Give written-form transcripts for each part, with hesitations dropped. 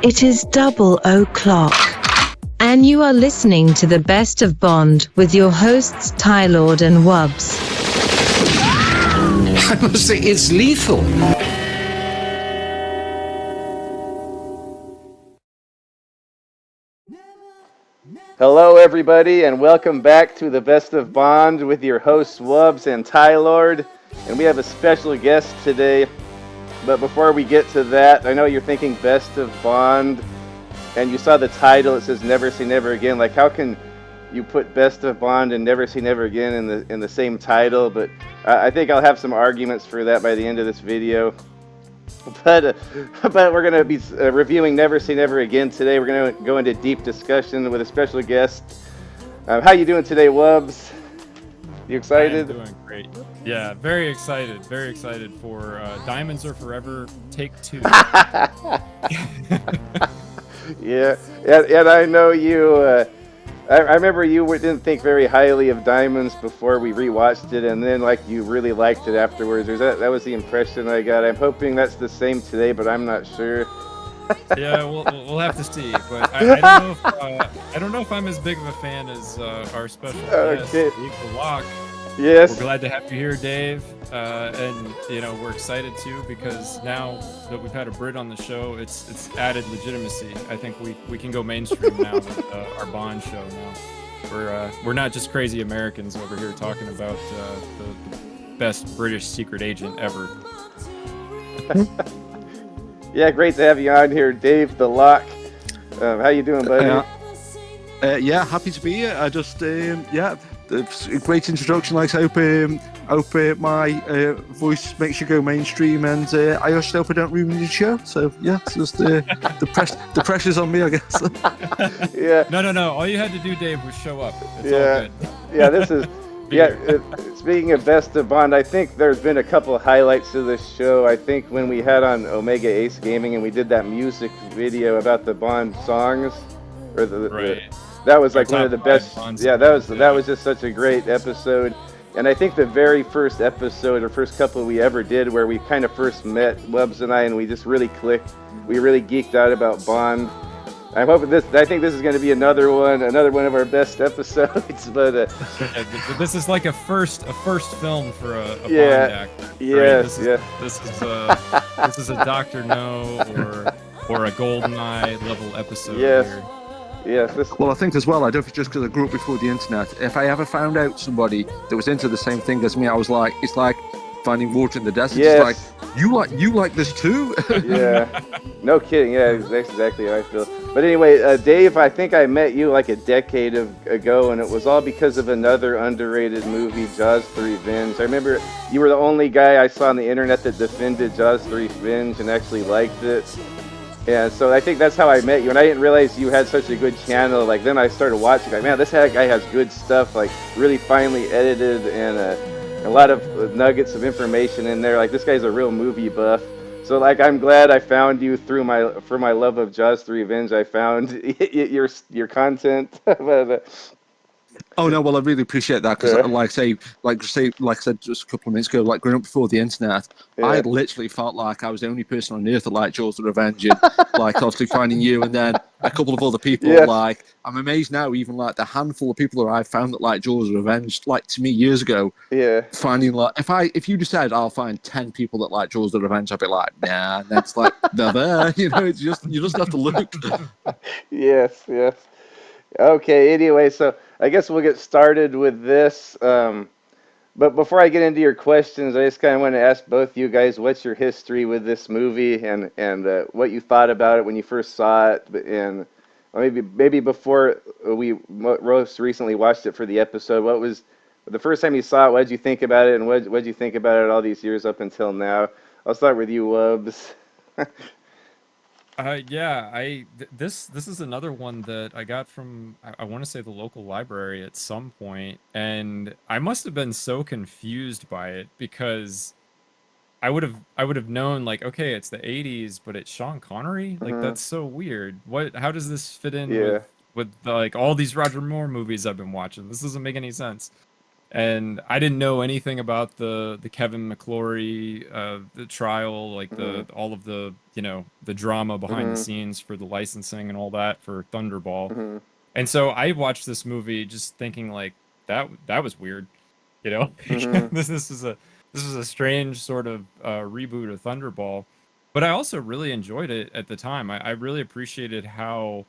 It is 00 and you are listening to the Best of Bond with your hosts Tylord and Wubs. I must say, it's lethal. Hello, everybody, and welcome back to the Best of Bond with your hosts Wubs and Tylord. And we have a special guest today. But before we get to that, I know you're thinking Best of Bond, and you saw the title. It says Never Say Never Again. Like, how can you put Best of Bond and Never Say Never Again in the same title? But I think I'll have some arguments for that by the end of this video. But we're going to be reviewing Never Say Never Again today. We're going to go into deep discussion with a special guest. How you doing today, Wubs? You excited? I'm doing great. Yeah, very excited. Very excited for Diamonds Are Forever Take 2. Yeah, and I know you... I remember you didn't think very highly of Diamonds before we rewatched it, and then like you really liked it afterwards. Or that was the impression I got. I'm hoping that's the same today, but I'm not sure. Yeah, we'll have to see. But I don't know if I'm as big of a fan as our special guest, Dave The LOCH. Yes. We're glad to have you here, Dave, and we're excited too because now that we've had a Brit on the show, it's added legitimacy. I think we can go mainstream now with our Bond show. Now we're not just crazy Americans over here talking about the best British secret agent ever. Yeah, great to have you on here, Dave The LOCH. How you doing, buddy? Yeah, happy to be here. I just it's a great introduction. Like, I hope my voice makes you go mainstream, and I just hope I don't ruin your show. So yeah, it's just the pressure's on me, I guess. Yeah. No. All you had to do, Dave, was show up. It's all good. Yeah, this is. Yeah, speaking of Best of Bond, I think there's been a couple of highlights to this show. I think when we had on Omega Ace Gaming and we did that music video about the Bond songs, or that was like one of the best. Yeah, that was just such a great episode. And I think the very first episode or first couple we ever did, where we kind of first met, Wubs and I, and we just really clicked. We really geeked out about Bond. I'm hoping I think this is going to be another one of our best episodes. But this is like a first film for a Bond actor. Right? Yes, This is a Dr. No or a GoldenEye level episode. Yes. Here. Yes. Well, I think as well, I don't think just because I grew up before the internet, if I ever found out somebody that was into the same thing as me, I was like, it's like finding water in the desert. Yes. It's like, you like this too? Yeah. No kidding. Yeah, that's exactly how I feel. But anyway, Dave, I think I met you like a decade ago, and it was all because of another underrated movie, Jaws 3 Revenge. I remember you were the only guy I saw on the internet that defended Jaws 3 Revenge and actually liked it. And so I think that's how I met you, and I didn't realize you had such a good channel. Like, then I started watching, like, man, this guy has good stuff, like really finely edited, and a lot of nuggets of information in there. Like, this guy's a real movie buff. So like, I'm glad I found you for my love of Jaws 3 Revenge. I found your content. Oh no, well I really appreciate that because, like I said just a couple of minutes ago, like growing up before the internet, I literally felt like I was the only person on earth that liked Jaws the Revenge. Like, obviously finding you and then a couple of other people. Yes. Like, I'm amazed now, even like the handful of people that I found that like Jaws the Revenge, like to me years ago. Yeah. Finding like if you decided I'll find 10 people that like Jaws the Revenge, I'd be like, nah. And that's like they're there. It's just you just have to look. Yes. Okay, anyway, so I guess we'll get started with this. But before I get into your questions, I just kind of want to ask both you guys, what's your history with this movie and what you thought about it when you first saw it, and maybe before we most recently watched it for the episode, what was the first time you saw it, what did you think about it, and what did you think about it all these years up until now? I'll start with you, Wubs. This is another one that I got from I want to say the local library at some point, and I must have been so confused by it because I would have known, like, okay, it's the 80s, but it's Sean Connery. Like, that's so weird. How does this fit in with like all these Roger Moore movies I've been watching? This doesn't make any sense. And I didn't know anything about the Kevin McClory the trial, like the all of the the drama behind the scenes for the licensing and all that for Thunderball. And so I watched this movie just thinking like that was weird, you know. This is a strange sort of reboot of Thunderball, but I also really enjoyed it at the time. I really appreciated how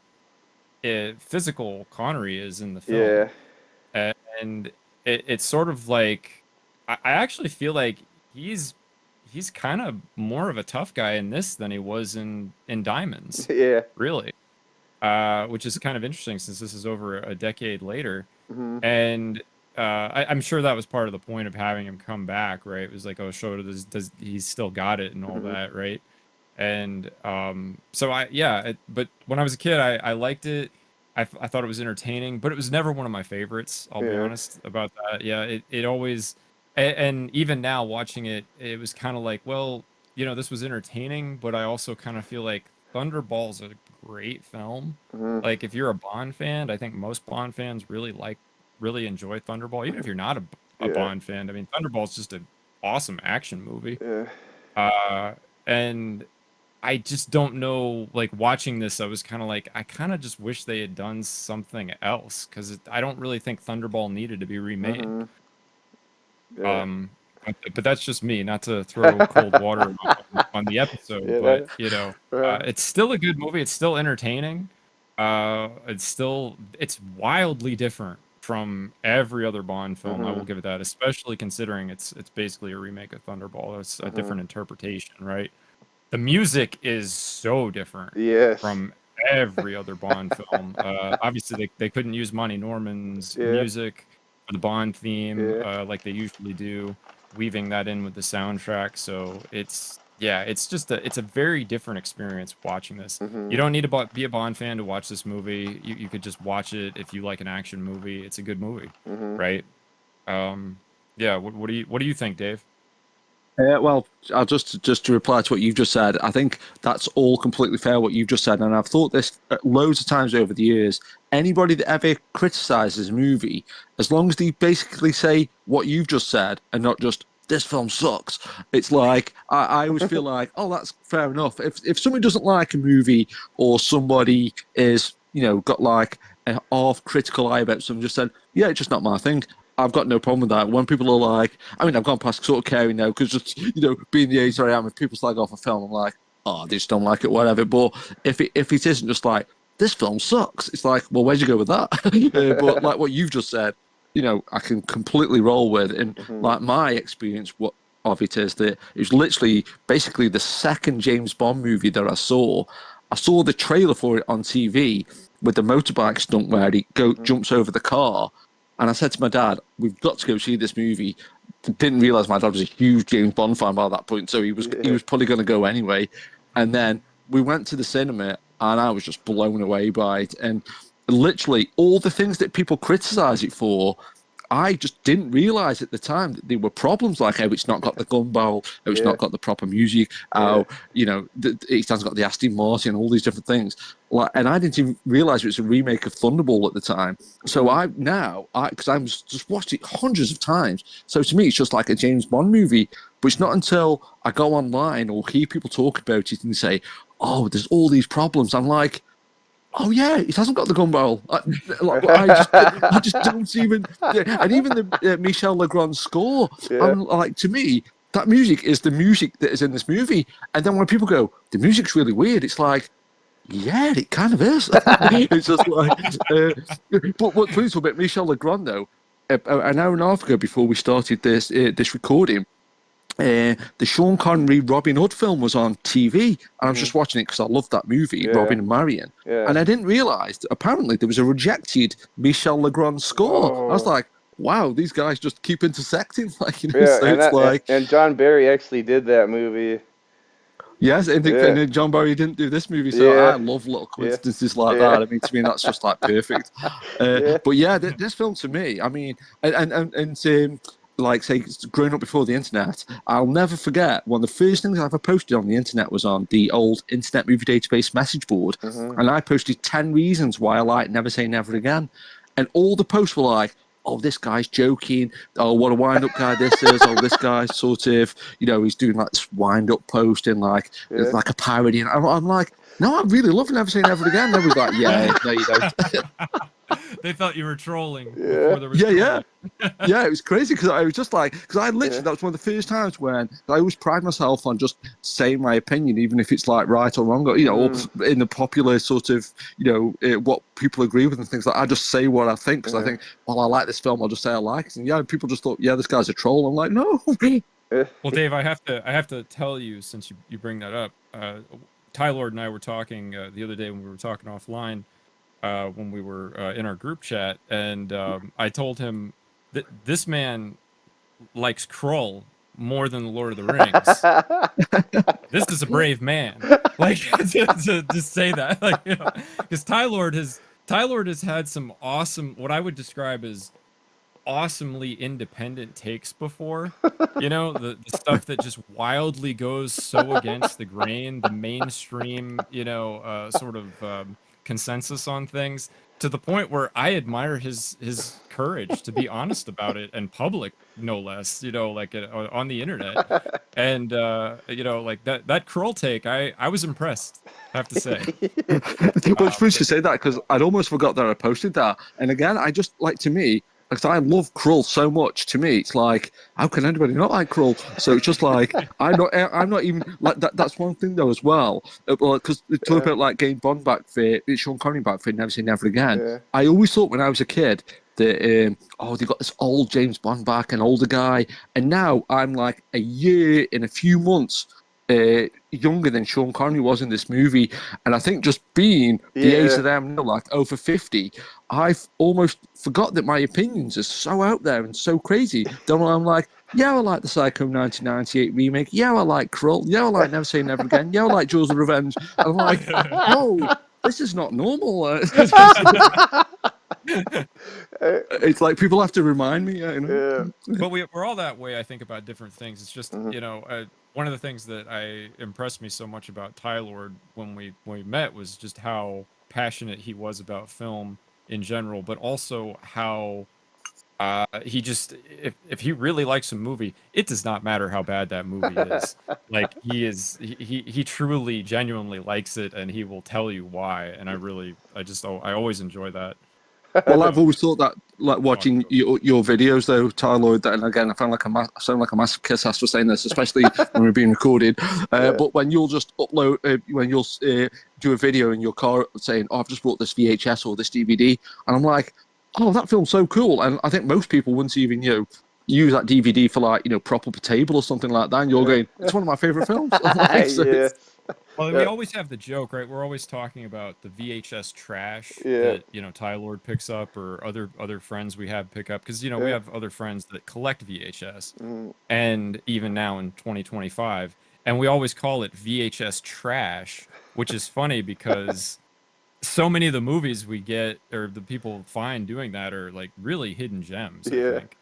physical Connery is in the film, Yeah. and it's sort of like I actually feel like he's he's kind of more of a tough guy in this than he was in Diamonds, Yeah. really, which is kind of interesting since this is over a decade later. Hmm. And I'm sure that was part of the point of having him come back, right? It was like, oh, show does he's still got it and all that, right? And so but when I was a kid, I liked it. I thought it was entertaining, but it was never one of my favorites. I'll be Yeah. honest about that. Yeah, it always, and even now watching it, it was kind of like, well, this was entertaining, but I also kind of feel like Thunderball's a great film. Hmm. Like if you're a Bond fan, I think most Bond fans really enjoy Thunderball. Even if you're not a Yeah. Bond fan, I mean, Thunderball's just an awesome action movie. Yeah. Uh, and I just don't know. Like watching this, I was kind of like, I kind of just wish they had done something else because I don't really think Thunderball needed to be remade. Hmm. Yeah. Um, but that's just me, not to throw cold water on the episode, Yeah. but Right. it's still a good movie. It's still entertaining. It's wildly different from every other Bond film. I will give it that, especially considering it's basically a remake of Thunderball. It's a different interpretation, right? The music is so different Yes. from every other Bond film. Obviously, they couldn't use Monty Norman's Yeah. music for the Bond theme Yeah. like they usually do, weaving that in with the soundtrack. So it's a very different experience watching this. Hmm. You don't need to be a Bond fan to watch this movie. You could just watch it if you like an action movie. It's a good movie, Hmm. right? Yeah. What do you think, Dave? Well, I'll just to reply to what you've just said. I think that's all completely fair what you've just said, and I've thought this loads of times over the years. Anybody that ever criticizes a movie, as long as they basically say what you've just said and not just this film sucks, it's like I always feel like, oh, that's fair enough. If somebody doesn't like a movie or somebody is got like a half critical eye about something, just said, yeah, it's just not my thing. I've got no problem with that. When people are like, I mean, I've gone past sort of caring now because just being the age I am, if people slag off a film, I'm like, oh, they just don't like it, whatever. But if it isn't just like this film sucks, it's like, well, where'd you go with that? But like what you've just said, I can completely roll with. And like my experience, of it is that it was literally basically the second James Bond movie that I saw. I saw the trailer for it on TV with the motorbike stunt where he jumps over the car. And I said to my dad, we've got to go see this movie. Didn't realize my dad was a huge James Bond fan by that point, so he was probably going to go anyway. And then we went to the cinema, and I was just blown away by it. And literally all the things that people criticize it for, I just didn't realize at the time that there were problems, like how it's not got the gun barrel, how it's not got the proper music, how it hasn't got the Aston Martin, all these different things. Like, and I didn't even realize it was a remake of Thunderball at the time. So because I've just watched it hundreds of times, so to me it's just like a James Bond movie. But it's not until I go online or hear people talk about it and say, "Oh, there's all these problems." I'm like, oh yeah, it hasn't got the gun barrel. I just don't even. Yeah. And even the Michel Legrand score, I'm like, to me, that music is the music that is in this movie. And then when people go, the music's really weird, it's like, yeah, it kind of is. It's just like, but what's funny about Michel Legrand though, an hour and a half ago before we started this recording. The Sean Connery Robin Hood film was on TV, and I was just watching it because I loved that movie, Robin and Marion. And I didn't realize that apparently there was a rejected Michel Legrand score. I was like, wow, these guys just keep intersecting. Like, so it's like. And John Barry actually did that movie. Yes, and John Barry didn't do this movie, so I love little coincidences like that. I mean, to me, that's just like perfect. But yeah, this film to me, I mean, and like say growing up before the internet, I'll never forget one of the first things I ever posted on the internet was on the old Internet Movie Database message board, and I posted 10 reasons why I like Never Say Never Again, and all the posts were like, oh, this guy's joking. Oh, what a wind-up guy this is. Oh, this guy's sort of, he's doing like this wind-up post and like it's like a parody. And I'm like, no, I really love Never Say Never Again. And everyone's like, yeah, no, you don't. They thought you were trolling before there was Yeah, trolling. yeah, it was crazy because I was just like, because I literally, that was one of the first times when I always pride myself on just saying my opinion, even if it's like right or wrong, or, or in the popular sort of, what people agree with and things like that. I just say what I think because I think, well, I like this film, I'll just say I like it. And yeah, people just thought, yeah, this guy's a troll. I'm like, no. Well, Dave, I have to tell you, since you bring that up, Tylord and I were talking the other day when we were talking offline, when we were in our group chat, and I told him that this man likes Krull more than the Lord of the Rings. This is a brave man. Like to say that, like, because Tylord has had some awesome, what I would describe as awesomely independent takes before. The stuff that just wildly goes so against the grain, the mainstream, sort of consensus on things, to the point where I admire his courage to be honest about it and public, no less, like on the internet. And like that Kroll take, I was impressed, I have to say. Well, it's funny to say that because I'd almost forgot that I posted that. And again, I just like, to me, because I love Krull so much. To me, it's like, how can anybody not like Krull? So it's just like I'm not even like that. That's one thing though as well. Because they talk about like getting Bond back for Sean Connery back for Never Say Never Again. I always thought when I was a kid that they got this old James Bond back, an older guy, and now I'm like a year in a few months younger than Sean Connery was in this movie. And I think just being the age that I am now, like over 50, I've almost forgot that my opinions are so out there and so crazy. Then I'm like, yeah, I like the Psycho 1998 remake. Yeah, I like Krull. Yeah, I like Never Say Never Again. Yeah, I like Jaws of Revenge. And I'm like, oh, this is not normal. It's like people have to remind me. But we're all that way, I think, about different things. It's just, one of the things that impressed me so much about Tylord when we met was just how passionate he was about film in general, but also how he just, if he really likes a movie, it does not matter how bad that movie is. Like he truly, genuinely likes it, and he will tell you why. And I always enjoy that. Well, I've always thought that, like watching your videos, though, Tyler. And again, I sound like a massive kiss ass for saying this, especially when we're being recorded. But when you'll just upload, when you'll do a video in your car saying, "Oh, I've just bought this VHS or this DVD," and I'm like, "Oh, that film's so cool!" And I think most people wouldn't even use that DVD for like proper table or something like that. And you're going, "It's one of my favorite films." Like, so well, we always have the joke, right? We're always talking about the VHS trash that Tylord picks up, or other friends we have pick up, because we have other friends that collect VHS, and even now in 2025, and we always call it VHS trash, which is funny because so many of the movies we get or the people find doing that are like really hidden gems, I think.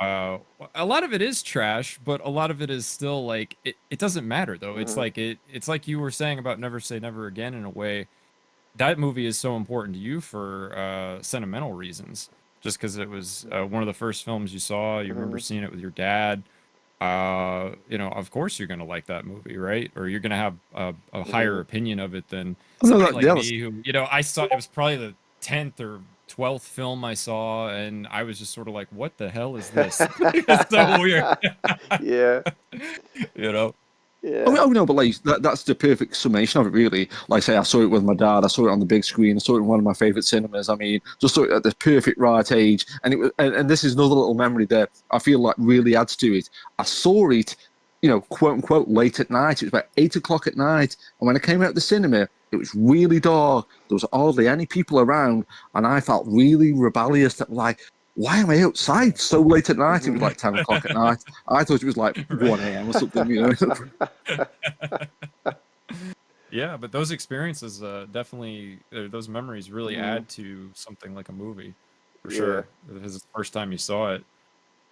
A lot of it is trash, but a lot of it is still like it doesn't matter though. It's like you were saying about Never Say Never Again. In a way, that movie is so important to you for sentimental reasons, just because it was one of the first films you saw. You remember seeing it with your dad. Of course you're gonna like that movie, right? Or you're gonna have a higher opinion of it than somebody like me, who I saw it was probably the 10th or 12th film I saw, and I was just sort of like, what the hell is this? It's so weird. Yeah. Oh no, but like that's the perfect summation of it, really. Like I say, I saw it with my dad. I saw it on the big screen. I saw it in one of my favorite cinemas. I mean, just saw it at the perfect right age. And it was, and this is another little memory that I feel like really adds to it. I saw it, quote unquote, late at night. It was about 8 o'clock at night, and when I came out of the cinema, it was really dark. There was hardly any people around, and I felt really rebellious. That like, why am I outside so late at night? It was like 10 o'clock at night. I thought it was like 1 a.m. or something, Yeah, but those experiences definitely, those memories really add to something like a movie, for sure. Because it's the first time you saw it.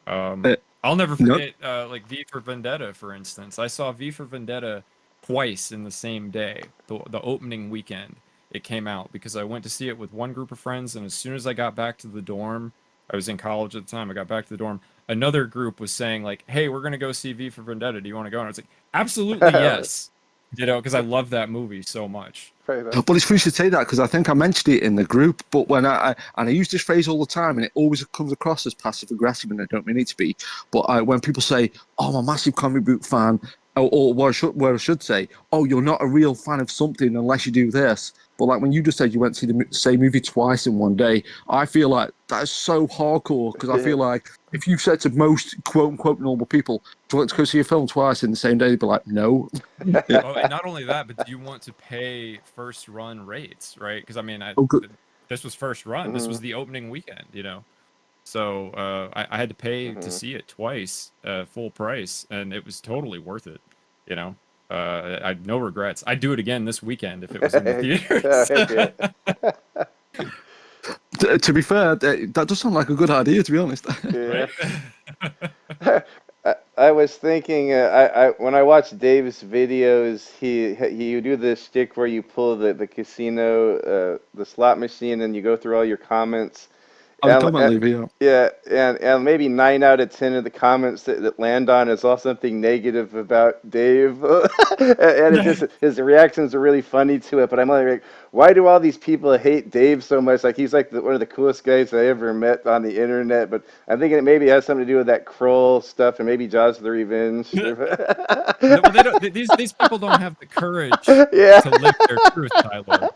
I'll never forget, like V for Vendetta, for instance. I saw V for Vendetta twice in the same day, the opening weekend it came out, because I went to see it with one group of friends, and as soon as I got back to the dorm, I was in college at the time. I got back to the dorm. Another group was saying like, "Hey, we're gonna go see V for Vendetta. Do you want to go?" And I was like, "Absolutely yes." Because I love that movie so much. Right on. Well, it's funny you should say that because I think I mentioned it in the group, but when I use this phrase all the time, and it always comes across as passive aggressive, and I don't mean it to be. But when people say, "Oh, I'm a massive comic book fan," or what I should say, "Oh, you're not a real fan of something unless you do this." But like when you just said you went to see the same movie twice in one day, I feel like that is so hardcore because I feel like if you said to most quote unquote normal people, "Do you want to go see a film twice in the same day?" They'd be like, "No." Oh, and not only that, but do you want to pay first run rates, right? Because I mean, Oh, good. this was first run. This was the opening weekend, So I had to pay to see it twice, full price, and it was totally worth it. You know, I had no regrets. I'd do it again this weekend if it was in the theaters. To be fair, that does sound like a good idea, to be honest. Yeah. Right? I was thinking, when I watch Dave's videos, he do this shtick where you pull the casino, the slot machine, and you go through all your comments. I was And, comment leave, yeah. yeah, and maybe 9 out of 10 of the comments that land on is all something negative about Dave, and it just his reactions are really funny to it. But I'm like, why do all these people hate Dave so much? Like he's like one of the coolest guys I ever met on the internet. But I'm thinking it maybe has something to do with that Kroll stuff and maybe Jaws the Revenge. Well, they don't. These people don't have the courage Yeah. to live their truth, Tyler.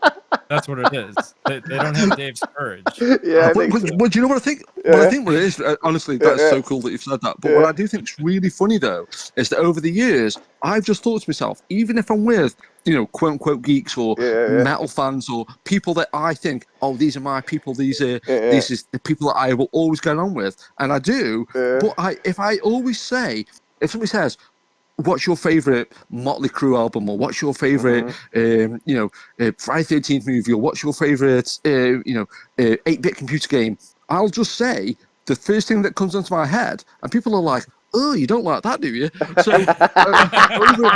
That's what it is. They don't have Dave's courage. Yeah, I think so. But do you know what I think? Yeah. What I think what it is, honestly, that's Yeah. so cool that you've said that. But what I do think is really funny though is that over the years, I've just thought to myself, even if I'm with, quote unquote geeks or metal fans or people that I think, oh, these are my people, these is the people that I will always get on with, and I do. But if I always say, if somebody says, what's your favorite Motley Crue album, or what's your favorite, Friday 13th movie, or what's your favorite, 8-bit computer game? I'll just say the first thing that comes into my head, and people are like, "Oh, you don't like that, do you?" So over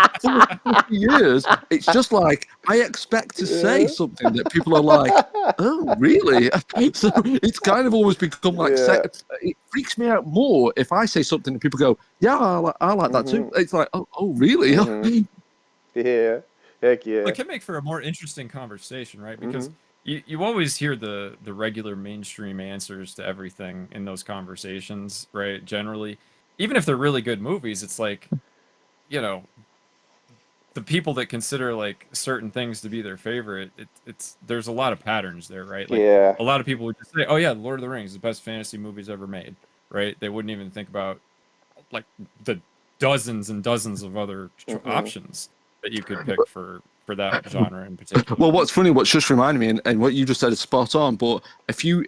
50 years, it's just like I expect to say something that people are like, "Oh, really?" So it's kind of always become like it freaks me out more if I say something and people go, "Yeah, I like that too." It's like, "Oh, really?" Yeah. Heck yeah. It can make for a more interesting conversation, right? Because you always hear the regular mainstream answers to everything in those conversations, right? Generally, even if they're really good movies, it's like, the people that consider like certain things to be their favorite, it's there's a lot of patterns there, right? Like Yeah. a lot of people would just say, "Oh yeah, Lord of the Rings is the best fantasy movies ever made," right? They wouldn't even think about like the dozens and dozens of other options that you could pick for that genre in particular. Well, what's funny, what's just reminded me, and what you just said is spot on. But a few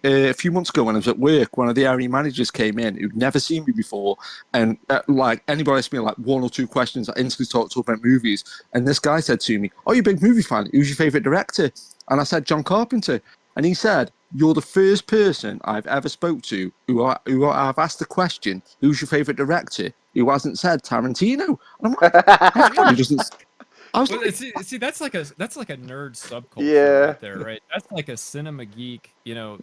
months ago, when I was at work, one of the area managers came in who'd never seen me before, and like anybody asked me like one or two questions, I instantly talked to about movies. And this guy said to me, "Oh, you're a big movie fan. Who's your favorite director?" And I said, "John Carpenter." And he said, "You're the first person I've ever spoke to who I've asked the question, 'Who's your favorite director?' who hasn't said Tarantino." And I'm like, everybody doesn't. I was Well, like, see, that's like a nerd subculture Yeah. right there, right? That's like a cinema geek, Yeah.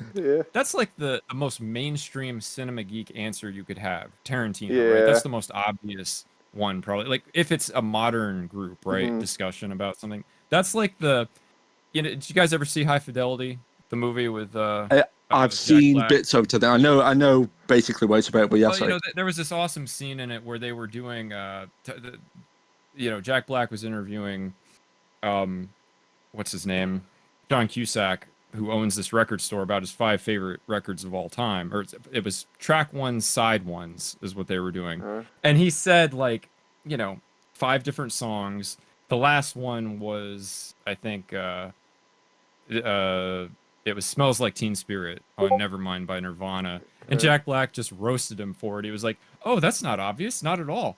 that's like the most mainstream cinema geek answer you could have. Tarantino, Yeah. right? That's the most obvious one, probably. Like if it's a modern group, right, discussion about something. That's like did you guys ever see High Fidelity, the movie with I've Jack seen Black? bits of it. I know basically what it's about, but Well, yes, there was this awesome scene in it where they were doing Jack Black was interviewing what's his name? John Cusack, who owns this record store, about his 5 favorite records of all time. Or it was track ones, side ones, is what they were doing. And he said, like, 5 different songs. The last one was, I think, it was Smells Like Teen Spirit on Nevermind by Nirvana. And Jack Black just roasted him for it. He was like, "Oh, that's not obvious. Not at all."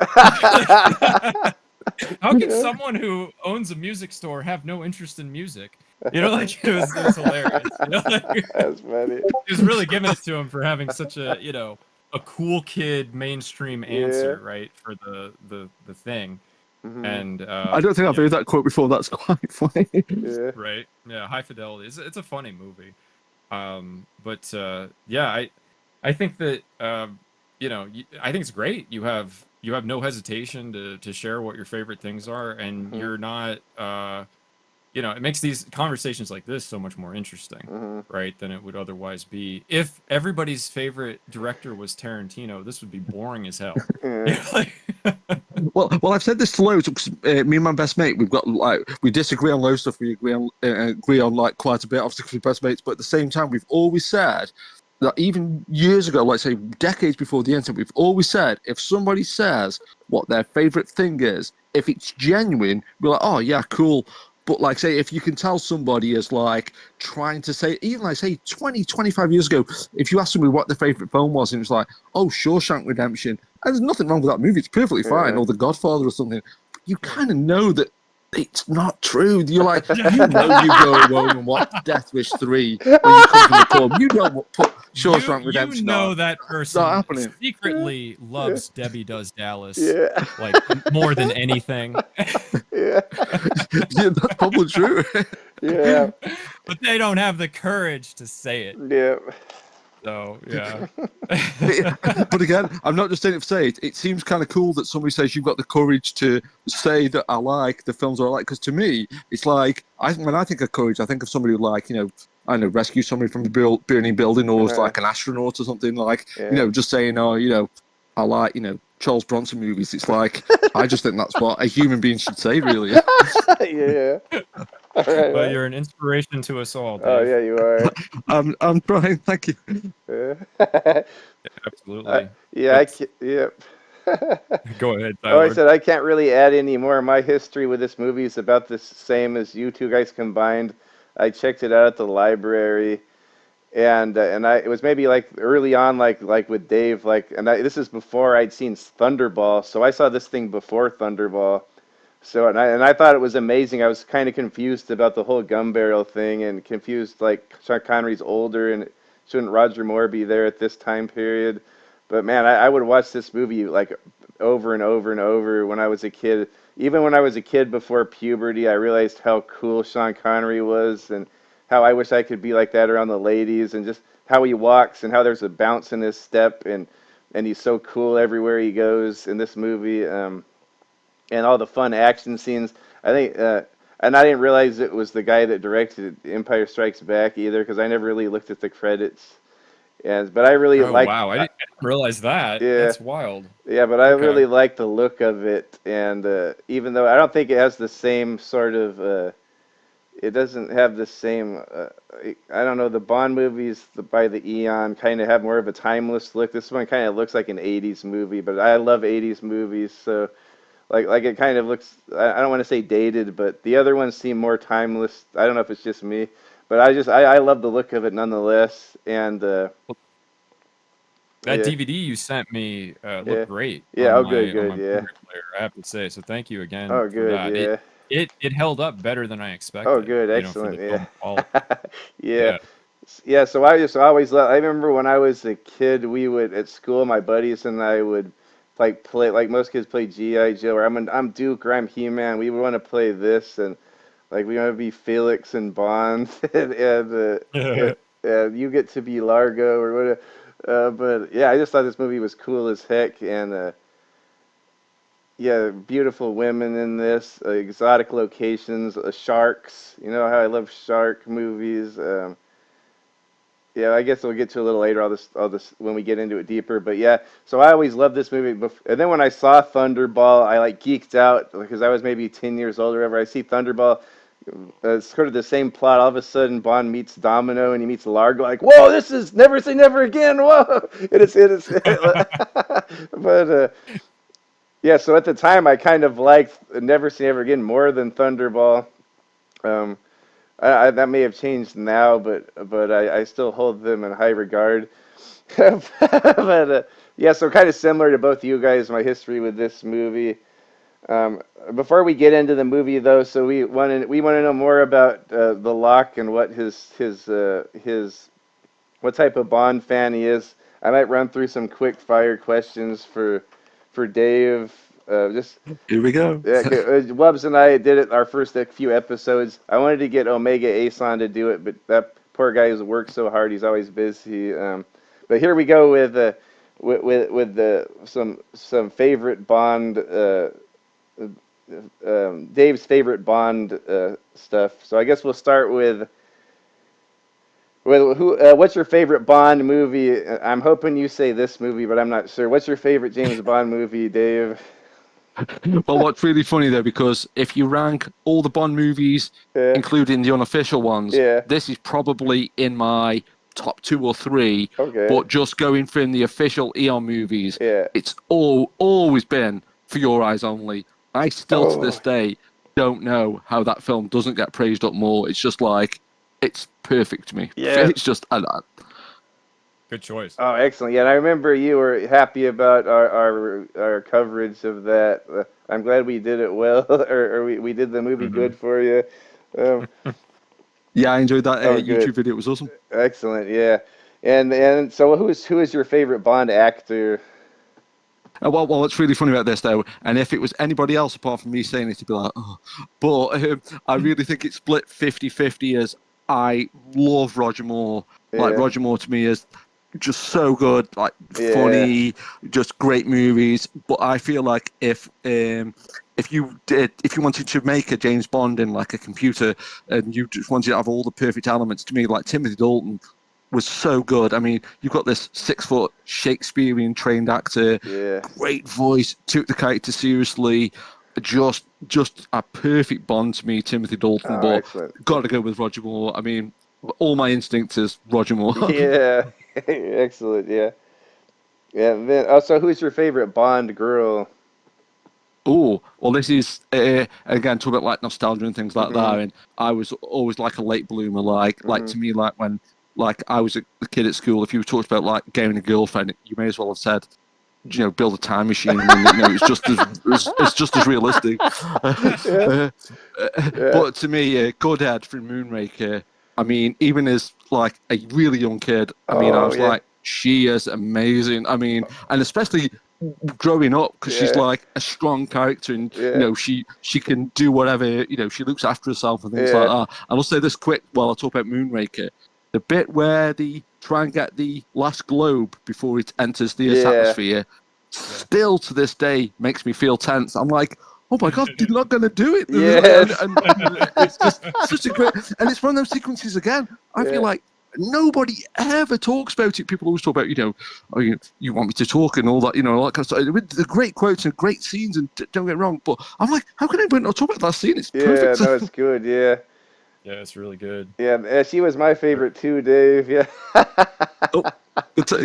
How can someone who owns a music store have no interest in music? It was hilarious. That's funny. He was really giving it to him for having such a cool kid mainstream answer, right, for the thing. And I don't think I've heard that quote before. That's quite funny. Yeah. right, yeah, High Fidelity. It's a funny movie. But yeah, I think that I think it's great. You have no hesitation to share what your favorite things are, and Mhm. you're not it makes these conversations like this so much more interesting, Mhm. right, than it would otherwise be. If everybody's favorite director was Tarantino, this would be boring as hell. Yeah. Well, I've said this to loads. 'Cause, me and my best mate, we've got like we disagree on loads of stuff. We agree on like quite a bit, obviously, because we're best mates. But at the same time, we've always said that even years ago, let's say decades before the internet, we've always said if somebody says what their favorite thing is, if it's genuine, we're like, oh yeah, cool. But like say if you can tell somebody is like trying to say, even like say 20, 25 years ago, if you asked somebody what their favorite film was, and it was like, oh, Shawshank Redemption, and there's nothing wrong with that movie, it's perfectly fine, Yeah. or The Godfather or something, but you kind of know that it's not true. You're like, Yeah. you know, you go home and watch Death Wish 3 when you come from the pub. You don't put Shawshank You Redemption know on. that It's not person happening. secretly loves Debbie Does Dallas Yeah. like more than anything. Yeah. Yeah, that's probably true. Yeah. But they don't have the courage to say it. Yeah. So, yeah. But again, I'm not just saying it for say it. It seems kind of cool that somebody says you've got the courage to say that I like the films I like. Because to me, it's like when I think of courage, I think of somebody who like I don't know, rescue somebody from a burning building, or is like an astronaut or something. Like Yeah. just saying, oh, I like Charles Bronson movies. It's like I just think that's what a human being should say, really. Yeah. All right. Well, you're an inspiration to us all, Oh Dave. yeah, you are. I'm trying. Thank you. Yeah. Absolutely. Yeah. It's Yep. Go ahead, Oh, I Tyler. said I can't really add any more. My history with this movie is about the same as you two guys combined. I checked it out at the library, and it was maybe like early on, like with Dave, this is before I'd seen Thunderball, so I saw this thing before Thunderball. So and I thought it was amazing. I was kind of confused about the whole gun barrel thing, and confused like Sean Connery's older, and shouldn't Roger Moore be there at this time period? But man, I would watch this movie like over and over and over when I was a kid. Even when I was a kid before puberty, I realized how cool Sean Connery was, and how I wish I could be like that around the ladies, and just how he walks and how there's a bounce in his step, and he's so cool everywhere he goes in this movie. And all the fun action scenes. I think, and I didn't realize it was the guy that directed Empire Strikes Back either, because I never really looked at the credits. But I really Oh, liked, wow. I didn't realize that. yeah, That's wild. yeah, but I Okay. really liked the look of it, and even though I don't think it has the same sort of, it doesn't have the same. I don't know. The Bond movies by the Eon kind of have more of a timeless look. This one kind of looks like an '80s movie, but I love '80s movies, so like it kind of looks. I don't want to say dated, but the other ones seem more timeless. I don't know if it's just me, but I love the look of it nonetheless. And That yeah, DVD you sent me yeah, looked great yeah. on Oh, my good, good, yeah. Blu-ray player, I have to say. So thank you again Oh, for good, that. yeah. It held up better than I Oh, expected, good, for excellent, the yeah. film quality. Yeah. Yeah. Yeah, so I just always I remember when I was a kid, we would at school, my buddies and I would like play like most kids play GI Joe, or I'm Duke, or I'm He-Man. We would want to play this, and like we want to be Felix and Bond, and you get to be Largo or whatever. But yeah, I just thought this movie was cool as heck, and yeah, beautiful women in this, exotic locations, sharks. You know how I love shark movies. Yeah, I guess we'll get to a little later all this when we get into it deeper. But yeah, so I always loved this movie. And then when I saw Thunderball, I like geeked out because I was maybe 10 years old or whatever. I see Thunderball, it's sort of the same plot. All of a sudden, Bond meets Domino and he meets Largo. Like, whoa, this is Never Say Never Again. Whoa, it is. But yeah, so at the time, I kind of liked Never Say Never Again more than Thunderball. Um, that may have changed now, but I still hold them in high regard. But yeah, so kind of similar to both you guys, my history with this movie. Um, Before we get into the movie, though, so we want to know more about the Loch and what his what type of Bond fan he is. I might run through some quick fire questions for Dave. Just Here we go. yeah, Wubs and I did it our first few episodes. I wanted to get Omega Ace on to do it, but that poor guy has worked so hard. He's always busy. But here we go with the some favorite Bond. Dave's favorite Bond stuff. So I guess we'll start with. Well, what's your favorite Bond movie? I'm hoping you say this movie, but I'm not sure. What's your favorite James Bond movie, Dave? Well, what's really funny though, because if you rank all the Bond movies, Yeah, including the unofficial ones, yeah, this is probably in my top 2 or 3. okay, But just going from the official Eon movies, yeah. it's always been For Your Eyes Only. I still to Oh, this day don't know how that film doesn't get praised up more. It's just like it's perfect to me. yeah. It's just Good choice. Oh, excellent. Yeah, and I remember you were happy about our coverage of that. I'm glad we did it well, or we did the movie Hmm. good for you. Um, yeah, I enjoyed that oh, YouTube good, video. It was awesome. excellent. Yeah, and so who is your favorite Bond actor? Well, what's really funny about this, though, and if it was anybody else apart from me saying it, it'd be like, oh. But I really think it's split 50-50 as I love Roger Moore. Like, Yeah, Roger Moore to me is just so good, like, yeah, funny, just great movies. But I feel like if you wanted to make a James Bond in, like, a computer and you just wanted to have all the perfect elements, to me, like, Timothy Dalton was so good. I mean, you've got this 6 foot Shakespearean trained actor, yeah. great voice, took the character seriously, just a perfect Bond to me, Timothy Dalton. Oh, But excellent. got to go with Roger Moore. I mean, all my instinct is Roger Moore. Yeah, excellent. Yeah, yeah. And then also, who's your favorite Bond girl? Oh, well, this is again talk about like nostalgia and things like Hmm. that. And I was always like a late bloomer. Like Hmm. to me, like when like I was a kid at school, if you talked about like getting a girlfriend, you may as well have said, build a time machine, and it's just as it's just as realistic. Yeah, yeah, But to me, Godad from Moonraker, I mean, even as like a really young kid, I mean, I oh was yeah, like, she is amazing. I mean, and especially growing up because she's yeah, like a strong character, and yeah, she can do whatever. She looks after herself and things like yeah, that. And I'll say this quick while I talk about Moonraker. The bit where they try and get the last globe before it enters the Earth's yeah, atmosphere, still to this day makes me feel tense. I'm like, oh my god, they're not going to do it. yes, And it's just such a great, and it's one of those sequences again. I feel yeah, like nobody ever talks about it. People always talk about, oh, you want me to talk and all that, all that kind of stuff. With the great quotes and great scenes, and don't get me wrong, but I'm like, how can anybody not talk about that scene? It's yeah. perfect. No, it's good. Yeah, Yeah, it's really good. yeah. She was my favorite too, Dave. Yeah, Oh,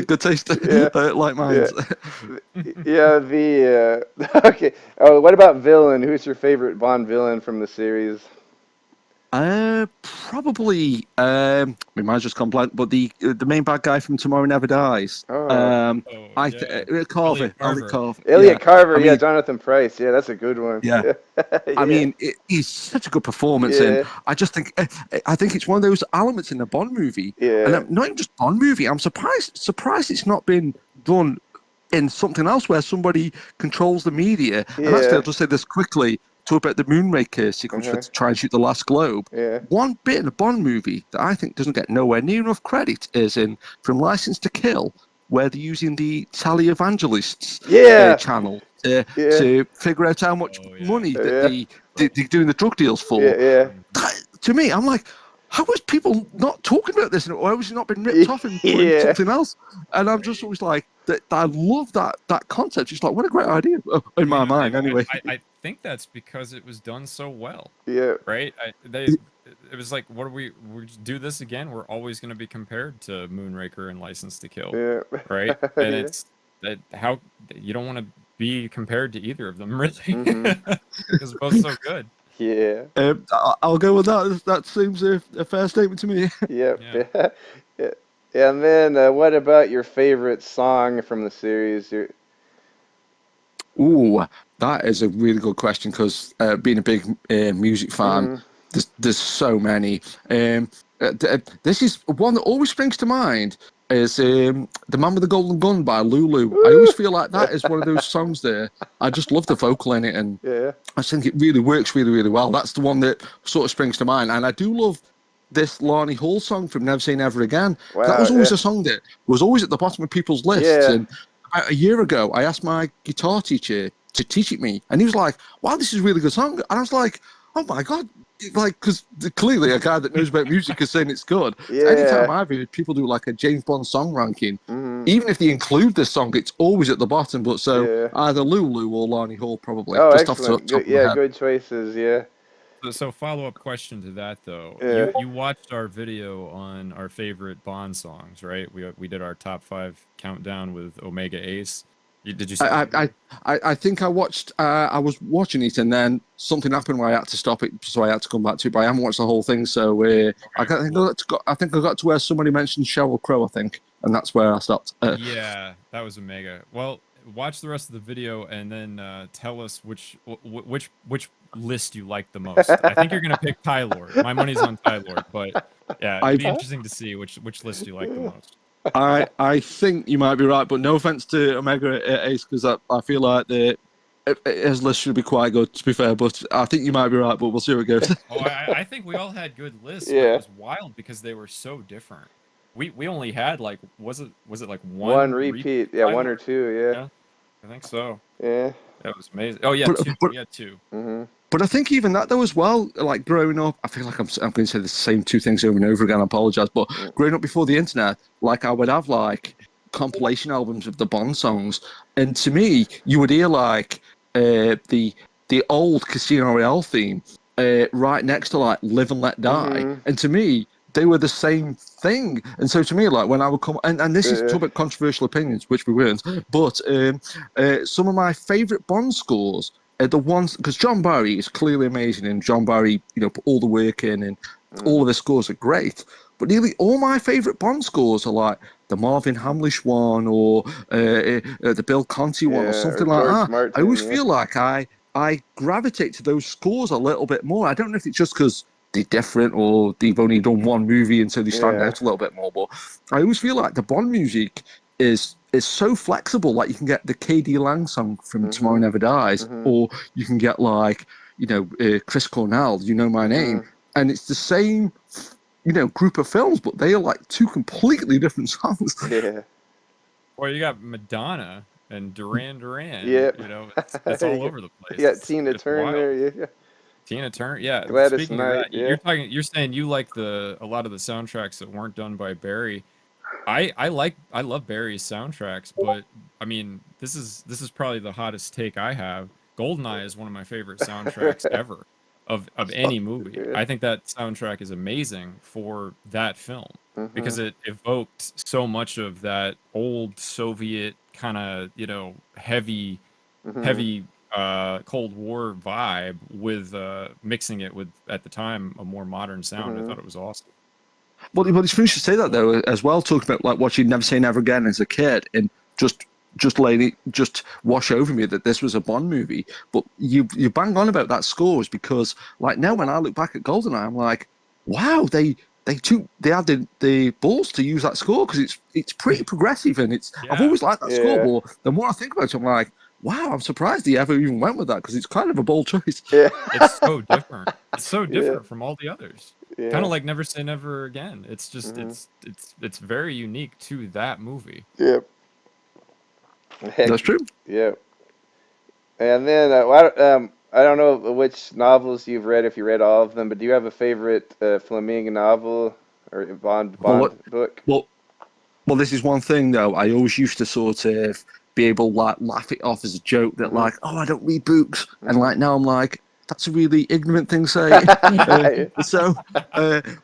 good taste, yeah, like mine. yeah, yeah. Okay. Oh, what about villain? Who's your favorite Bond villain from the series? Probably. My mind's just gone blank. But the main bad guy from Tomorrow Never Dies. Oh, Oh I yeah, Carver. Elliot Elliot Carver. Carver. Yeah. Elliot Carver. I Yeah, mean, Jonathan Pryce. Yeah, that's a good one. yeah. Yeah, I yeah, mean, he's such a good performance, and yeah, I just think it's one of those elements in the Bond movie, and yeah, not even just Bond movie. I'm surprised it's not been done in something else where somebody controls the media. And actually, I'll yeah. just say this quickly: talk about the Moonraker sequence for Uh-huh. to try and shoot the last globe. Yeah. One bit in a Bond movie that I think doesn't get nowhere near enough credit is in From License to Kill, where they're using the televangelists Yeah. channel to Yeah. figure out how much Oh yeah. money that Yeah. they're doing the drug deals for. Yeah. Mhm. To me, I'm like, how is people not talking about this, or has it not been ripped Yeah. off and put in Yeah. something else? And I'm just always like, that. I love that concept. It's like, what a great idea in my mind, anyway. I think that's because it was done so well, Yeah. right? It was like, what do we just do this again? We're always going to be compared to Moonraker and License to Kill, Yeah. right? And Yeah. it's that how you don't want to be compared to either of them, really, Mhm. because both so good. Yeah. I'll go with that. That seems a fair statement to me. Yep. Yeah. Yeah. And then, what about your favorite song from the series? Ooh, that is a really good question because being a big music fan, Mhm. there's so many. This is one that always springs to mind is "The Man with the Golden Gun" by Lulu. I always Woo! feel like that is one of those songs there. I just love the vocal in it, and Yeah. I think it really works really, really well. That's the one that sort of springs to mind, and I do love this Larney Hall song from Never Say Never Again. Wow, That was always yeah. a song that was always at the bottom of people's lists. Yeah. And about a year ago, I asked my guitar teacher to teach it me, and he was like, "Wow, this is a really good song." And I was like, "Oh my god!" Like, because clearly a guy that knows about music is saying it's good. Yeah. Anytime I've heard people do like a James Bond song ranking, Mhm. even if they include this song, it's always at the bottom. But so Yeah. either Lulu or Larney Hall, probably. Oh, Just off the excellent. top Good. of my Yeah, head. good choices. Yeah. So follow-up question to that though. Yeah. You watched our video on our favorite Bond songs, right? We did our top 5 countdown with Omega Ace. Did you see that video? I think I watched. I was watching it, and then something happened where I had to stop it, so I had to come back to it. But I haven't watched the whole thing, so I think I think I got to where somebody mentioned Sheryl Crow, I think, and that's where I stopped. Yeah, that was Omega. Well, watch the rest of the video and then tell us which list you like the most. I think you're gonna pick Tylord. My money's on Tylord, but yeah, it'd be interesting to see which list you like the most. I think you might be right, but no offense to Omega Ace, because I feel like his list should be quite good, to be fair. But I think you might be right, but we'll see how it goes. Oh, I think we all had good lists, but Yeah. it was wild because they were so different. We only had like was it like One repeat repeat. Yeah, one or Tylord? two. Yeah, I think so. Yeah. That was amazing. Oh yeah, but, two. but We had 2. Mhm. But I think even that though as well, like growing up, I feel like I'm going to say the same 2 things over and over again. I apologize, but growing up before the internet, like I would have like compilation albums of the Bond songs, and to me, you would hear like the old Casino Royale theme right next to like Live and Let Die, Mhm. and to me, they were the same thing. And so to me, like when I would come, and this is talk about controversial opinions, which we weren't, but some of my favorite Bond scores. The ones, because John Barry is clearly amazing, and John Barry, put all the work in, and all of his scores are great. But nearly all my favourite Bond scores are like the Marvin Hamlish one, or the Bill Conti one, or Yeah. Or something like George that. I always Martin. Yeah. feel like I gravitate to those scores a little bit more. I don't know if it's just because they're different, or they've only done one movie and so they stand Yeah. out a little bit more. But I always feel like the Bond music is so flexible. Like you can get the KD Lang song from Tomorrow Never Dies, or you can get like Chris Cornell, You Know My Name, and it's the same group of films, but they are like 2 completely different songs. Yeah. Well, you got Madonna and Duran Duran. Yep. It's all over the place. Yeah, Tina It's wild. Turner. Yeah. Tina Turner. Yeah. Gladys Speaking of Knight. that, Yeah. you're saying you like a lot of the soundtracks that weren't done by Barry. I love Barry's soundtracks, but I mean this is probably the hottest take I have. GoldenEye is one of my favorite soundtracks ever of any movie. Yeah. I think that soundtrack is amazing for that film because Mhm. it evoked so much of that old Soviet kind of heavy Mhm. Cold War vibe with mixing it with at the time a more modern sound. I Mhm. thought it was awesome. Well, it's funny you should say that though, as well. Talking about like watching Never Say Never Again as a kid, and just wash over me that this was a Bond movie. But you bang on about that scores, because like now when I look back at GoldenEye, I'm like, wow, they had the balls to use that score, because it's pretty progressive, and I've Yeah. always liked that score. Yeah. But the more I think about it, I'm like, wow, I'm surprised they ever even went with that, because it's kind of a bold choice. Yeah. It's so different. It's so Yeah. different from all the others. Kind Yeah. of like Never Say Never Again. It's just Mhm. it's very unique to that movie. Yep. Heck. That's true. Yep. And then I don't know which novels you've read, if you read all of them, but do you have a favorite Fleming novel or Bond Well, book? well, Well, this is one thing though. I always used to sort of be able to like laugh it off as a joke that like, oh, I don't read books, and like now I'm like, that's a really ignorant thing to say.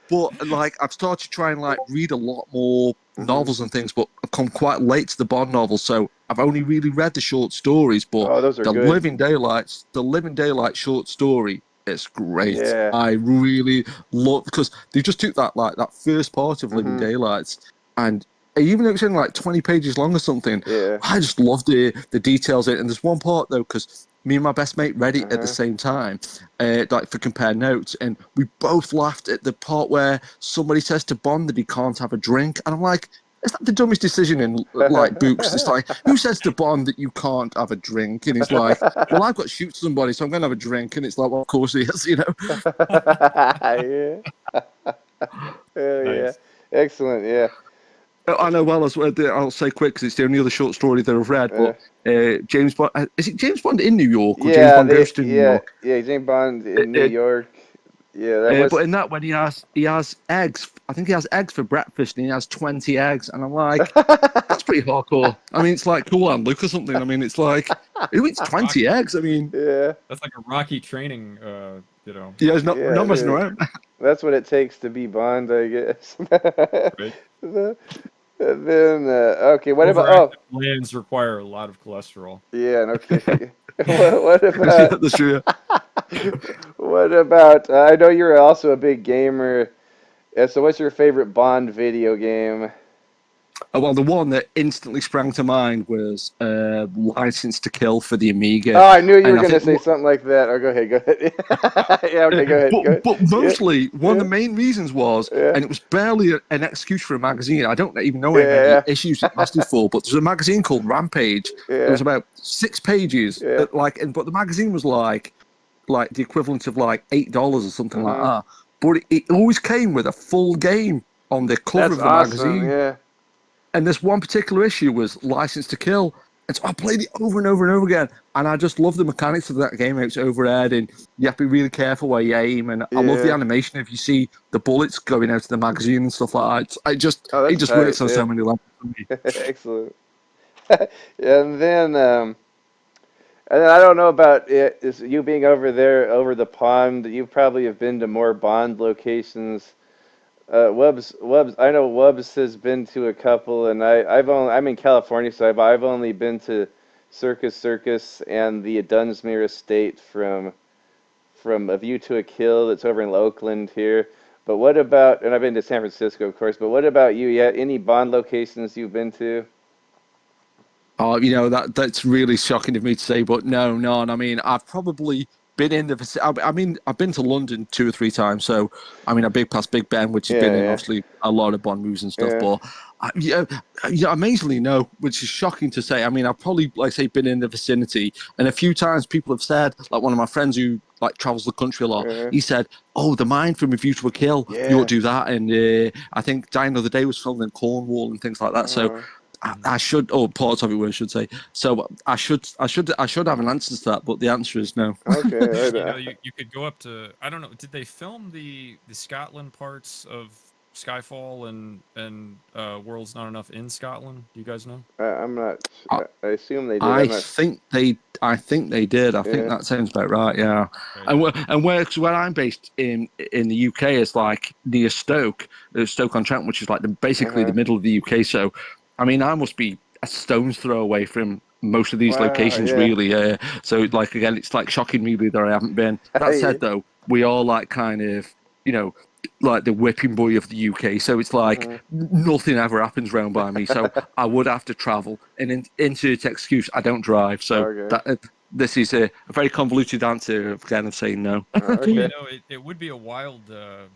But like I've started to try and like read a lot more novels and things, but I've come quite late to the Bond novels, so I've only really read the short stories. But Oh, those are the good. Living Daylights short story, it's great. Yeah. I really love, because they just took that first part of Living Daylights, and even though it's only like 20 pages long or something, Yeah. I just love the details in it. And there's one part though, because me and my best mate read it at the same time, like for compare notes, and we both laughed at the part where somebody says to Bond that he can't have a drink, and I'm like, is that the dumbest decision in like books? It's like, who says to Bond that you can't have a drink? And he's like, well, I've got to shoot somebody, so I'm going to have a drink. And it's like, well, of course he is, Yeah. Hell yeah. Nice. Excellent. Yeah. I know well as well. I'll say quick because it's the only other short story that I've read. Uh, But James Bond, is it James Bond in New York or James yeah. Bond Ghost in New York? Yeah. James Bond in New Uh, York. Yeah. That but was. in that one, he has eggs. I think he has eggs for breakfast, and he has 20 eggs. And I'm like, that's pretty hardcore. I mean, it's like Cool Hand Luke or something. I mean, it's like, who eats 20 Rocky. eggs? I mean, Yeah. That's like a Rocky training, yeah, it's Yeah, not messing dude. around. That's what it takes to be Bond, I guess. right? And then, okay, what about? Overactive Oh, glands require a lot of cholesterol. yeah, no kidding. What Yeah, about? that's true. What about? I know you're also a big gamer. So, what's your favorite Bond video game? Well, the one that instantly sprang to mind was License to Kill for the Amiga, Oh, I knew you were and I gonna think say something like that. Oh, go ahead, go ahead. Yeah, okay, go ahead, go ahead. but Yeah, mostly one of yeah, the main reasons was, yeah, and it was barely an excuse for a magazine. I don't even know how many yeah, issues it lasted for, but there's a magazine called Rampage. It yeah, was about 6 pages, yeah. but the magazine was like the equivalent of like $8 or something like Hmm. that. But it always came with a full game on the cover That's of the awesome. magazine. Yeah. And this one particular issue was License to Kill. And so I played it over and over and over again. And I just love the mechanics of that game. It's overhead and you have to be really careful where you aim. And I love the Yeah. animation if you see the bullets going out of the magazine and stuff like that. Oh, It that's just tight. works on Yeah. so many levels for me. Excellent. And then, I don't know about it. Is you being over there, over the pond? You probably have been to more Bond locations. Wubs. I know Wubs has been to a couple, and I'm in California, so I've only been to Circus and the Dunsmuir Estate from A View to a Kill that's over in Oakland here. But what about? And I've been to San Francisco, of course. But what about you? Yeah, any Bond locations you've been to? That's really shocking of me to say, but no, none. I mean, I've probably been in the vicinity. I mean, I've been to London 2 or 3 times, so I mean, I've been past Big Ben, which has been in Yeah, obviously a lot of Bond movies and stuff. yeah, But amazingly no, which is shocking to say. I mean, I've probably like say been in the vicinity, and a few times people have said, like one of my friends who like travels the country a lot, yeah, he said, "Oh, the mine from A View to a Kill, you ought yeah. to do that." And I think Die Another Day was filmed in Cornwall and things like that. So Uh, Mhm. I should, or parts of it, I should say. So I should have an answer to that, but the answer is no. okay, right. You know, you could go up to, I don't know, did they film the Scotland parts of Skyfall and World's Not Enough in Scotland? Do you guys know? I'm not. I, I assume they did. I I'm not. think they did. I think Yeah. that sounds about right. Yeah, Right. and where I'm based in the UK is like near Stoke, Stoke on Trent, which is like basically Uh-huh. the middle of the UK. So, I mean, I must be a stone's throw away from most of these Wow. locations, Yeah. really. So, like again, it's like shocking me really that I haven't been. That Yeah. said, though, we are like kind of you know like the whipping boy of the UK. So it's like Hmm. nothing ever happens round by me. So I would have to travel. And into its excuse, I don't drive. So Okay. that this is a very convoluted answer again of saying no. Well, you Okay. know, it would be a wild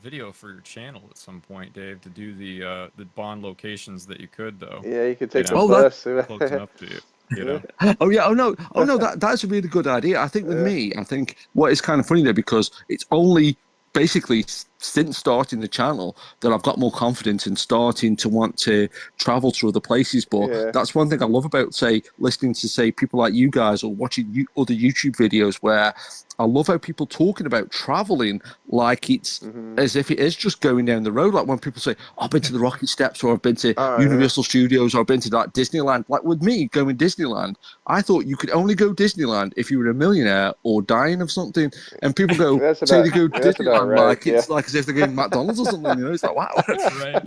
video for your channel at some point, Dave, to do the Bond locations that you could, though. Yeah, you could You take the know, Oh, that. bus. close enough to you. You Yeah. know. Oh yeah. Oh no. That's a really good idea. I think with Yeah. me, I think what is kind of funny there because it's only basically since starting the channel that I've got more confidence in starting to want to travel to other places. But Yeah. that's one thing I love about say listening to say people like you guys or watching other YouTube videos where I love how people talking about traveling like it's Hmm. as if it is just going down the road. Like when people say, oh, I've been to the Rocket Steps or I've been to Oh yeah. Universal Studios or I've been to like Disneyland. Like with me going Disneyland, I thought you could only go Disneyland if you were a millionaire or dying of something. And people go, say they go to That's about Disneyland right. like Yeah. it's like as if they're going to McDonald's or something, It's like, wow. Right.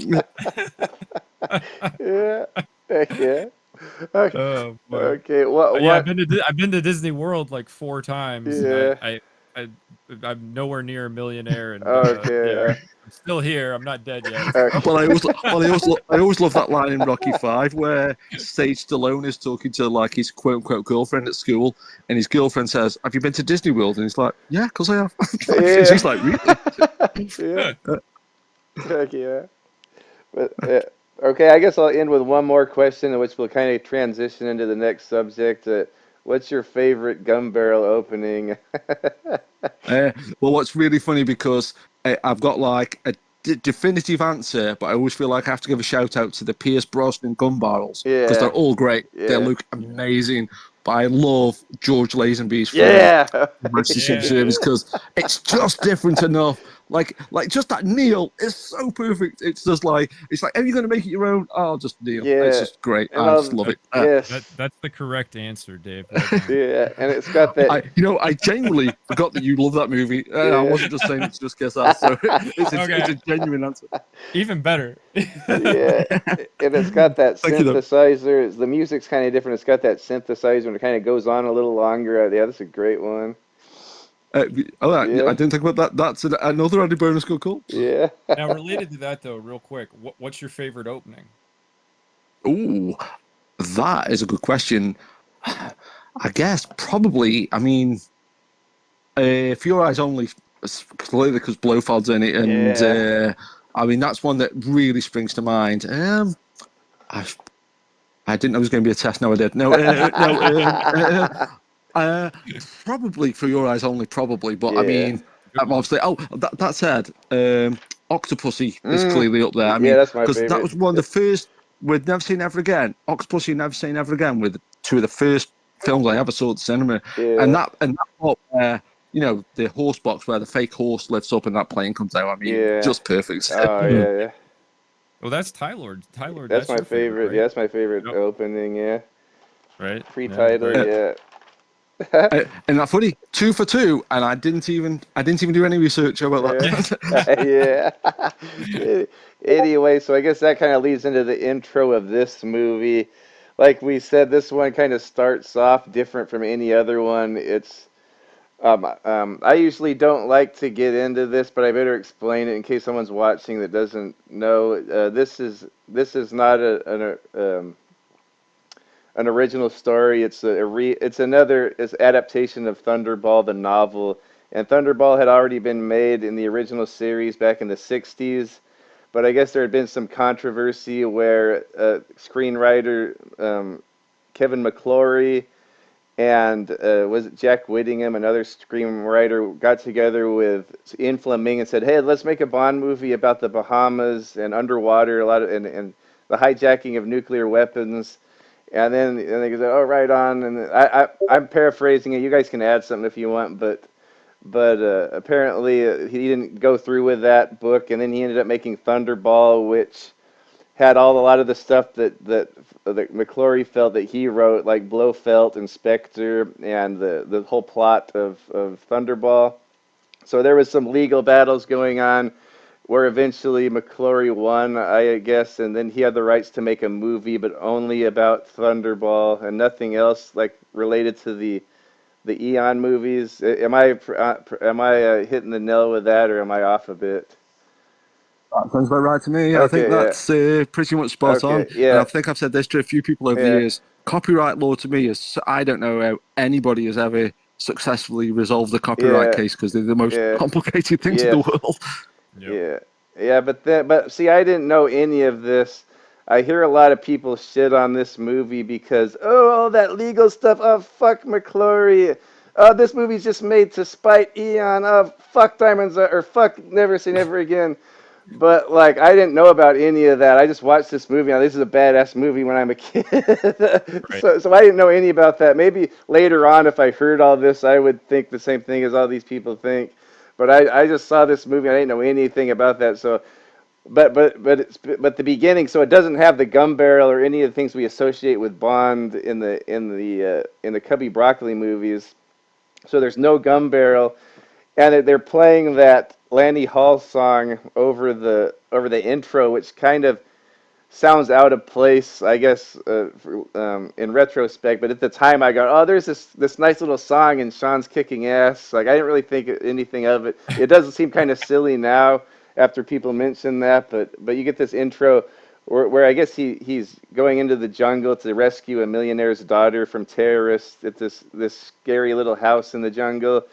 Yeah. Heck yeah. Okay. Oh boy. Okay. What? Yeah, What? I've been to Disney World like 4 times, and Yeah. I'm nowhere near a millionaire, and Okay. yeah, I'm still here. I'm not dead yet. Well, Okay. I always love that line in Rocky Five where Sage Stallone is talking to like his quote unquote girlfriend at school, and his girlfriend says, "Have you been to Disney World?" And he's like, "Yeah, because I have." And Yeah. she's like, "Really?" Yeah. Heck yeah. But okay, I guess I'll end with one more question, which will kind of transition into the next subject. What's your favorite gun barrel opening? Well, what's really funny because I've got like definitive answer, but I always feel like I have to give a shout out to the Pierce Brosnan gun barrels because they're Yeah. all great. They Yeah. look amazing. But I love George Lazenby's from Yeah. Master Secret Yeah. Service because it's just different enough. Like just that kneel is so perfect. It's just like are you going to make it your own? Oh, just kneel. It's Yeah. just great. And I all just love it. yes. That's the correct answer, Dave. Well done. Yeah. And it's got that. I genuinely forgot that you love that movie. I Yeah. wasn't just saying it to just guess that. So it's Okay. a genuine answer. Even better. Yeah, and it's got that Thank you, though. synthesizer. The music's kind of different. It's got that synthesizer, and it kind of goes on a little longer. Yeah, that's a great one. I Yeah, didn't think about that. That's another added bonus. Cool. yeah. Now, related to that, though, real quick, what's your favorite opening? Ooh, that is a good question. I guess probably. I mean, For Your Eyes Only, clearly because Blofeld's in it, and Yeah. I mean that's one that really springs to mind. I, I didn't know it was going to be a test. No, I did. No, probably For Your Eyes Only, probably. But I Yeah. mean, Good one. obviously. Oh, that said, Octopussy is Mm. clearly up there. I Yeah, mean, that's my because that favorite. was one of the first. With Never Say Never Again, Octopussy and Never Say Never Again were two of the first films I ever saw at the cinema, and Yeah. that part where the horse box where the fake horse lifts up and that plane comes out. I mean, Yeah. just perfect. Oh yeah, yeah. Well, that's Tylord. Tylord, That's that's my your favorite, favorite. right? Yeah, that's my favorite Yep. opening. Yeah, Right. Yeah. pre-title. Very. Yeah. And that's funny, 2 for 2, and I didn't even do any research about Yeah. that. Yeah. Anyway, so I guess that kind of leads into the intro of this movie. Like we said, this one kind of starts off different from any other one. It's I usually don't like to get into this, but I better explain it in case someone's watching that doesn't know. This is not an original story. It's another adaptation of Thunderball, the novel. And Thunderball had already been made in the original series back in the 60s, but I guess there had been some controversy where screenwriter Kevin McClory and was it Jack Whittingham, another screenwriter, got together with Ian Fleming and said, "Hey, let's make a Bond movie about the Bahamas and underwater, a lot of and the hijacking of nuclear weapons." And they go, "Oh, right on." And I'm paraphrasing it. You guys can add something if you want, but apparently he didn't go through with that book, and then he ended up making Thunderball, which had a lot of the stuff that McClory felt that he wrote, like Blofeld and Spectre, and the whole plot of Thunderball. So there was some legal battles going on where eventually McClory won, I guess, and then he had the rights to make a movie, but only about Thunderball and nothing else like related to the Eon movies. Am I hitting the nail with that, or am I off a bit? That sounds about right to me. I think Okay, yeah. that's pretty much spot on. Okay, And I yeah, think I've said this to a few people over the yeah, years. Copyright law to me is, I don't know how anybody has ever successfully resolved a copyright yeah, case because they're the most yeah, complicated things in the yes. world. Yep. Yeah, yeah, but see, I didn't know any of this. I hear a lot of people shit on this movie because all that legal stuff. Oh fuck McClory. Oh, this movie's just made to spite Eon. Oh fuck Diamonds or fuck Never Say Never Again. But like, I didn't know about any of that. I just watched this movie. Now, this is a badass movie when I'm a kid. Right. So I didn't know any about that. Maybe later on, if I heard all this, I would think the same thing as all these people think. But I just saw this movie. I didn't know anything about that. So, but the beginning. So it doesn't have the gum barrel or any of the things we associate with Bond in the Cubby Broccoli movies. So there's no gum barrel, and they're playing that Lanny Hall song over the intro, which kind of sounds out of place, I guess, in retrospect. But at the time, I go, "Oh, there's this nice little song, and Sean's kicking ass." Like I didn't really think anything of it. It doesn't seem kind of silly now after people mention that, but you get this intro where I guess he's going into the jungle to rescue a millionaire's daughter from terrorists at this scary little house in the jungle.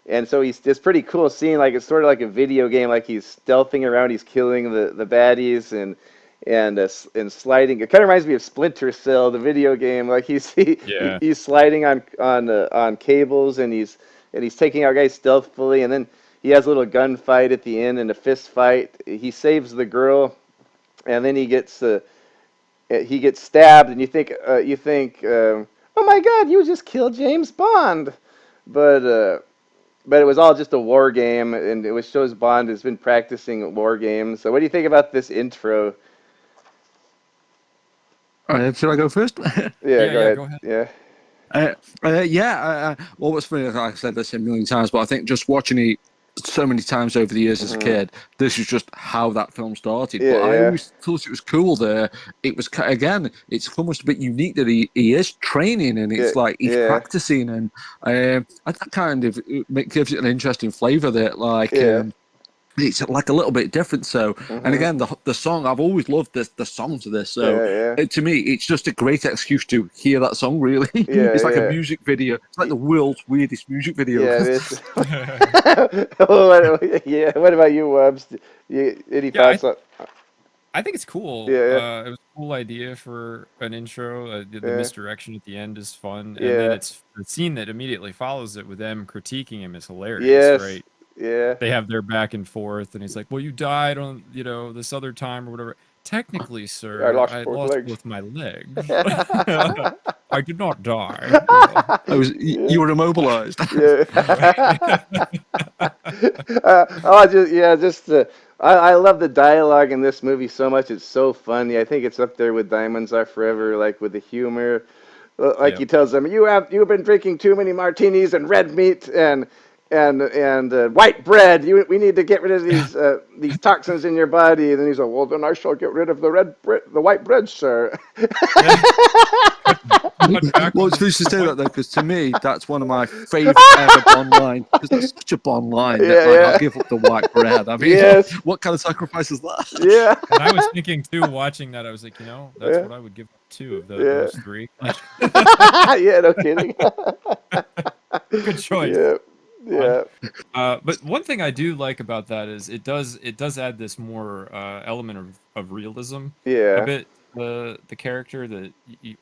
And so it's pretty cool scene. Like it's sort of like a video game. Like he's stealthing around, he's killing the baddies and sliding. It kind of reminds me of Splinter Cell, the video game. Like Yeah. he's sliding on cables and he's taking out guys stealthily. And then he has a little gunfight at the end and a fist fight. He saves the girl, and then he gets stabbed, and you think, oh my God, you just killed James Bond, but it was all just a war game, and it was shows Bond has been practicing war games. So what do you think about this intro? Should I go first? Yeah, Yeah, go yeah, ahead. go ahead. Yeah. Well, what's funny, like I said this a million times, but I think just watching it so many times over the years as a Hmm. kid, this is just how that film started. Yeah, But I yeah, always thought it was cool there. It was, again, it's almost a bit unique that he is training and yeah, it's like he's yeah, practicing, and that kind of gives it an interesting flavor that, like, yeah. it's like a little bit different. So, and Hmm. again, the song, I've always loved the song to this. So, Yeah, yeah, to me, it's just a great excuse to hear that song. Really, yeah, it's like a yeah. music video. It's like the world's weirdest music video. Yeah, it is. Yeah. What about you, Wubs? Any Yeah, thoughts on? I think it's cool. Yeah, It was a cool idea for an intro. The yeah, misdirection at the end is fun, and then yeah. it's the scene that immediately follows it with them critiquing him is hilarious, Yes. right? Yeah. They have their back and forth, and he's like, "Well, you died on, this other time or whatever." Technically, I sir, lost I both lost legs. both my legs. I did not die. You Yeah. were immobilized. Yeah. Right. I love the dialogue in this movie so much. It's so funny. I think it's up there with Diamonds Are Forever, like with the humor. Like Yeah. he tells them, you've been drinking too many martinis and red meat and white bread. We need to get rid of these toxins in your body. And then he's like, well, then I shall get rid of the white bread, sir. Yeah. Cut back Well, on it's the funny to say white. that though, because to me, that's one of my favorite ever Bond lines. Because that's such a Bond line that, Yeah, like, I'll yeah. give up the white bread. I mean, Yes. what kind of sacrifice is that? Yeah. And I was thinking too, watching that, I was like, that's Yeah. what I would give up two of Yeah. those three. Like, Yeah, no kidding. good choice. Yeah. Fun. Yeah. But one thing I do like about that is it does add this more element of realism a Yeah. bit the character that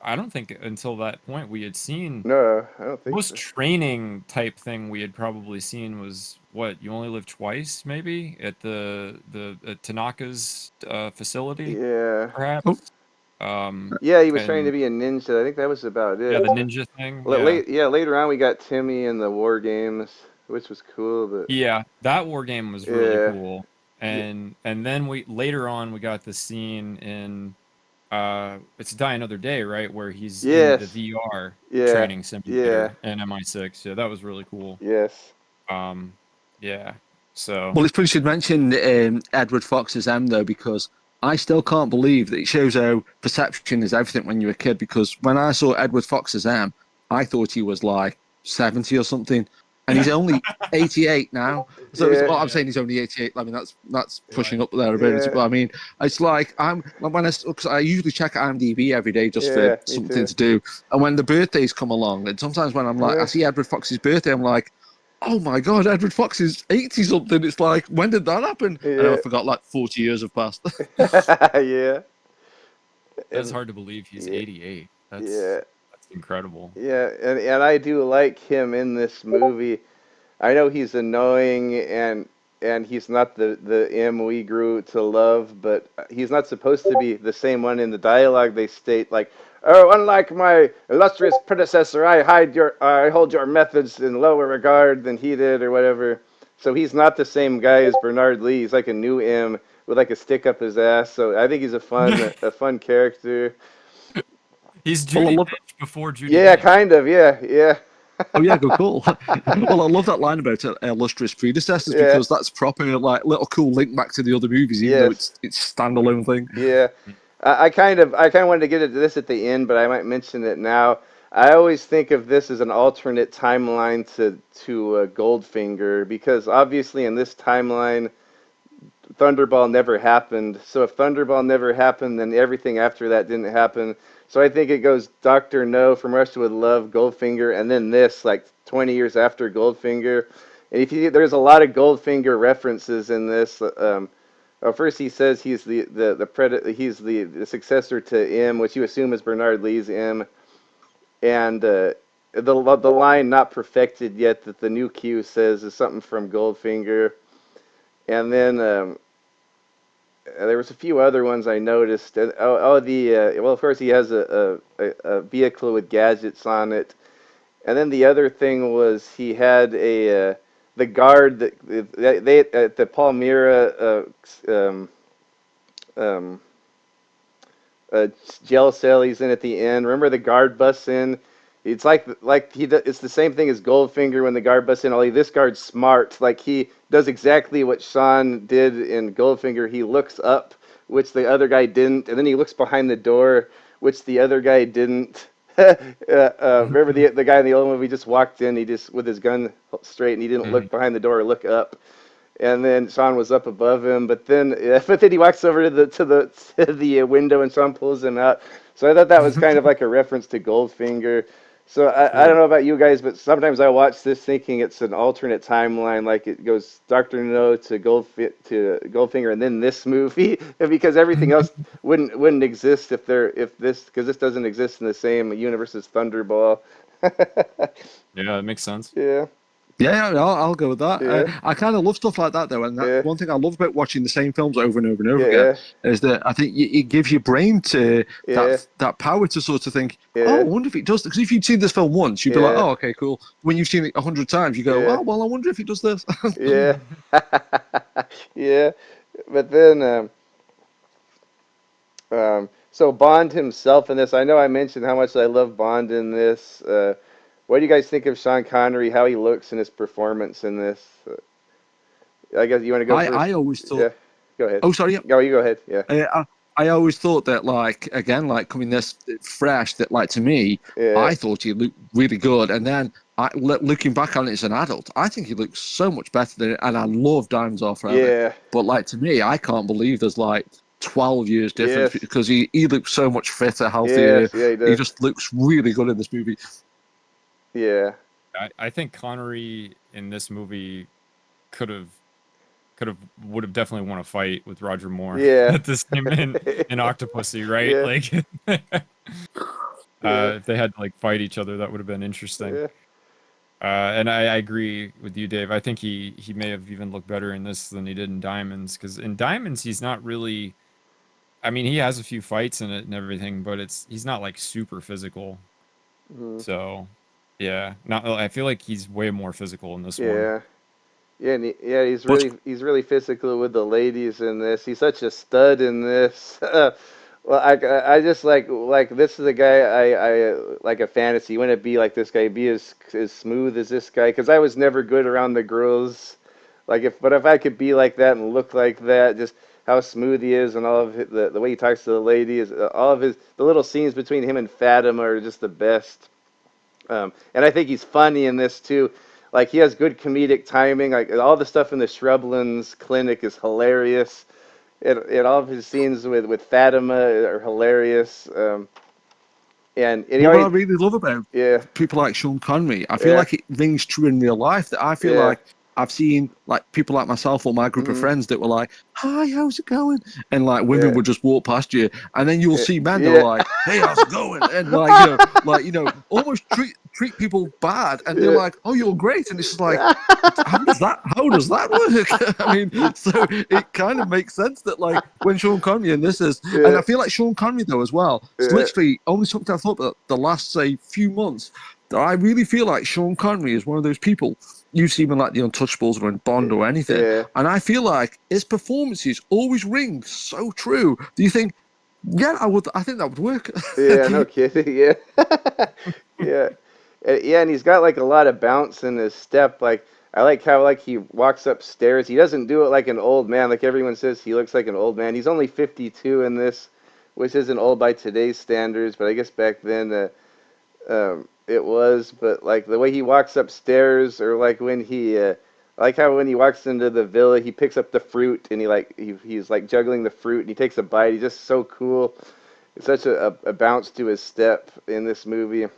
I don't think until that point we had seen No, I don't think most so. training type thing we had probably seen was what you only live twice maybe at the at Tanaka's facility Yeah. Oh, perhaps Yeah, he was trying to and be a ninja. I think that was about yeah it. the ninja thing yeah. Yeah, later on we got Timmy in the war games, which was cool, but Yeah, that war game was really yeah. cool. Yeah. And then we later on we got the scene in it's Die Another Day, right? Where he's in the Yes. VR Yeah. training Yeah. simulator in MI6. Yeah, that was really cool. Yes. Um yeah. So well, it's funny you should mention Edward Fox's M though, because I still can't believe that it shows how perception is everything when you're a kid. Because when I saw Edward Fox's M, I thought he was like 70 or something, and he's only 88 now. So Yeah. well, I'm yeah, saying he's only 88. I mean, that's right. pushing up there a bit. Yeah. But I mean, it's like because I usually check IMDb every day just for Yeah, me something too. to do, and when the birthdays come along, and sometimes when I'm like, I Yeah. see Edward Fox's birthday, I'm like, oh my god, Edward Fox is 80 something. It's like, when did that happen? And I Yeah. forgot like 40 years have passed. Yeah. That's And hard to believe he's yeah. 88. That's Yeah. that's incredible. Yeah, and I do like him in this movie. I know he's annoying and he's not the M we grew to love, but he's not supposed to be the same one in the dialogue. They state like, "Oh, unlike my illustrious predecessor, I hold your methods in lower regard than he did," or whatever. So he's not the same guy as Bernard Lee. He's like a new M with like a stick up his ass. So I think he's a fun character. He's Well, I Judy love Dench before Judy Yeah, Dench. kind of. Yeah, yeah. Oh yeah, go cool. Well, I love that line about illustrious predecessors Yeah. because that's proper like little cool link back to the other movies, even though Yes. it's standalone thing. Yeah. I kind of wanted to get into this at the end, but I might mention it now. I always think of this as an alternate timeline to Goldfinger because obviously in this timeline Thunderball never happened. So if Thunderball never happened, then everything after that didn't happen. So I think it goes Doctor No, From Russia with Love, Goldfinger, and then this like 20 years after Goldfinger. And there's a lot of Goldfinger references in this. Well, first he says he's he's the successor to M, which you assume is Bernard Lee's M, and the line "not perfected yet" that the new Q says is something from Goldfinger, and then there was a few other ones I noticed. Well, of course he has a vehicle with gadgets on it, and then the other thing was he had the guard that they at the Palmyra um, uh, jail cell he's in at the end. Remember the guard busts in. It's it's the same thing as Goldfinger when the guard busts in. Only this guard's smart. Like he does exactly what Sean did in Goldfinger. He looks up, which the other guy didn't, and then he looks behind the door, which the other guy didn't. Remember the guy in the old movie just walked in. He just with his gun straight, and he didn't look behind the door or look up. And then Sean was up above him, but then he walks over to the window, and Sean pulls him out. So I thought that was kind of like a reference to Goldfinger. So I don't know about you guys, but sometimes I watch this thinking it's an alternate timeline, like it goes Doctor No to Goldfinger, and then this movie, because everything else wouldn't exist if this doesn't exist in the same universe as Thunderball. Yeah, it makes sense. Yeah, Yeah, I'll go with that. Yeah. I kind of love stuff like that, though. And Yeah. one thing I love about watching the same films over and over and over Yeah. again is that I think it gives your brain Yeah. that power to sort of think, Yeah. oh, I wonder if it does. Because if you'd seen this film once, you'd be like, Yeah. oh, okay, cool. When you've seen it 100 times, you go, Yeah. oh, well, I wonder if it does this. Yeah. Yeah. But then, so Bond himself in this, I know I mentioned how much I love Bond in this. What do you guys think of Sean Connery, how he looks in his performance in this? I guess you want to go first? I always thought. Yeah. Go ahead. Oh, sorry. Yeah. No, you go ahead. Yeah. I always thought that, like, again, like coming this fresh, that, like, to me, Yeah. I thought he looked really good. And then looking back on it as an adult, I think he looks so much better than it. And I love Diamonds Are Forever. Yeah. But, like, to me, I can't believe there's, like, 12 years difference Yes. because he looks so much fitter, healthier. Yes. Yeah, he does. He just looks really good in this movie. Yeah. I think Connery in this movie would have definitely won a fight with Roger Moore. Yeah. At the same in Octopussy, right? Yeah. Like, Yeah. if they had to like fight each other, that would have been interesting. Yeah. And I agree with you, Dave. I think he may have even looked better in this than he did in Diamonds, because in Diamonds he's not really. I mean, he has a few fights in it and everything, but he's not like super physical. Mhm. So, yeah, I feel like he's way more physical in this one. Yeah. Yeah, he's really physical with the ladies in this. He's such a stud in this. Well, I just like this is a guy I like a fantasy. You want to be like this guy, be as smooth as this guy. Because I was never good around the girls. But if I could be like that and look like that, just how smooth he is and all of the way he talks to the ladies, all of the little scenes between him and Fatima are just the best. And I think he's funny in this too. Like he has good comedic timing. Like all the stuff in the Shrublands clinic is hilarious. And all of his scenes with Fatima are hilarious. And he What I already, really love about people like Sean Connery, I feel like it rings true in real life. That I feel like I've seen like people like myself or my group of friends that were like, "Hi, how's it going?" And like women would just walk past you, and then you'll see men that are like, "Hey, how's it going?" And almost treat people bad, and they're like, "Oh, you're great," and it's just like, how does that work? I mean, so it kind of makes sense that like when Sean Connery and this is, and I feel like Sean Connery though as well. It's literally only something I've thought about the last say few months. That I really feel like Sean Connery is one of those people you see in like the Untouchables or in Bond or anything, and I feel like his performances always ring so true. Do you think? Yeah, I think that would work. Yeah, no kidding. Yeah, yeah, and he's got like a lot of bounce in his step. Like I like how like he walks upstairs. He doesn't do it like an old man. Like everyone says, he looks like an old man. He's only 52 in this, which isn't old by today's standards, but I guess back then it was. But like the way he walks upstairs, or like when I like how when he walks into the villa, he picks up the fruit and he's like juggling the fruit and he takes a bite. He's just so cool. It's such a bounce to his step in this movie.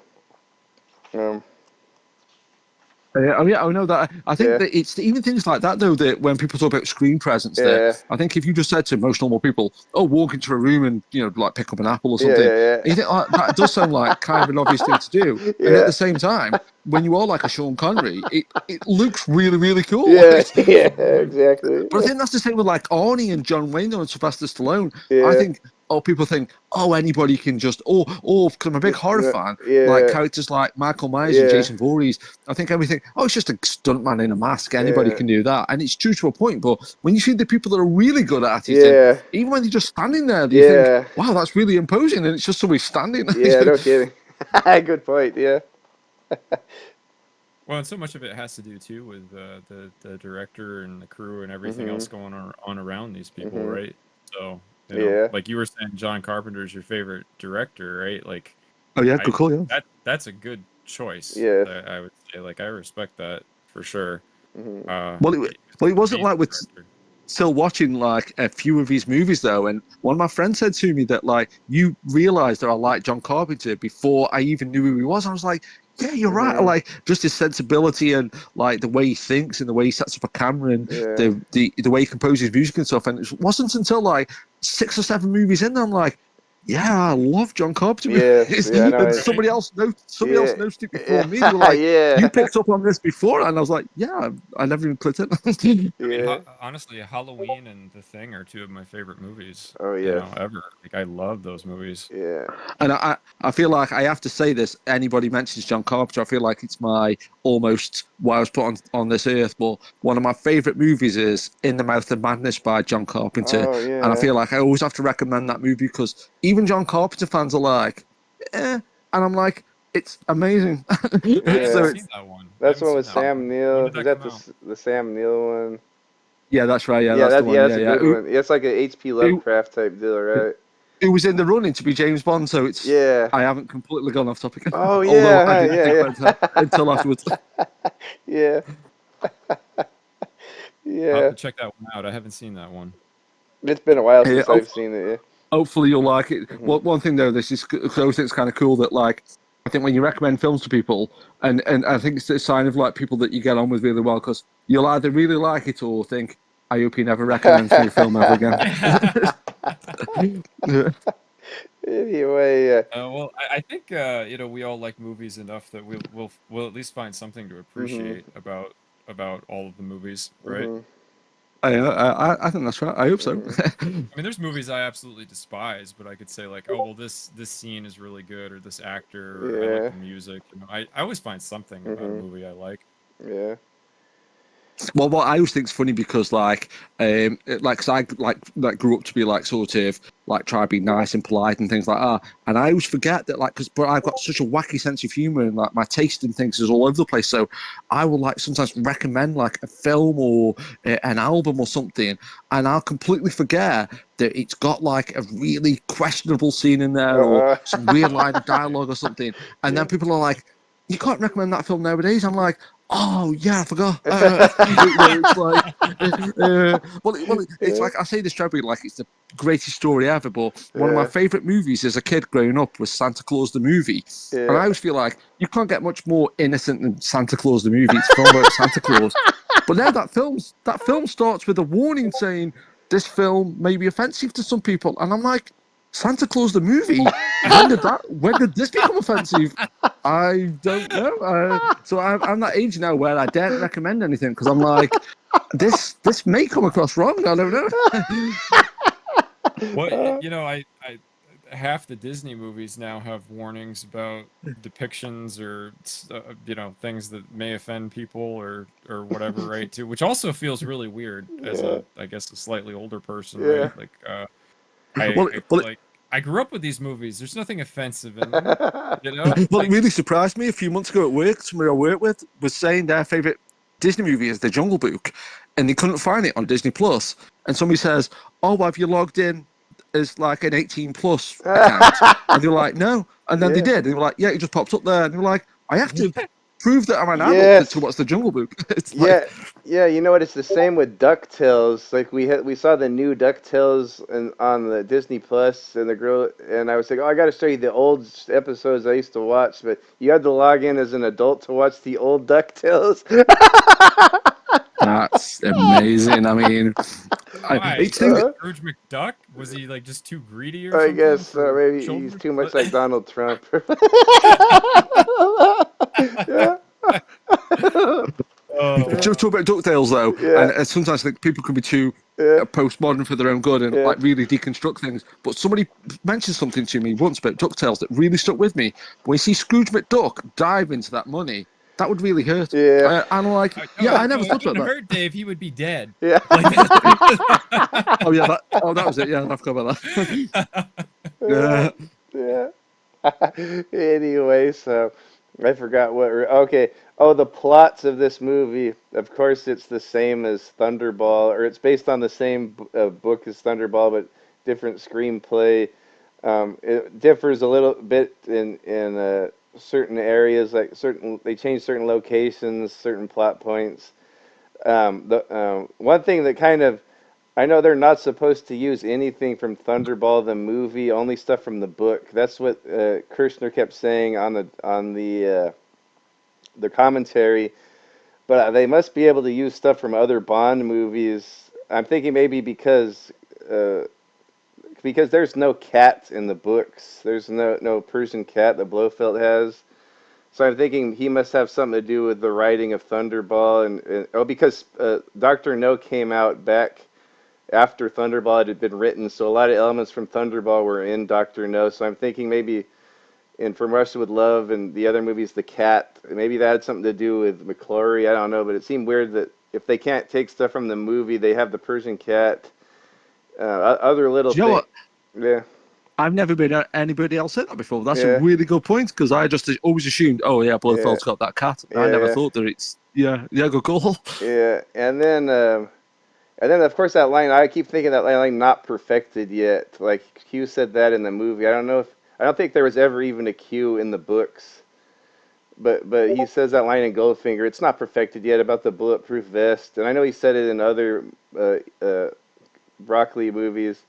I know that. I think that it's even things like that, though, that when people talk about screen presence, that I think if you just said to most normal people, oh, walk into a room and, like pick up an apple or something, you think, oh, that does sound like kind of an obvious thing to do. And at the same time, when you are like a Sean Connery, it looks really, really cool. Exactly. But I think that's the same with like Arnie and John Wayne and Sylvester Stallone. I Yeah. think, people think, oh, anybody can just, because I'm a big horror fan, like characters like Michael Myers and Jason Voorhees. I think everything, it's just a stuntman in a mask. Anybody can do that. And it's true to a point. But when you see the people that are really good at it, you think, even when they're just standing there, you think, wow, that's really imposing. And it's just somebody standing there. Yeah, no kidding. Good point, yeah. Well, and so much of it has to do too with the director and the crew and everything else going on around these people, right? So, like you were saying, John Carpenter is your favorite director, right? Like, oh yeah, good call, yeah. That's a good choice. Yeah, I would say, like, I respect that for sure. Well, it wasn't like with still watching like a few of his movies though, and one of my friends said to me that like you realized that I liked John Carpenter before I even knew who he was. I was like, yeah, you're right. Like just his sensibility and like the way he thinks and the way he sets up a camera and the way he composes music and stuff. And it wasn't until like 6 or 7 movies in, I'm like, yeah, I love John Carpenter. And somebody else noticed it before me. They were like, you picked up on this before, and I was like, yeah, I never even clicked it. I mean, honestly, Halloween and The Thing are 2 of my favorite movies. Ever. Like, I love those movies. Yeah. And I feel like I have to say this. Anybody mentions John Carpenter, I feel like it's my almost why I was put on this earth. But one of my favorite movies is In the Mouth of Madness by John Carpenter. And I feel like I always have to recommend that movie because even John Carpenter fans are like, and I'm like, it's amazing. I haven't seen that one. That's the one with Sam Neill. Is that the Sam Neill one? Yeah, that's right. Yeah, that's the one. That's a good one. It's like an H.P. Lovecraft type deal, right? It was in the running to be James Bond, so it's I haven't completely gone off topic. Oh yeah, although I didn't think until afterwards. Yeah. I'll have to check that one out. I haven't seen that one. It's been a while since I've seen it. Yeah. Hopefully you'll like it. One thing though, this is because I always think it's kind of cool that like I think when you recommend films to people, and I think it's a sign of like people that you get on with really well because you'll either really like it or think, I hope he never recommends me a film ever again. Anyway, well, I think we all like movies enough that we'll at least find something to appreciate about all of the movies, right? I think that's right. I hope so. I mean, there's movies I absolutely despise, but I could say like, oh well, this scene is really good, or this actor, or I like the music. I always find something about a movie I like. Yeah. Well, what I always think is funny because, like, cause I like grew up to be like sort of like try to be nice and polite and things like that, and I always forget that but I've got such a wacky sense of humor and like my taste in things is all over the place. So I will like sometimes recommend like a film or an album or something, and I'll completely forget that it's got like a really questionable scene in there or some weird line of dialogue or something, and then people are like, "You can't recommend that film nowadays." I'm like, oh yeah, I forgot. It's like, it's like I say this joke like it's the greatest story ever. But one of my favorite movies as a kid growing up was Santa Claus the movie, and I always feel like you can't get much more innocent than Santa Claus the movie. It's a film about Santa Claus, but now that film starts with a warning saying this film may be offensive to some people, and I'm like, Santa Claus the movie? When did this become offensive? I don't know. So I'm that age now where I daren't recommend anything because I'm like, this may come across wrong. I don't know. Well, I half the Disney movies now have warnings about depictions or things that may offend people or whatever, right? Too, which also feels really weird as I guess a slightly older person, right? Like I grew up with these movies. There's nothing offensive in them, Well, it really surprised me a few months ago at work. Somebody I worked with was saying their favorite Disney movie is The Jungle Book, and they couldn't find it on Disney Plus. And somebody says, "Oh, have you logged in as like an 18+ account?" And they were like, "No." And then they did. And they were like, "Yeah, it just popped up there." And they were like, "I have to prove that I'm an adult Yes. to watch the Jungle Book. It's Yeah, yeah. You know what? It's the same with DuckTales. Like we saw the new DuckTales on the Disney Plus, and the girl and I was like, oh, I got to show you the old episodes I used to watch. But you had to log in as an adult to watch the old DuckTales. That's amazing. I mean, Why? it's thing. Scrooge McDuck? Was he like just too greedy or I something guess for maybe he's children? too much What? like Donald Trump. Yeah. To talk about DuckTales though, Yeah. and sometimes I think people can be too Yeah. postmodern for their own good and Yeah. like really deconstruct things. But somebody mentioned something to me once about DuckTales that really stuck with me. When you see Scrooge McDuck dive into that money, that would really hurt. Yeah. And I'm like, No, yeah, I no, never it thought about wouldn't that. hurt Dave. He would be dead. Yeah. Like Oh yeah, that was it. Yeah, I forgot about that. Yeah. Yeah. Anyway, so I forgot what. Okay. Oh, the plots of this movie. Of course, it's the same as Thunderball, or it's based on the same book as Thunderball, but different screenplay. It differs a little bit in certain areas, like they change certain locations, certain plot points. The one thing that kind of I know they're not supposed to use anything from Thunderball the movie, only stuff from the book. That's what Kirshner kept saying on the commentary. But they must be able to use stuff from other Bond movies. I'm thinking maybe because there's no cat in the books. There's no Persian cat that Blofeld has. So I'm thinking he must have something to do with the writing of Thunderball, and because Doctor No came out back after Thunderball had been written, so a lot of elements from Thunderball were in Doctor No. So I'm thinking maybe in From Russia with Love and the other movies, the cat, maybe that had something to do with McClory. I don't know, but it seemed weird that if they can't take stuff from the movie, they have the Persian cat. Other little Do you know things. what? Yeah, I've never been anybody else said that before. That's a yeah, really good point because I just always assumed, oh yeah, yeah, Blofeld's got that cat. I never yeah, thought that it's good call. yeah. And then of course that line. I keep thinking that line, not perfected yet. Like Q said that in the movie. I don't think there was ever even a Q in the books. But he says that line in Goldfinger. It's not perfected yet about the bulletproof vest, and I know he said it in other Broccoli movies.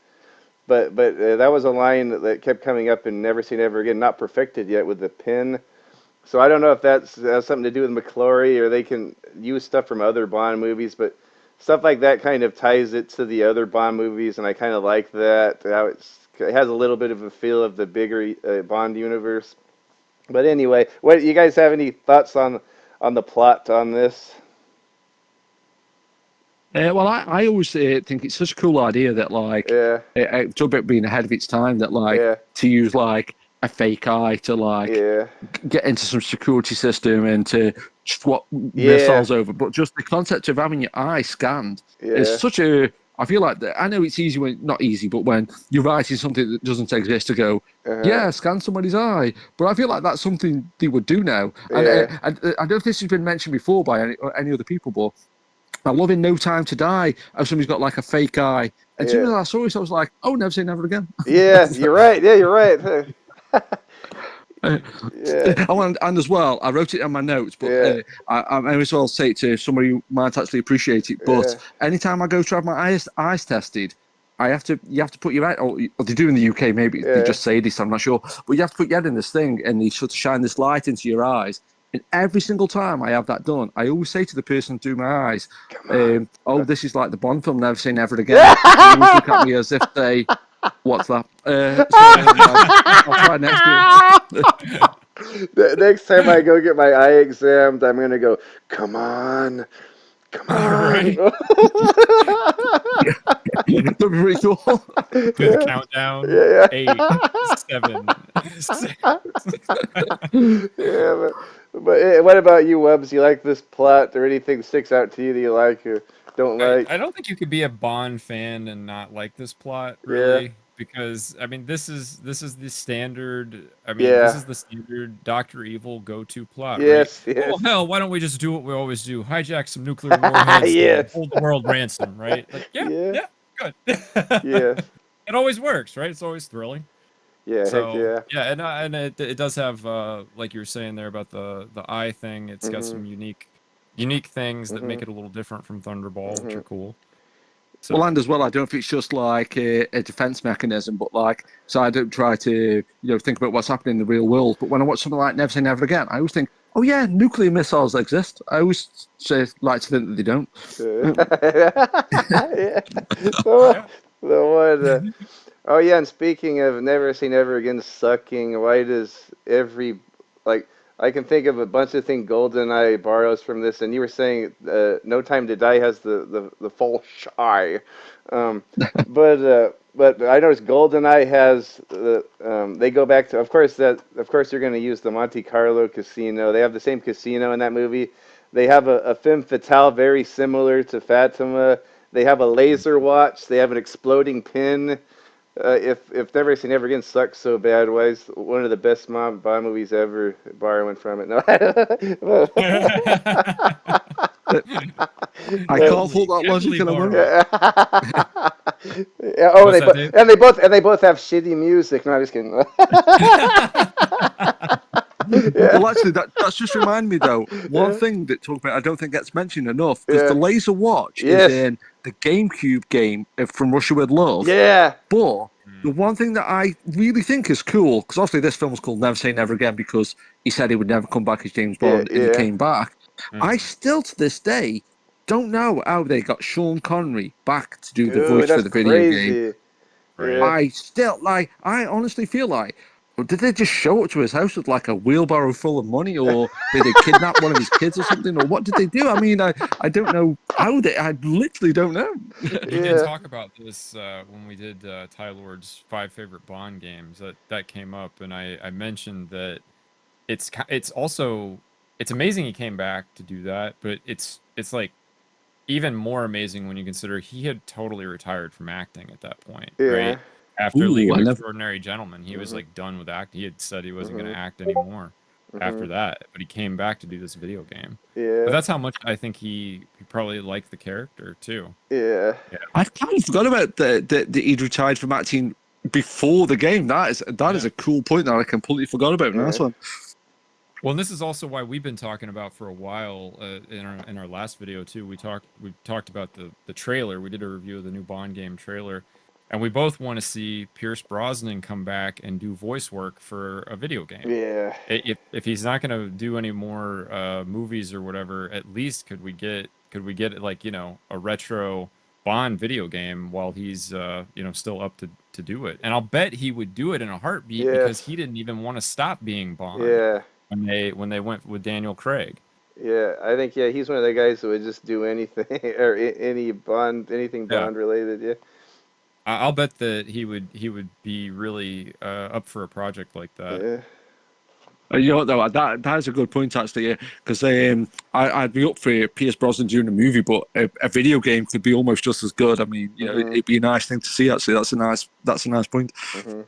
But that was a line that kept coming up in Never Say Never Again. Not perfected yet with the pin. So I don't know if that's has something to do with McClory or they can use stuff from other Bond movies, but stuff like that kind of ties it to the other Bond movies, and I kind of like that. How it has a little bit of a feel of the bigger Bond universe. But anyway, what you guys have any thoughts on the plot on this? Well, I always think it's such a cool idea that like Yeah, talk about being ahead of its time. That like yeah, to use like a fake eye to like yeah, get into some security system and to swap yeah, missiles over. But just the concept of having your eye scanned is yeah, such a. I feel like that. I know it's easy when not easy, but when you're writing something that doesn't exist to go, uh-huh, yeah, scan somebody's eye. But I feel like that's something they would do now. And yeah, I don't know if this has been mentioned before by any other people, but I love in No Time to Die how somebody's got like a fake eye. And as soon yeah, as I saw it, I was like, oh, never say never again. yeah. You're right. Yeah, you're right. Uh, Yeah, and as well, I wrote it on my notes, but yeah, I may as well say it to somebody who might actually appreciate it. But yeah, anytime I go to have my eyes tested, you have to put your head, or they do in the UK, maybe they yeah. just say this, I'm not sure, but you have to put your head in this thing and you sort of shine this light into your eyes. And every single time I have that done, I always say to the person doing my eyes, Come on. oh, this is like the Bond film, Never Say Never Again. They always look at Yeah. me as if they, what's that? I'll try next year. Next time I go get my eye examined, I'm gonna go. Come on, come on. right. That'd be pretty cool. Do the Yeah, countdown. yeah, 8, yeah. 7, 6. Yeah, but what about you, Wubs? You like this plot, or anything sticks out to you that you like or don't like? I don't think you could be a Bond fan and not like this plot, Yeah, really, because I mean this is the standard. I mean this yeah, is the standard Doctor Evil go-to plot, right? yes, Oh yes, hell, why don't we just do what we always do? Hijack some nuclear warheads and yes, hold the world ransom, right? Like yeah, yeah, yeah, good. yes, It always works, right? It's always thrilling. Yeah, heck So yeah. yeah, and it does have like you were saying there about the eye thing. It's got some unique things that make it a little different from Thunderball, which are cool. Well, So and as well, I don't know if it's just like a defense mechanism, but like, so I don't try to, think about what's happening in the real world. But when I watch something like Never Say Never Again, I always think, oh yeah, nuclear missiles exist. I always like to think that they don't. Yeah. The yeah. one, the one. Oh yeah, and speaking of Never Say Never Again sucking, why does every like I can think of a bunch of things GoldenEye borrows from this, and you were saying No Time to Die has the false eye, um, but I noticed GoldenEye has they go back to of course you're going to use the Monte Carlo casino. They have the same casino in that movie. They have a femme fatale very similar to Fatima. They have a laser watch. They have an exploding pin. If Never Say Never Again sucks so bad, why is one of the best mom Bond movies ever borrowing from it? No, I can't fault that logic Heavily in a borrowed. moment. yeah. Yeah, oh, What's that, Dave? they both have shitty music. No, I'm just kidding. Yeah, Well, actually, that's just reminded me though. One yeah, thing that talk about I don't think gets mentioned enough because the yeah. laser watch is Yes, in the GameCube game from Russia with Love. yeah, But the Mm. one thing that I really think is cool, because obviously this film was called Never Say Never Again because he said he would never come back as James yeah, Bond, and he yeah. came back. I Mhm. still to this day don't know how they got Sean Connery back to do the Dude, voice for that's the video game. crazy. Right. Yeah. I honestly feel like, well, did they just show up to his house with like a wheelbarrow full of money, or did they kidnap one of his kids or something, or what did they do? I mean, I don't know how they. I literally don't know. We did Yeah. talk about this when we did Tylord's 5 favorite Bond games. That came up, and I mentioned that it's also it's amazing he came back to do that, but it's like even more amazing when you consider he had totally retired from acting at that point, right? Yeah. After League Ooh, of I never. Extraordinary Gentlemen, he was Mhm. like done with acting. He had said he wasn't going Mhm. to act anymore after Mhm. that, but he came back to do this video game. But Yeah. that's how much I think he probably liked the character too. Yeah. Yeah. I kind of forgot about the he'd retired from acting before the game. That is Yeah. a cool point that I completely forgot about. Nice Yeah. one. Well, and this is also why we've been talking about for a while in our last video too. We talked about the trailer. We did a review of the new Bond game trailer, and we both want to see Pierce Brosnan come back and do voice work for a video game. Yeah. If he's not going to do any more movies or whatever, at least could we get like a retro Bond video game while he's still up to do it. And I'll bet he would do it in a heartbeat because Yes. he didn't even want to stop being Bond Yeah. when they went with Daniel Craig. Yeah. I think he's one of the guys who would just do anything or anything Yeah, Bond related. Yeah. I'll bet that he would be really up for a project like that. Yeah. No, that is a good point actually, because I'd be up for Pierce Brosnan doing a movie, but a video game could be almost just as good. I mean, Mhm. it'd be a nice thing to see. Actually, that's a nice point. Mhm.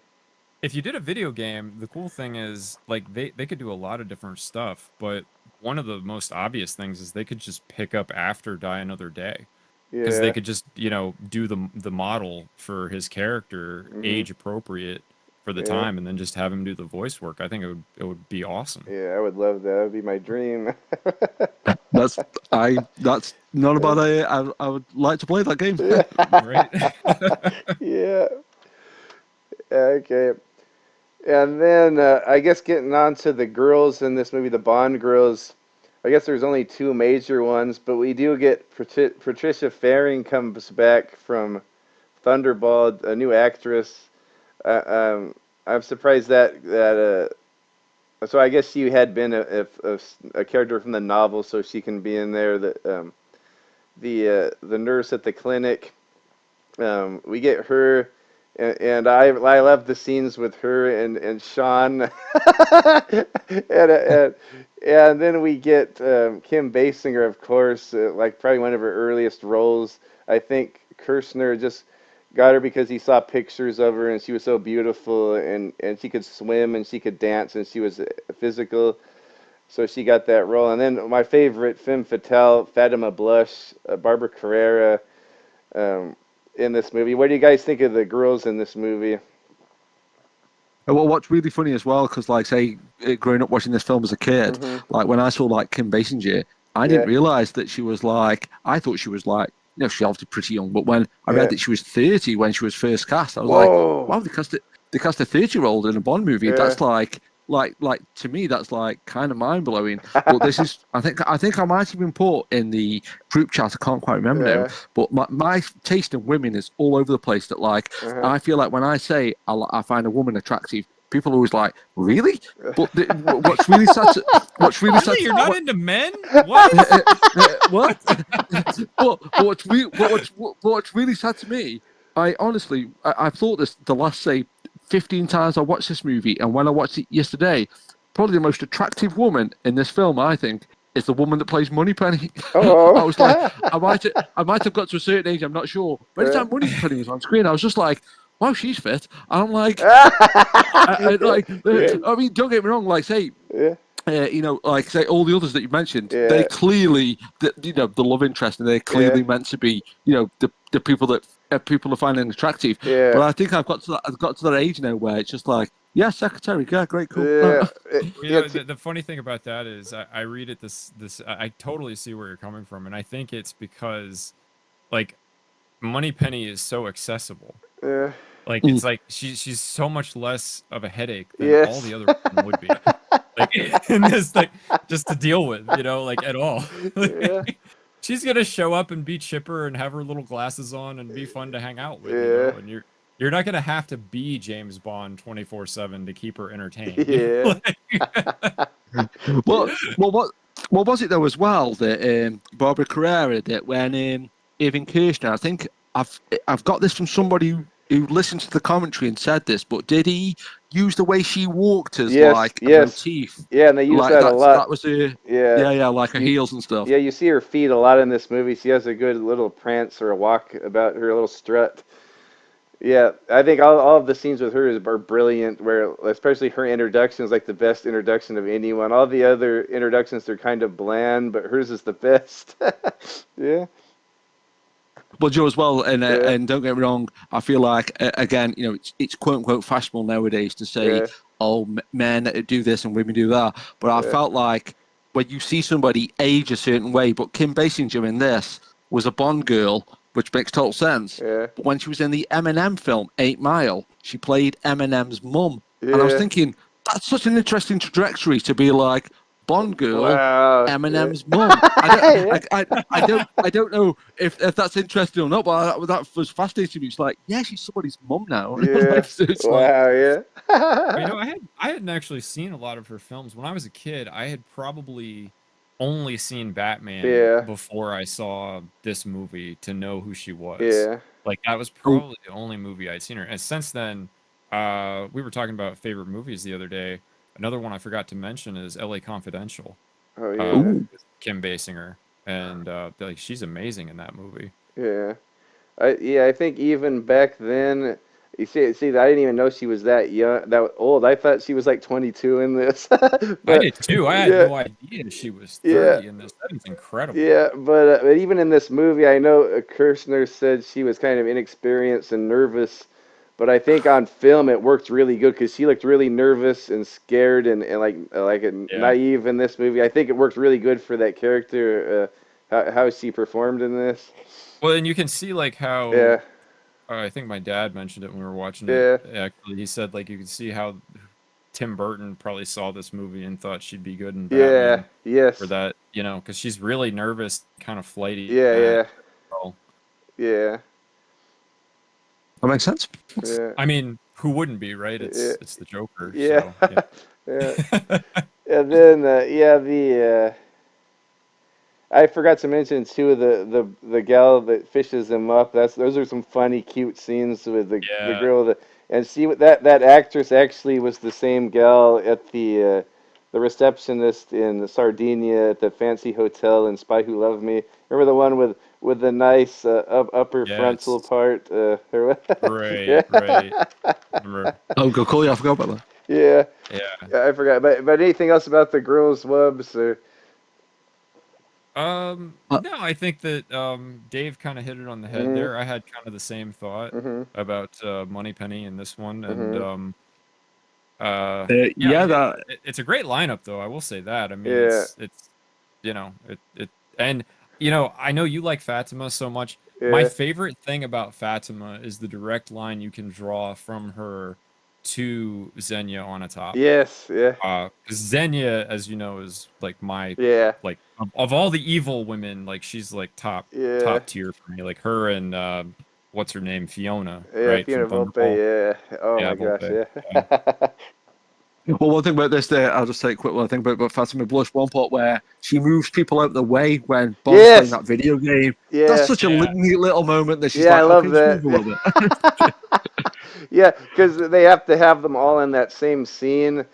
If you did a video game, the cool thing is like they could do a lot of different stuff, but one of the most obvious things is they could just pick up after Die Another Day because they Yeah. could just do the model for his character Mhm. age appropriate for the Yeah. time and then just have him do the voice work. I think it would be awesome. Yeah. I would love that. That would be my dream. That's not a bad idea. I would like to play that game. Yeah. Right. Yeah. Okay. And then I guess getting on to the girls in this movie, the Bond girls. I guess there's only two major ones, but we do get Patricia Faring comes back from Thunderball, a new actress. Uh, um, I'm surprised that. So I guess she had been a character from the novel, so she can be in there. The nurse at the clinic. We get her, and I love the scenes with her and Sean, and then we get Kim Basinger, of course, like probably one of her earliest roles. I think Kirshner just got her because he saw pictures of her and she was so beautiful and she could swim and she could dance and she was physical. So she got that role. And then my favorite femme fatale, Fatima Blush, Barbara Carrera, um, in this movie. What do you guys think of the girls in this movie? Well, what's really funny as well, because like say, growing up watching this film as a kid, like when I saw like Kim Basinger, I didn't realize that she was like. I thought she was like, she's obviously pretty young, but when I read that she was 30 when she was first cast, I was like, Whoa. wow, they cast a 30-year-old in a Bond movie. That's like to me, that's like kind of mind blowing. But this is, I think I might have been put in the group chat. I can't quite remember now. But my taste in women is all over the place. That like I feel like when I say I find a woman attractive, people are always like, really? But what's really sad? Really? You're not into men? What? What? What's really sad to me? I honestly, I've thought this the last say 15 times I watched this movie, and when I watched it yesterday, probably the most attractive woman in this film, I think, is the woman that plays Moneypenny. I was like, I might have got to a certain age, I'm not sure. But anytime Moneypenny was on screen, I was just like, wow, she's fit. And I'm like, I mean, don't get me wrong, like, say, like say all the others that you mentioned, they clearly, the love interest, and they're clearly meant to be, the people that people are finding attractive. But I think I've got to that age now where it's just like, yeah, secretary, yeah, great, cool. The funny thing about that is, I read it I totally see where you're coming from, and I think it's because, like, Moneypenny is so accessible. Like it's like she's so much less of a headache than all the other women would be. Like in this, like just to deal with, like at all. She's gonna show up and be chipper and have her little glasses on and be fun to hang out with, and you're not gonna have to be James Bond 24/7 to keep her entertained. What was it though as well that Barbara Carrera did when Irving Kirshner? I think I've got this from somebody who listened to the commentary and said this, but did he use the way she walked as like a motif? Yeah, and they use like that a lot. That was yeah, like her heels and stuff. Yeah, you see her feet a lot in this movie. She has a good little prance or a walk about her little strut. Yeah, I think all of the scenes with her are brilliant. Where especially her introduction is like the best introduction of anyone. All the other introductions are kind of bland, but hers is the best. Yeah. Well, Joe, as well, and don't get me wrong, I feel like again, it's quote unquote fashionable nowadays to say, "Oh, men do this and women do that." But I felt like when you see somebody age a certain way, but Kim Basinger in this was a Bond girl, which makes total sense. But when she was in the Eminem film 8 Mile, she played Eminem's mum, and I was thinking that's such an interesting trajectory to be like Bond girl, Eminem's mum. I don't know if that's interesting or not, but that was fascinating to me. It's like, yeah, she's somebody's mum now. I hadn't actually seen a lot of her films. When I was a kid, I had probably only seen Batman before I saw this movie to know who she was. Like that was probably the only movie I'd seen her. And since then, we were talking about favorite movies the other day. Another one I forgot to mention is L.A. Confidential. Kim Basinger, and like she's amazing in that movie. I think even back then, you see, I didn't even know she was that young, that old. I thought she was like 22 in this. But, I did too. I had no idea she was 30 in this. That is incredible. Yeah, but even in this movie, I know Kirshner said she was kind of inexperienced and nervous. But I think on film it worked really good because she looked really nervous and scared and like naive in this movie. I think it worked really good for that character, how she performed in this. Well, and you can see like how I think my dad mentioned it when we were watching it. Actually, he said like you can see how Tim Burton probably saw this movie and thought she'd be good in Batman. For that, because she's really nervous, kind of flighty. That makes sense. I mean, who wouldn't be, right? It's the Joker. Yeah. So, And then I forgot to mention too the gal that fishes him up. Those are some funny, cute scenes with the girl and see what that actress actually was the same gal at the receptionist in Sardinia at the fancy hotel in Spy Who Loved Me. Remember the one with the nice upper frontal part? Right. Remember. Oh, go cool. Yeah, I forgot about that. Yeah, I forgot. But anything else about the girls' Wubs or? No, I think that Dave kind of hit it on the head there. I had kind of the same thought about Moneypenny in this one, and Yeah, it's a great lineup though. I will say that. I mean, Yeah, it's and I know you like Fatima so much. My yeah, favorite thing about Fatima is the direct line you can draw from her to Xenia on a top. yes, yeah, Xenia, as you know, is like my yeah, like of all the evil women, like she's like yeah, top tier for me. Like her and what's her name, Fiona, yeah. right, Fiona from Volpe, Thunderball. yeah. Oh Yeah, my gosh, Volpe. Yeah. yeah. well, one thing about this there, I'll just say a quick one. I think about Fatima Blush, one part where she moves people out of the way when Bond's playing Yes, that video game. That's yeah, such a Yeah. neat little moment that she's yeah. I like, love okay, just move a that. little bit. Yeah, because they have to have them all in that same scene,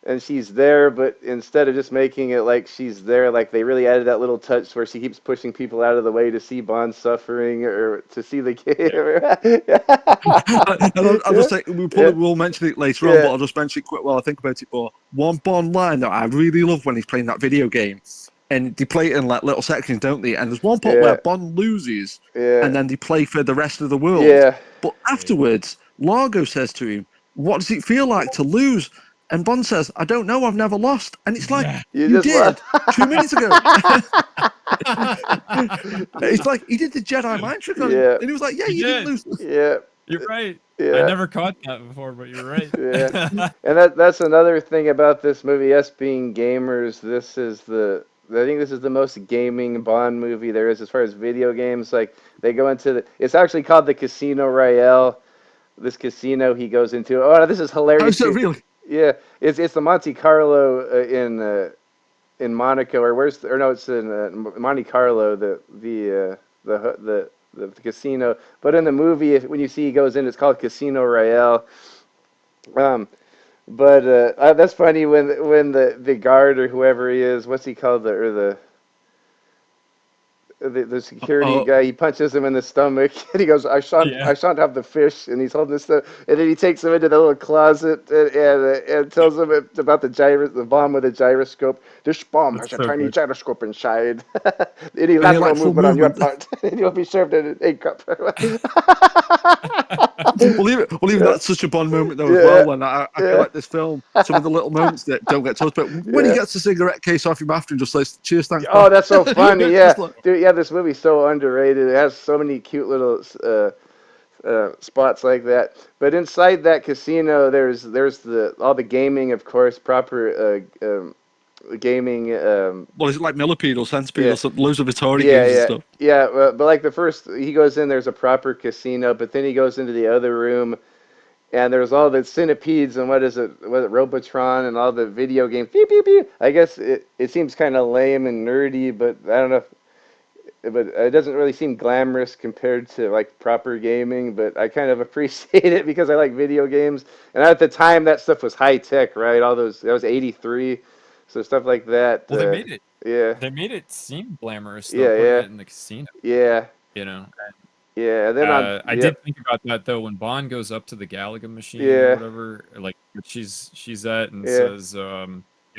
and she's there, but instead of just making it like she's there, like they really added that little touch where she keeps pushing people out of the way to see Bond suffering or to see the game. And I'll Yeah, just say, we yeah, probably will mention it later on, yeah, but I'll just mention it quick while I think about it. But one Bond line that I really love when he's playing that video game, and they play it in like little sections, don't they? And there's one part where yeah, Bond loses, yeah, and then they play for the rest of the world. yeah. But afterwards, Largo says to him, "What does it feel like to lose?" And Bond says, "I don't know. I've never lost." And it's like, Yeah. You you just love. did 2 minutes ago. It's like he did the Jedi mind trick on him, Yeah, and he was like, "Yeah, You you didn't did. lose." yeah, You're right. I yeah. never caught that before, but you're right. Yeah, and that's another thing about this movie. Us being gamers, this is I think this is the most gaming Bond movie there is as far as video games. Like they go into it's actually called the Casino Royale. This casino he goes into. Oh, this is Oh, hilarious so too. really? Yeah, it's the Monte Carlo in Monaco, or or no, it's in Monte Carlo, the casino. But in the movie, when you see he goes in, it's called Casino Royale. Um, but that's funny when the guard or whoever he is, what's he called, the security Oh, guy, he punches him in the stomach, and he goes, Yeah. I shan't have the fish," and he's holding this stuff, and then he takes him into the little closet and tells him about the bomb with the gyroscope. "This bomb That's has a so tiny good. gyroscope inside. Any any lateral like full movement on your movement. part, and you'll be served in an egg cup." Well, even Yeah, that's such a Bond moment though as well. yeah, When I feel yeah, like this film, some of the little moments that don't get talked about. When he yeah. gets the cigarette case off your mouth and just says, "Cheers, thanks, Oh, Bond." that's so funny. Yeah, Just like, dude. Yeah, this movie's so underrated. It has so many cute little spots like that. But inside that casino, there's the all the gaming, of course, proper gaming. what is it like Millipede or Centipede Yeah, or something? Loads of Atari yeah, games and yeah, stuff. yeah. But like the first, he goes in. There's a proper casino, but then he goes into the other room, and there's all the centipedes and what is it? Was it Robotron and all the video games? Beep beep beep. I guess it seems kind of lame and nerdy, but I don't know. But it doesn't really seem glamorous compared to like proper gaming. But I kind of appreciate it because I like video games, and at the time that stuff was high tech, right? All those that was '83, so stuff like that. Well, Yeah, they made it seem glamorous though, yeah, putting yeah, it in the casino, yeah, you know. yeah. And then on, I yep, did think about that though when Bond goes up to the Galaga machine or yeah, whatever, like where she's at and yeah, says,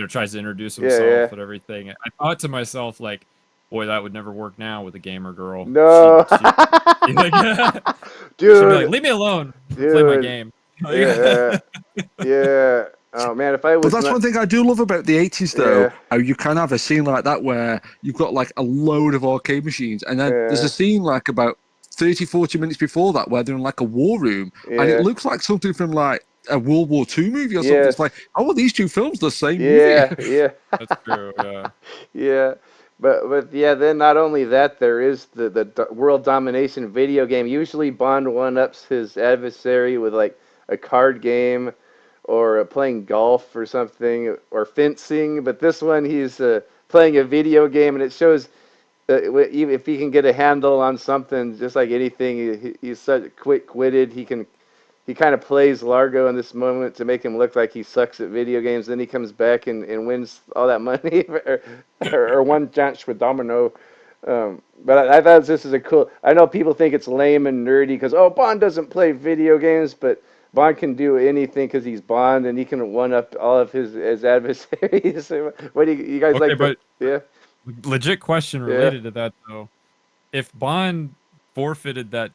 tries to introduce yeah, yeah. himself and everything. I thought to myself like, boy, that would never work now with a gamer girl. No, She'd like, she'd be like, dude, leave me alone, play my dude, game. yeah, yeah. Oh man, if I But was that's not, one thing I do love about the 80s, though, yeah, how you can have a scene like that where you've got like a load of arcade machines, and then there's a yeah, scene like about 30, 40 minutes before that where they're in like a war room, and it yeah, looks like something from like a World War II movie or something. It's yes, like, how are these two films the same movie? yeah, yeah. That's true. Yeah. Yeah, but yeah, then not only that, there is the world domination video game. Usually Bond one-ups his adversary with like a card game or playing golf or something or fencing. But this one he's playing a video game, and it shows even if he can get a handle on something, just like anything, he's such quick-witted. He kind of plays Largo in this moment to make him look like he sucks at video games. Then he comes back and wins all that money or one chance with domino. But I thought this is a cool. I know people think it's lame and nerdy because Bond doesn't play video games, but Bond can do anything because he's Bond and he can one up all of his adversaries. What do you guys Okay, like to? but Yeah, legit question yeah. related to that though. If Bond forfeited that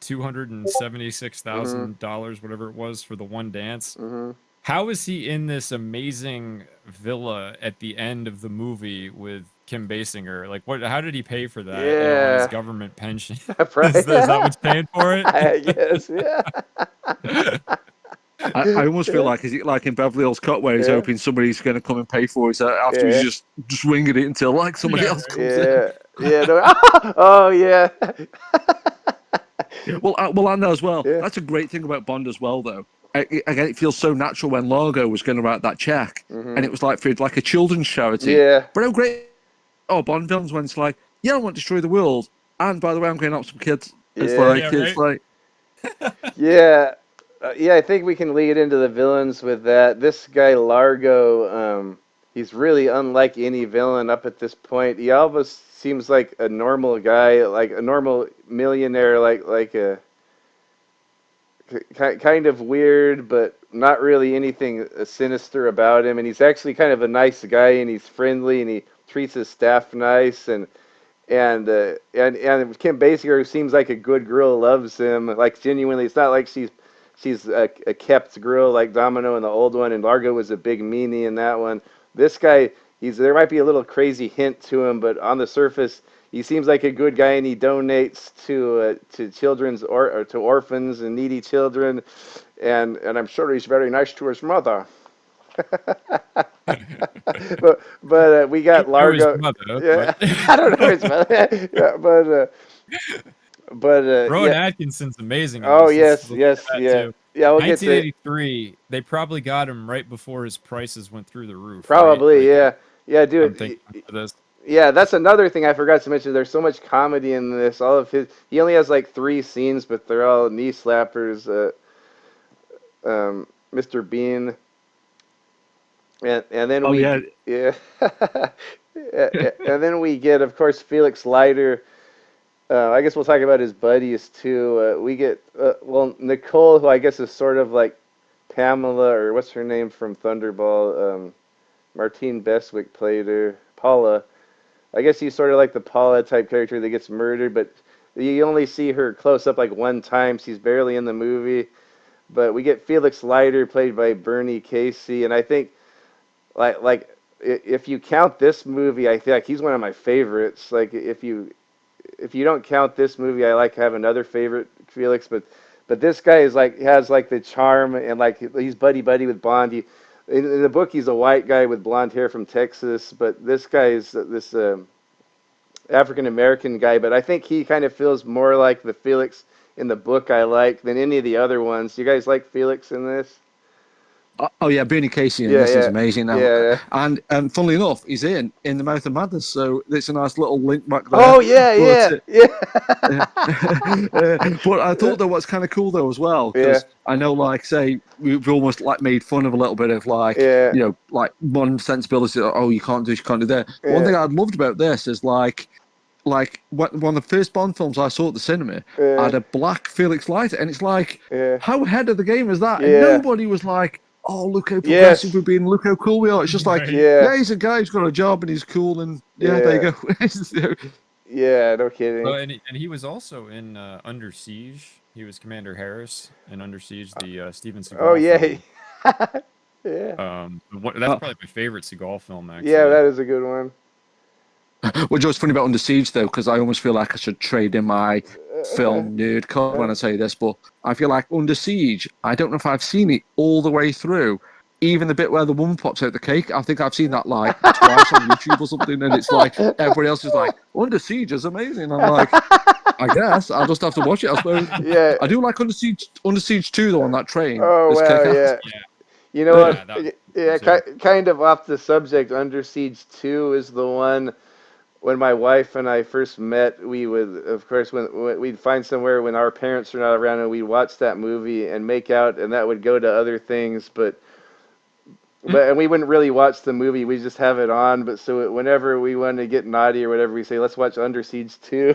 Mhm. $276,000, whatever it was, for the one dance, Mhm. how is he in this amazing villa at the end of the movie with Kim Basinger? Like, what? How did he pay for that? You know, on his Yeah. government pension. Right. Is that what's paying for it? I guess, yeah. I almost feel like, is it like in Beverly Hills Cop where he's Yeah. hoping somebody's going to come and pay for it after Yeah. he's just winging it until like somebody Yeah, else right. comes in. Yeah. Yeah. No. Oh, yeah. Well, I know as well. Yeah. That's a great thing about Bond as well, though. Again, it feels so natural when Largo was going to write that check, and it was like for like a children's charity. Yeah. But how great! Oh, Bond films when it's like, yeah, I want to destroy the world, and by the way, I'm going to help some kids. It's Yeah. like, Yeah, it's right. like, Yeah. Yeah, I think we can lead into the villains with that. This guy Largo, he's really unlike any villain up at this point. He almost seems like a normal guy, like a normal millionaire, like a kind of weird, but not really anything sinister about him. And he's actually kind of a nice guy, and he's friendly, and he treats his staff nice, and Kim Basinger, who seems like a good girl, loves him. Like genuinely, it's not like she's a kept girl like Domino in the old one, and Largo was a big meanie in that one. This guy, there might be a little crazy hint to him, but on the surface, he seems like a good guy, and he donates to children's or to orphans and needy children, and I'm sure he's very nice to his mother. but we I got don't know his Largo. mother, Yeah, but I don't know his mother. Yeah, but Rowan yeah. Atkinson's amazing in Oh this. yes, Let's get yes, that yeah, too. yeah. We'll get to 1983, they probably got him right before his prices went through the roof, right? probably, Like, yeah, yeah, I'm dude. thinking for this. Yeah, that's another thing I forgot to mention. There's so much comedy in this. All of he only has like 3 scenes, but they're all knee slappers. Mr. Bean, and then oh yeah, yeah, and then we get, of course, Felix Leiter. I guess we'll talk about his buddies too. We get Nicole, who I guess is sort of like Pamela, or what's her name from Thunderball. Martine Beswick played her. Paula. I guess he's sort of like the Paula type character that gets murdered, but you only see her close up like one time. She's barely in the movie. But we get Felix Leiter played by Bernie Casey, and I think if you count this movie, I feel like he's one of my favorites. Like if you don't count this movie, I like have another favorite Felix, but this guy is like has like the charm, and like he's buddy with Bond. In the book, he's a white guy with blonde hair from Texas, but this guy is this African American guy. But I think he kind of feels more like the Felix in the book I like than any of the other ones. You guys like Felix in this? oh yeah, Bernie Casey, and Yeah, this is yeah, amazing. yeah. And funnily enough, he's in The Mouth of Madness, so it's a nice little link back there. Oh yeah, But yeah, yeah. but I thought that what's kind of cool though as well, Yeah, because I know, like, say we've almost like made fun of a little bit of like, yeah, like modern sensibility. Oh, you can't do this, you can't do that. One yeah, thing I loved about this is like one of the first Bond films I saw at the cinema yeah, had a black Felix Leiter, and it's like, yeah, how ahead of the game is that? And yeah. nobody was like, oh, look how progressive Yes. we've been, look how cool we are. It's just like, Right. Yeah. yeah, he's a guy who's got a job and he's cool, and yeah, there Yeah. you go. Yeah. No kidding. Oh, and he was also in Under Siege. He was Commander Harris in Under Siege, the Steven Oh Seagal yeah. film. Yeah. That's probably my favorite Seagal film, Yeah, actually. that is a good one. Which was funny about Under Siege, though, because I almost feel like I should trade in my film nerd card when I say this, but I feel like Under Siege, I don't know if I've seen it all the way through. Even the bit where the woman pops out the cake, I think I've seen that like twice on YouTube or something, and it's like everybody else is like, Under Siege is amazing. I'm like, I guess I'll just have to watch it, I suppose. Yeah. I do like Under Siege 2, though, on that train. Oh It's wow. kick-ass. Yeah. Yeah, You know yeah, what? that was Yeah. too. Kind of off the subject. Under Siege 2 is the one. When my wife and I first met, we would, of course, when we'd find somewhere when our parents are not around, and we'd watch that movie and make out, and that would go to other things, and we wouldn't really watch the movie. We just have it on. But so whenever we want to get naughty or whatever, we say, "Let's watch Under Siege 2."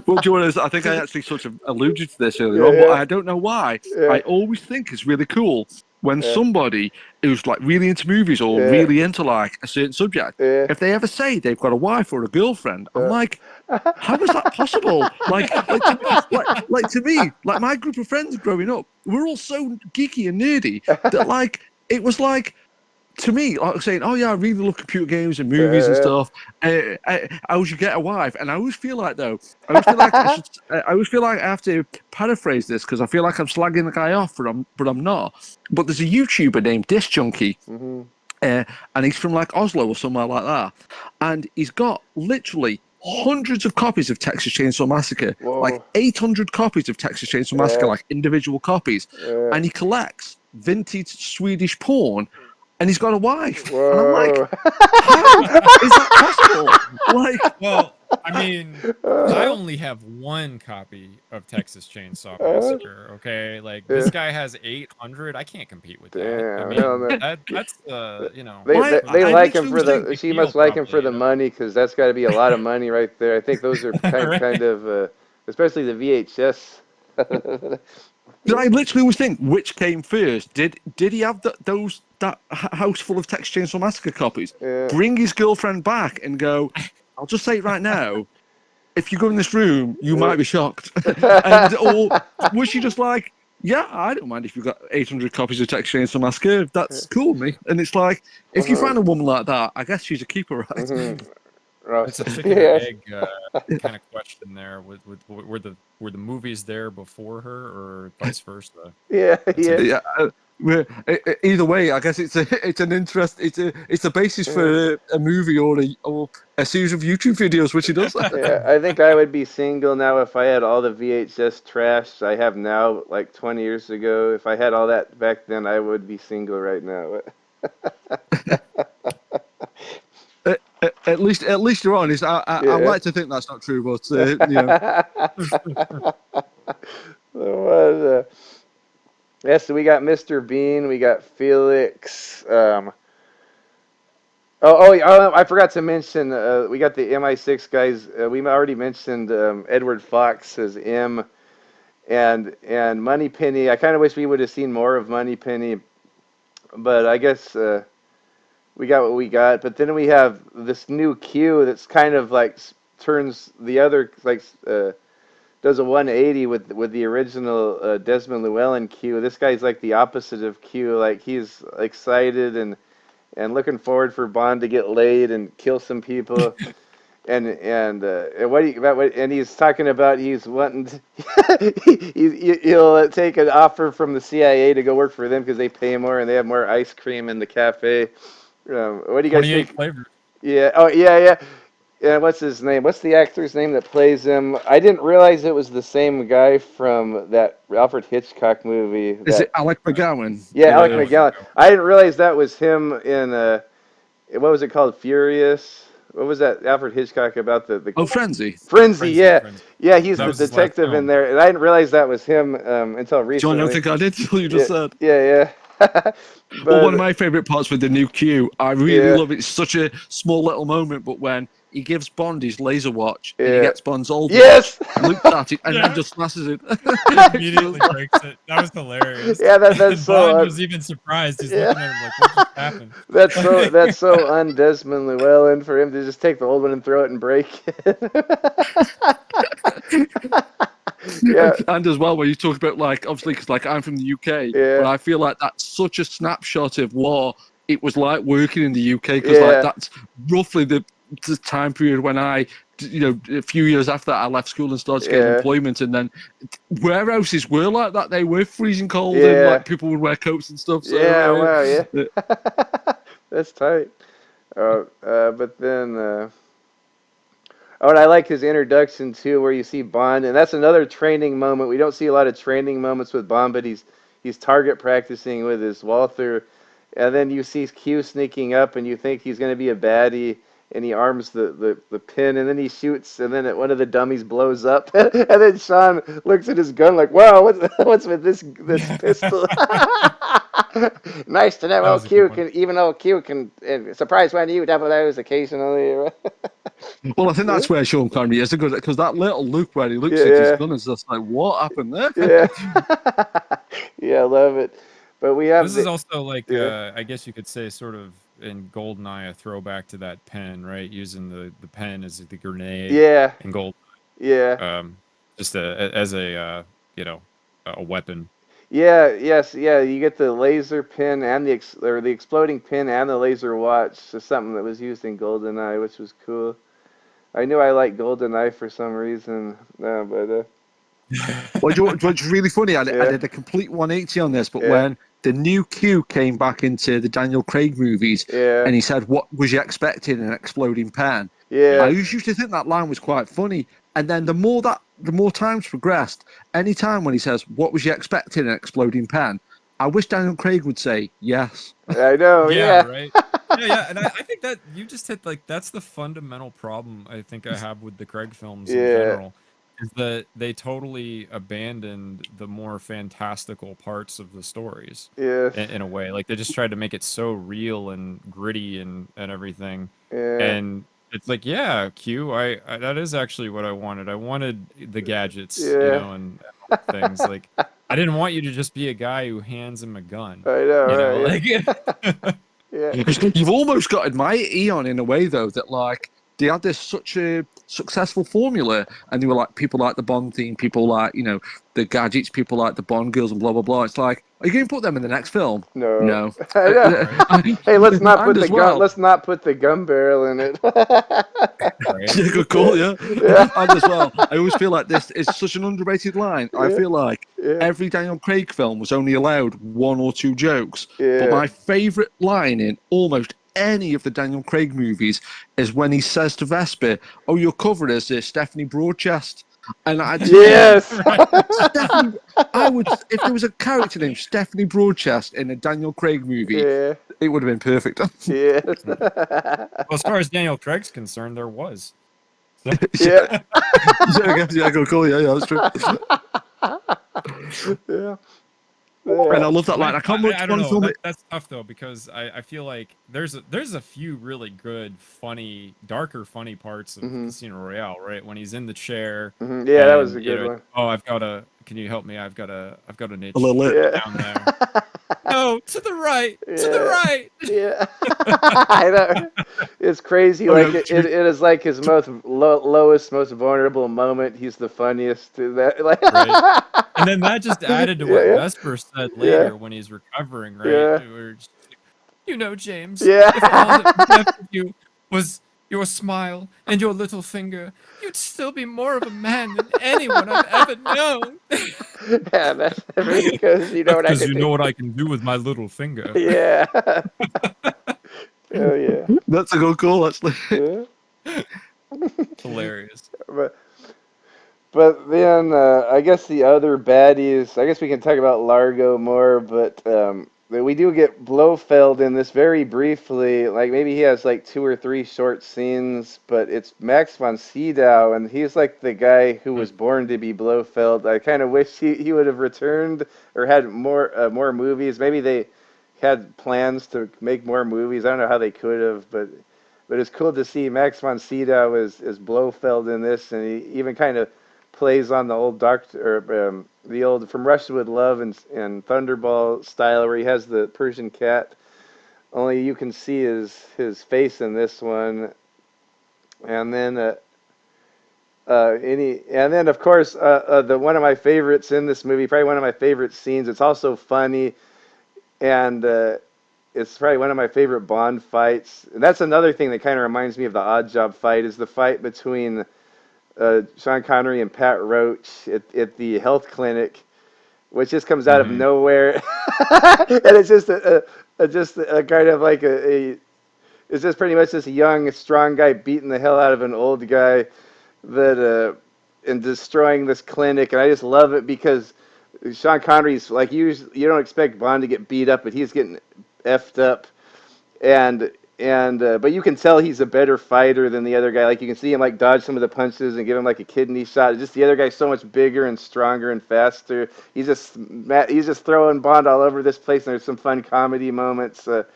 Well, do you want to, I think I actually sort of alluded to this earlier on, but Yeah, I don't know why. yeah, I always think it's really cool when somebody who's like really into movies or really into like a certain subject, if they ever say they've got a wife or a girlfriend, I'm like, how is that possible? Like to me, like my group of friends growing up, we're all so geeky and nerdy that like it was like. To me, like saying, "Oh yeah, I really love computer games and movies and stuff." How should get a wife? And I always feel like, though, I always feel like I always feel like I have to paraphrase this because I feel like I'm slagging the guy off, but I'm not. But there's a YouTuber named Disc Junkie, and he's from like Oslo or somewhere like that, and he's got literally hundreds of copies of Texas Chainsaw Massacre, like 800 copies of Texas Chainsaw Massacre, like individual copies, and he collects vintage Swedish porn. And he's got a wife. Whoa. And I'm like, how is that possible? Like, well, I mean, I only have one copy of Texas Chainsaw Massacre. Okay, like this guy has 800. I can't compete with that. Damn, I mean, that's you know. They like him for the. She must like him for the money because that's got to be a lot of money right there. I think those are kind of, especially the VHS. I literally always think which came first. Did he have that house full of Texas Chainsaw Massacre copies? Bring his girlfriend back and go. I'll just say it right now. If you go in this room, you might be shocked. Or was she just like, yeah, I don't mind if you've got 800 copies of Texas Chainsaw Massacre. That's cool with me. And it's like, if you find a woman like that, I guess she's a keeper, right? It's a chicken or egg kind of question there. Were the movies there before her, or vice versa? Either way, I guess it's an interest. It's a basis for a movie or a series of YouTube videos, which he does. Yeah, I think I would be single now if I had all the VHS trash I have now, like 20 years ago. If I had all that back then, I would be single right now. At least you're honest. I like to think that's not true, but you know. So we got Mr. Bean, we got Felix. I forgot to mention we got the MI6 guys. We already mentioned Edward Fox as M, and Moneypenny. I kind of wish we would have seen more of Moneypenny, but I guess. We got what we got, but then we have this new Q that's kind of like turns the other does a 180 with the original Desmond Llewellyn Q. This guy's like the opposite of Q. Like he's excited and looking forward for Bond to get laid and kill some people. And he's talking about he's wanting to, he'll take an offer from the CIA to go work for them because they pay more and they have more ice cream in the cafe. What do you guys think? Flavors. Yeah. Oh, yeah. Yeah. What's his name? What's the actor's name that plays him? I didn't realize it was the same guy from that Alfred Hitchcock movie. Is it Alec McGowan? Yeah, Alec McGowan. I didn't realize that was him in what was it called? Furious. What was that Alfred Hitchcock about the Frenzy. Frenzy, yeah. Yeah, he's the detective in there. And I didn't realize that was him until recently. John, I think I did until you just said. Yeah. Well, one of my favourite parts with the new Q, I really love it. It's such a small little moment, but when he gives Bond his laser watch and he gets Bond's old watch, looks at it, and then just smashes it. Immediately breaks it. That was hilarious. Yeah, that's so. Bond was even surprised. He's looking at him like, what just happened? That's so un-Desmond Llewellyn for him to just take the old one and throw it and break it. Yeah. And as well, when you talk about obviously, because I'm from the UK, but I feel like that's such a snapshot of what it was like working in the UK, because that's roughly the time period when I, a few years after that, I left school and started getting employment, and then warehouses were like that. They were freezing cold, and people would wear coats and stuff. So, wow, that's tight. But then. And I like his introduction too, where you see Bond, and that's another training moment. We don't see a lot of training moments with Bond, but he's target practicing with his Walther, and then you see Q sneaking up, and you think he's going to be a baddie, and he arms the pin, and then he shoots, and then one of the dummies blows up, and then Sean looks at his gun like, "Wow, what's with this pistol?" Nice to know Q can surprise when you double those occasionally. Well, I think that's where Sean Connery is, because that little look where he looks at his gun is just like, what happened there? Yeah, I love it. But we have This is also like, yeah. I guess you could say, sort of in GoldenEye, a throwback to that pen, right? Using the pen as the grenade Yeah, in Gold, yeah, just as a you know, a weapon. yeah, yes, yeah. You get the laser pin and the exploding pin and the laser watch. So something that was used in GoldenEye, which was cool. I knew I liked GoldenEye for some reason, but Well, what's really funny, I yeah, did a complete 180 on this, but yeah, when the new Q came back into the Daniel Craig movies yeah, and he said, "What was you expecting? An exploding pen?" I yeah, used to think that line was quite funny. And then the more times progressed, any time when he says, "What was you expecting? An exploding pen?" I wish Daniel Craig would say yes. I know, Yeah, yeah, right. Yeah, and I think that you just hit, like, that's the fundamental problem I think I have with the Craig films in yeah, general, is that they totally abandoned the more fantastical parts of the stories yes, in a way. Like, they just tried to make it so real and gritty and everything. yeah, And it's like, yeah, Q, I that is actually what I wanted. I wanted the gadgets, yeah. and all the things. Like, I didn't want you to just be a guy who hands him a gun, I know, like. right? Yeah, yeah, You've almost got to admire Eon in a way, though, that like they had this such a successful formula, and they were like people like the Bond theme, people like the gadgets, people like the Bond girls, and blah blah blah. It's like, are you going to put them in the next film? no, No, I know. Right. Hey, let's not and put as well, let's not put the gun barrel in it. Right. yeah, good call, yeah. Yeah, And as well, I always feel like this is such an underrated line. I yeah, feel like yeah, every Daniel Craig film was only allowed one or two jokes, but yeah. my favourite line in almost any of the Daniel Craig movies is when he says to Vesper, "Oh, your cover is Stephanie Broadchest," and to me, Yes. Right. Stephanie, I would if there was a character named Stephanie Broadchest in a Daniel Craig movie, Yeah. it would have been perfect. Yes. Well, as far as Daniel Craig's concerned, there was. So, Yeah. Yeah, I guess, yeah, good call, yeah, that's true. Yeah. And I Yeah. love that line. I can't remember I which don't one know. film it. That's tough though, because I feel like there's a few really good, funny, darker, funny parts of Mhm. Casino Royale, right? When he's in the chair, Mhm. Yeah, that was and a good one. oh, can you help me? I've got an A little itch lit. Yeah. down there. No, to the right, to the Yeah. right. Yeah. I know. It's crazy. Oh Like no, it is like his most lowest, most vulnerable moment. He's the funniest to that. Like. Right. And then that just added to what Yeah. Vesper said Yeah. later when he's recovering, right? Yeah. Where it's just like, James, Yeah. if all that was left of you was your smile and your little finger, you'd still be more of a man than anyone I've ever known. Yeah. That's because you know That's what I because could you do. know what I can do with my little finger. Yeah. Oh yeah. that's a good call, actually. Yeah. Hilarious. But then I guess the other baddies. I guess we can talk about Largo more, but we do get Blofeld in this very briefly. Like maybe he has like two or three short scenes, but it's Max von Sydow, and he's like the guy who was born to be Blofeld. I kind of wish he would have returned or had more movies. Maybe they had plans to make more movies. I don't know how they could have, but it's cool to see Max von Sydow as Blofeld in this, and he even kind of plays on the old doctor, or the old From Russia with Love and Thunderball style, where he has the Persian cat. Only you can see his face in this one, and then and then of course the one of my favorites in this movie, probably one of my favorite scenes. It's also funny, and it's probably one of my favorite Bond fights. And that's another thing that kind of reminds me of the Odd Job fight, is the fight between Sean Connery and Pat Roach at the health clinic, which just comes out of Mm-hmm. nowhere, and it's just just a kind of like it's just pretty much this young, strong guy beating the hell out of an old guy that and destroying this clinic, and I just love it because Sean Connery's like you don't expect Bond to get beat up, but he's getting effed up, and but you can tell he's a better fighter than the other guy. Like you can see him like dodge some of the punches and give him like a kidney shot. Just the other guy's so much bigger and stronger and faster. He's just throwing Bond all over this place. And there's some fun comedy moments. But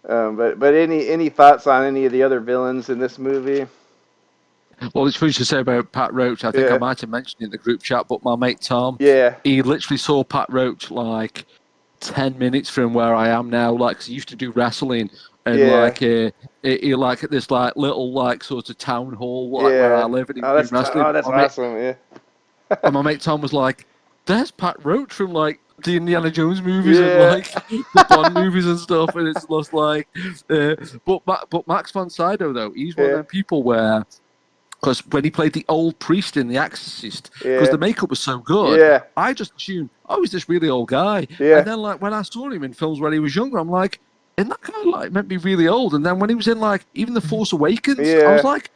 any thoughts on any of the other villains in this movie? Well, it's funny to say about Pat Roach. I think I Yeah, might have mentioned it in the group chat, but my mate Tom, yeah, he literally saw Pat Roach like 10 minutes from where I am now. Like, 'cause I used to do wrestling, and Yeah. like at this like little like sort of town hall like where I Yeah. live, and he was Oh, doing wrestling. that's My mate, awesome. Yeah. and my mate Tom was like, "There's Pat Roach from like the Indiana Jones movies and Yeah. like the Bond movies and stuff," and it's just like, but Max von Sydow though, he's one of Yeah. them people where. Because when he played the old priest in The Exorcist, because Yeah. the makeup was so good, Yeah. I just assumed, oh, he's this really old guy. Yeah. And then, like, when I saw him in films where he was younger, I'm like, isn't that guy, like, meant to be really old? And then when he was in, like, even The Force Awakens, I was Yeah. like,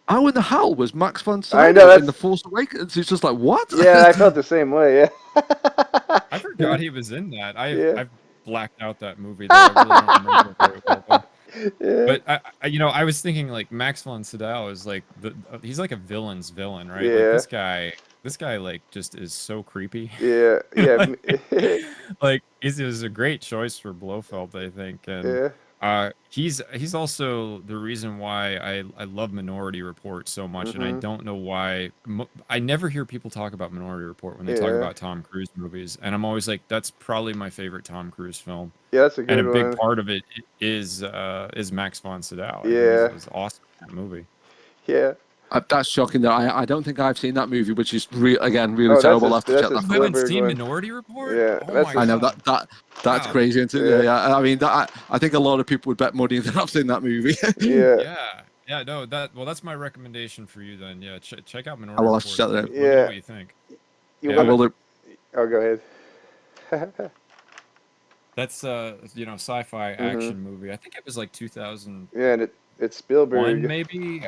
how in the hell was Max von I know Sydow in The that's. Force Awakens? It's just like, what? Yeah, I felt the same way. Yeah. I forgot he was in that. Yeah. I've blacked out that movie though. I really don't remember it very well. Yeah. But I was thinking like Max von Sydow is like he's like a villain's villain, right? Like Yeah. this guy like just is so creepy. Yeah. Yeah. Like, like is a great choice for Blofeld, I think, and Yeah. he's also the reason why I love Minority Report so much, and I Mhm. don't know why I never hear people talk about Minority Report when they talk Yeah. about Tom Cruise movies, and I'm always like, that's probably my favorite Tom Cruise film, Yeah, that's a and a good big one. part of it is Max von Sydow. I think Yeah. is awesome in that movie. Yeah. That's shocking. That I don't think I've seen that movie, which is again really Oh, terrible. I'll have to that's check a that You out. haven't Spielberg seen one. Minority Report? Yeah, Oh that's my a. I know god! that's Wow. crazy. Yeah. I mean, I think a lot of people would bet money that I've seen that movie. Yeah. Yeah. Yeah, no, that's my recommendation for you then. Yeah, check out I Minority will have to Report. check that out. Let me know Yeah. what you think. You I Yeah, wanna? will. Oh, go ahead. that's sci-fi Mhm. action movie. I think it was like 2001 Yeah, and it's Spielberg. maybe,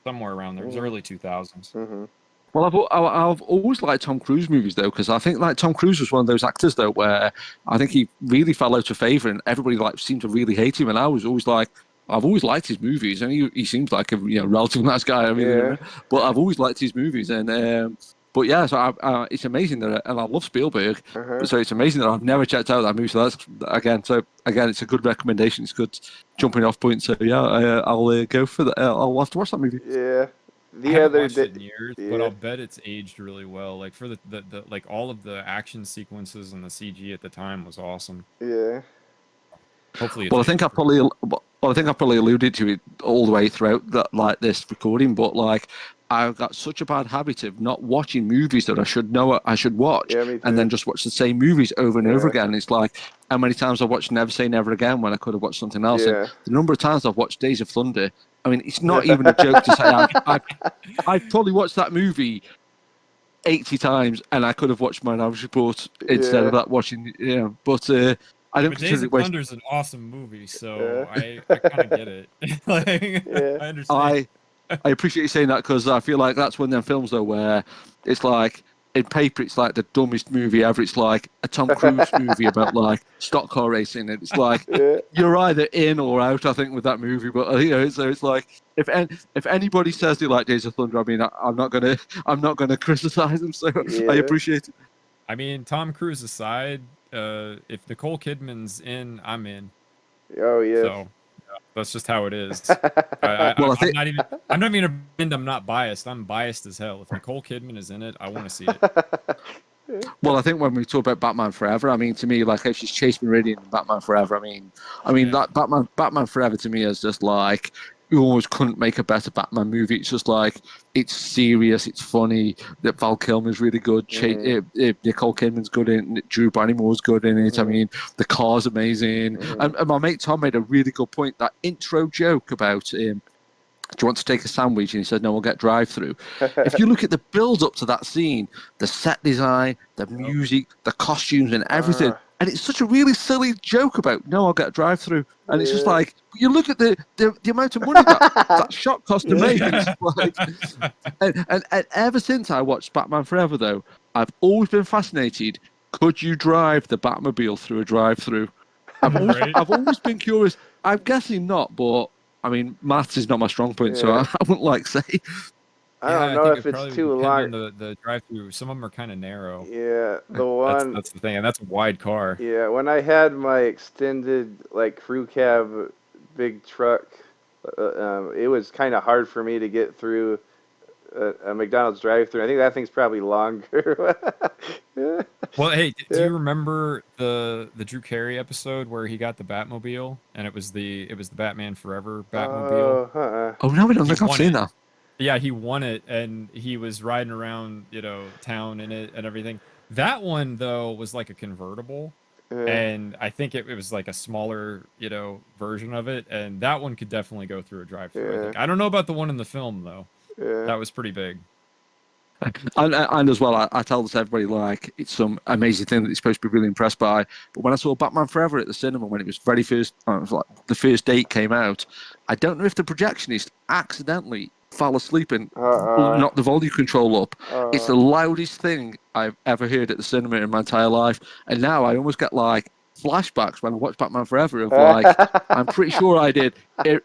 somewhere around there. It was Mhm. early 2000s. Mhm. Well, I've always liked Tom Cruise movies though, because I think like Tom Cruise was one of those actors though where I think he really fell out of favor, and everybody like seemed to really hate him, and I was always like. I've always liked his movies, and he seems like a relatively nice guy. I mean, Yeah. but I've always liked his movies, and but yeah, so it's amazing that, and I love Spielberg, Uh huh. so it's amazing that I've never checked out that movie. So that's again, it's a good recommendation. It's good jumping off point. So yeah, I'll go for that. I'll have to watch that movie. Yeah. I The haven't other watched day. it in years, but Yeah. I'll bet it's aged really well. Like for the like all of the action sequences and the CG at the time was awesome. Yeah. Hopefully it's Well, aged pretty I think I probably alluded to it all the way throughout that, like this recording. But like, I've got such a bad habit of not watching movies that I should know I should watch, Yeah, me and then too. just watch the same movies over and over Yeah. again. It's like how many times I've watched Never Say Never Again when I could have watched something else, and Yeah. the number of times I've watched Days of Thunder. I mean, it's not even a joke to say I've probably watched that movie 80 times, and I could have watched Minority Report instead of Yeah. that watching. But I don't But Days consider of it waste. Thunder is an awesome movie, so Yeah. I kind of get it. Like Yeah. I understand. I I appreciate you saying that because I feel like that's one of them films though where it's like in paper it's like the dumbest movie ever. It's like a Tom Cruise movie about like stock car racing, and it's like Yeah. you're either in or out. I think with that movie, but so it's like if anybody says they like Days of Thunder, I mean I'm not gonna criticize them. So I Yeah. appreciate it. I mean, Tom Cruise aside, if Nicole Kidman's in, I'm in. Oh yes. So that's just how it is. Well, I I'm think not even. I'm not even a pretend I'm not biased. I'm biased as hell. If Nicole Kidman is in it, I want to see it. Well, I think when we talk about Batman Forever, I mean, to me, like if she's Chase Meridian in Batman Forever, I mean Yeah. that Batman Forever to me is just like you almost couldn't make a better Batman movie. It's just like it's serious, it's funny. That Val Kilmer's really good. Mhm. Nicole Kidman's good in it. Drew Barrymore's good in it. I Mhm. mean, the car's amazing. Mhm. And my mate Tom made a really good point. That intro joke about do you want to take a sandwich? And he said, no, we'll get drive through. If you look at the build up to that scene, the set design, the music, the costumes, and everything, Ah. and it's such a really silly joke about, no, I'll get a drive through. And it's just Yeah. like, you look at the amount of money that shot cost to Yeah. make, and it's just like, and ever since I watched Batman Forever, though, I've always been fascinated. Could you drive the Batmobile through a drive through? Right. I've always been curious. I'm guessing not, but I mean, maths is not my strong point, so I, Yeah. I wouldn't like say. I Yeah, don't I know think if it it's probably would too depend long. on the drive-through. Some of them are kind of narrow. Yeah, the That's one. that's the thing, and that's a wide car. Yeah, when I had my extended like crew cab big truck, it was kind of hard for me to get through a McDonald's drive-thru. I think that thing's probably longer. Yeah. Well, hey, do Yeah. you remember the Drew Carey episode where he got the Batmobile and it was the Batman Forever Batmobile? Oh, Oh no, I don't He think I've won seen it. that. Yeah, he won it, and he was riding around, town in it and everything. That one though was like a convertible, yeah, and I think it was like a smaller, version of it, and that one could definitely go through a drive-through. I yeah, think. I don't know about the one in the film though. yeah. That was pretty big. And as well, I tell this to everybody, like, it's some amazing thing that you're supposed to be really impressed by. But when I saw Batman Forever at the cinema, when it was very first, it was like the first date came out, I don't know if the projectionist accidentally fell asleep and knocked the volume control up. It's the loudest thing I've ever heard at the cinema in my entire life. And now I almost get like flashbacks when I watch Batman Forever of like, I'm pretty sure I did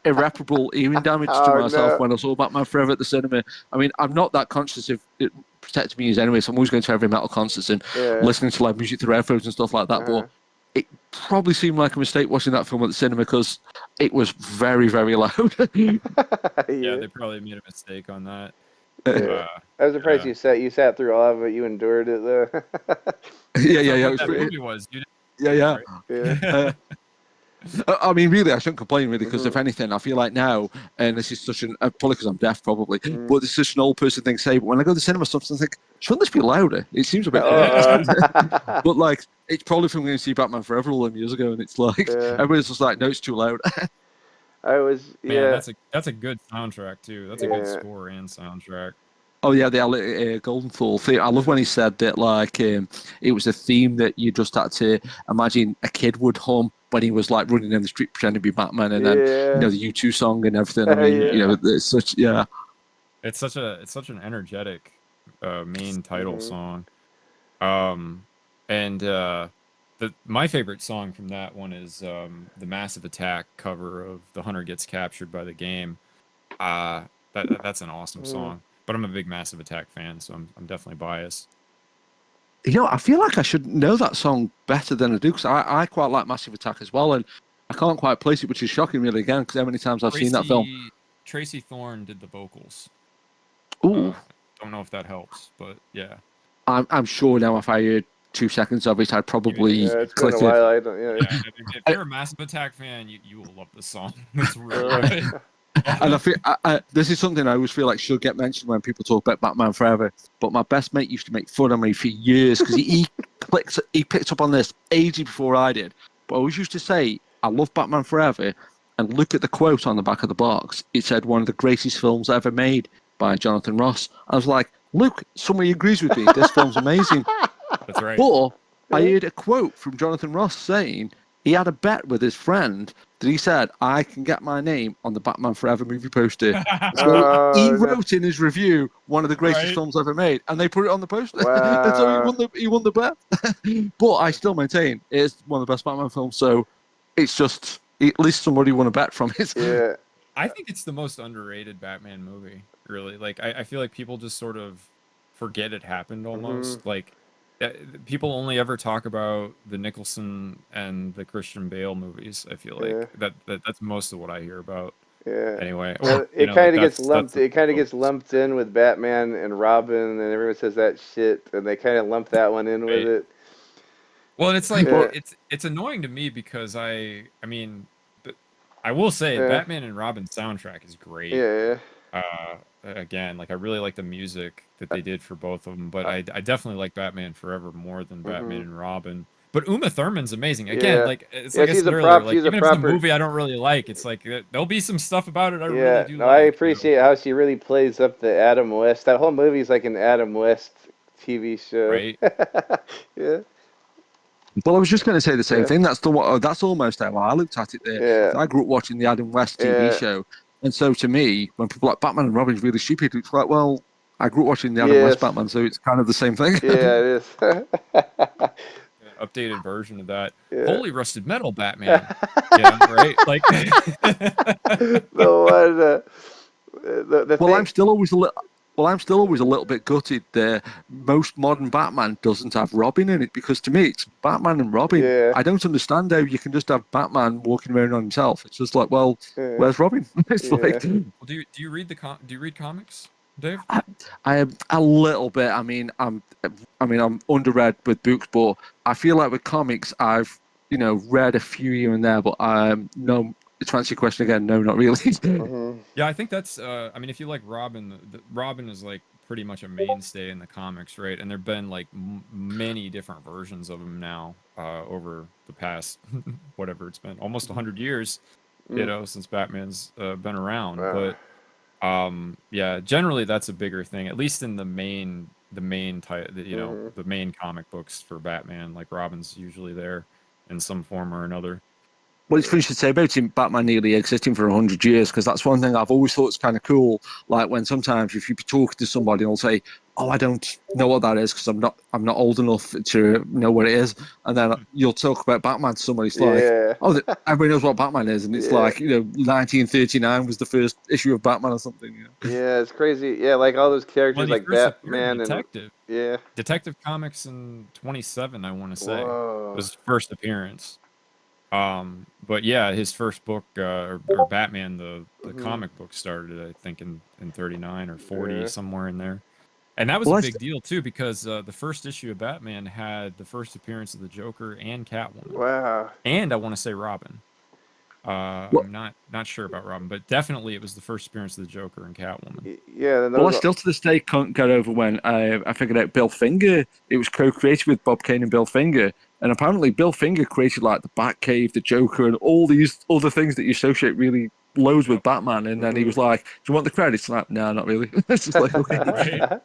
irreparable hearing damage to Oh, myself no. when I saw Batman Forever at the cinema. I mean, I'm not that conscious of it protecting me anyway, so I'm always going to heavy metal concerts and Yeah. listening to live music through headphones and stuff like that. Uh-huh. But it probably seemed like a mistake watching that film at the cinema because it was very, very loud. Yeah, Yeah. they probably made a mistake on that. Yeah. I was surprised you sat through all of it. You endured it though. Yeah. It It was was that pretty, movie was. You yeah. didn't, Yeah. I mean, really, I shouldn't complain, really, because if anything, I feel like now, and this is such an, probably because I'm deaf, probably, but it's such an old person thing to say, but when I go to the cinema, sometimes I think, shouldn't this be louder? It seems a bit quiet. But, like, it's probably from going to see Batman Forever all them years ago, and it's like, everybody's just like, no, it's too loud. I was, Man, yeah. that's a good soundtrack too. That's a good score and soundtrack. Oh yeah, the Golden Thor theme. I love when he said that like it was a theme that you just had to imagine a kid would hum when he was like running down the street pretending to be Batman, and then the U2 song and everything. I mean, it's such It's such an energetic main title song. And my favorite song from that one is the Massive Attack cover of The Hunter Gets Captured by the Game. That's an awesome song. But I'm a big Massive Attack fan, so I'm definitely biased. I feel like I should know that song better than I do because I quite like Massive Attack as well, and I can't quite place it, which is shocking really again because how many times I've seen that film. Tracy Thorn did the vocals. Ooh, don't know if that helps, but yeah. I'm sure now if I heard 2 seconds of it, I'd probably it's click been a while. it. If you're a Massive Attack fan, you will love this song. It's really good. And I feel this is something I always feel like should get mentioned when people talk about Batman Forever. But my best mate used to make fun of me for years because he picked up on this ages before I did. But I always used to say, I love Batman Forever, and look at the quote on the back of the box. It said, one of the greatest films ever made by Jonathan Ross. I was like, look, somebody agrees with me. This film's amazing. That's right. But I heard a quote from Jonathan Ross saying he had a bet with his friend that he said, I can get my name on the Batman Forever movie poster. So he wrote in his review, one of the greatest films ever made, and they put it on the poster. Wow. And so he won the bet. But I still maintain it is one of the best Batman films, so it's just, at least somebody won a bet from it. Yeah. I think it's the most underrated Batman movie, really. Like, I feel like people just sort of forget it happened almost. Like, people only ever talk about the Nicholson and the Christian Bale movies. I feel like that's most of what I hear about. Yeah. Anyway, it kind of gets lumped. It kind of gets lumped in with Batman and Robin, and everyone says that shit, and they kind of lump that one in with it. Well, it's like it's annoying to me because I mean, I will say Batman and Robin soundtrack is great. Yeah. Again, like I really like the music that they did for both of them, but I definitely like Batman Forever more than Batman and Robin. But Uma Thurman's amazing. Again, like it's like I said earlier, like even if it's a movie I don't really like, it's like there'll be some stuff about it I really do like. I appreciate how she really plays up the Adam West. That whole movie is like an Adam West TV show. Right. Yeah. Well, I was just going to say the same thing. That's almost how I looked at it there. Yeah. I grew up watching the Adam West TV show. And so to me, when people like Batman and Robin's really stupid, it's like, well, I grew up watching the Adam West Batman, so it's kind of the same thing. Yeah, it is. Updated version of that. Holy Rusted Metal Batman. Yeah, right? Like the one well, thing. I'm still always a little bit gutted there. Most modern Batman doesn't have Robin in it because to me it's Batman and Robin. Yeah. I don't understand how you can just have Batman walking around on himself. It's just like, well, where's Robin? It's like. Well, do you read comics? Dave? I am a little bit. I'm underread with books, but I feel like with comics, I've read a few here and there. But no. To answer your question again, no, not really. Mm-hmm. Yeah, I think that's. I mean, if you like Robin, Robin is like pretty much a mainstay in the comics, right? And there've been like many different versions of him now over the past whatever it's been, almost 100 years, since Batman's been around. But yeah, generally that's a bigger thing, at least in the main type, the main comic books for Batman. Like Robin's usually there in some form or another. Well, it's funny you should say about him, Batman nearly existing for 100 years, because that's one thing I've always thought is kind of cool. Like when sometimes if you be talking to somebody and they'll say, "Oh, I don't know what that is because I'm not old enough to know what it is," and then you'll talk about Batman to somebody, it's like, Yeah. "Oh, everybody knows what Batman is," and it's Yeah. like 1939 was the first issue of Batman or something. Yeah, it's crazy. Yeah, like all those characters When he like first appeared in Batman and yeah. Detective Comics in 27, I want to say, Whoa. was his first appearance. But yeah, his first book, or Batman, the comic book started, I think, in 39 or 40, Yeah. somewhere in there. And that was a Well, big deal too, because the first issue of Batman had the first appearance of the Joker and Catwoman, Wow. and I want to say Robin. well, I'm not sure about Robin, but definitely it was the first appearance of the Joker and Catwoman. Yeah, then Well, I those still to this day can't get over when I figured out Bill Finger. It was co-created with Bob Kane and Bill Finger, and apparently Bill Finger created like the Batcave, the Joker, and all these other things that you associate really loads with Batman. And then he was like, "Do you want the credits?" And I'm like, "No, not really." It's just like, okay. Right.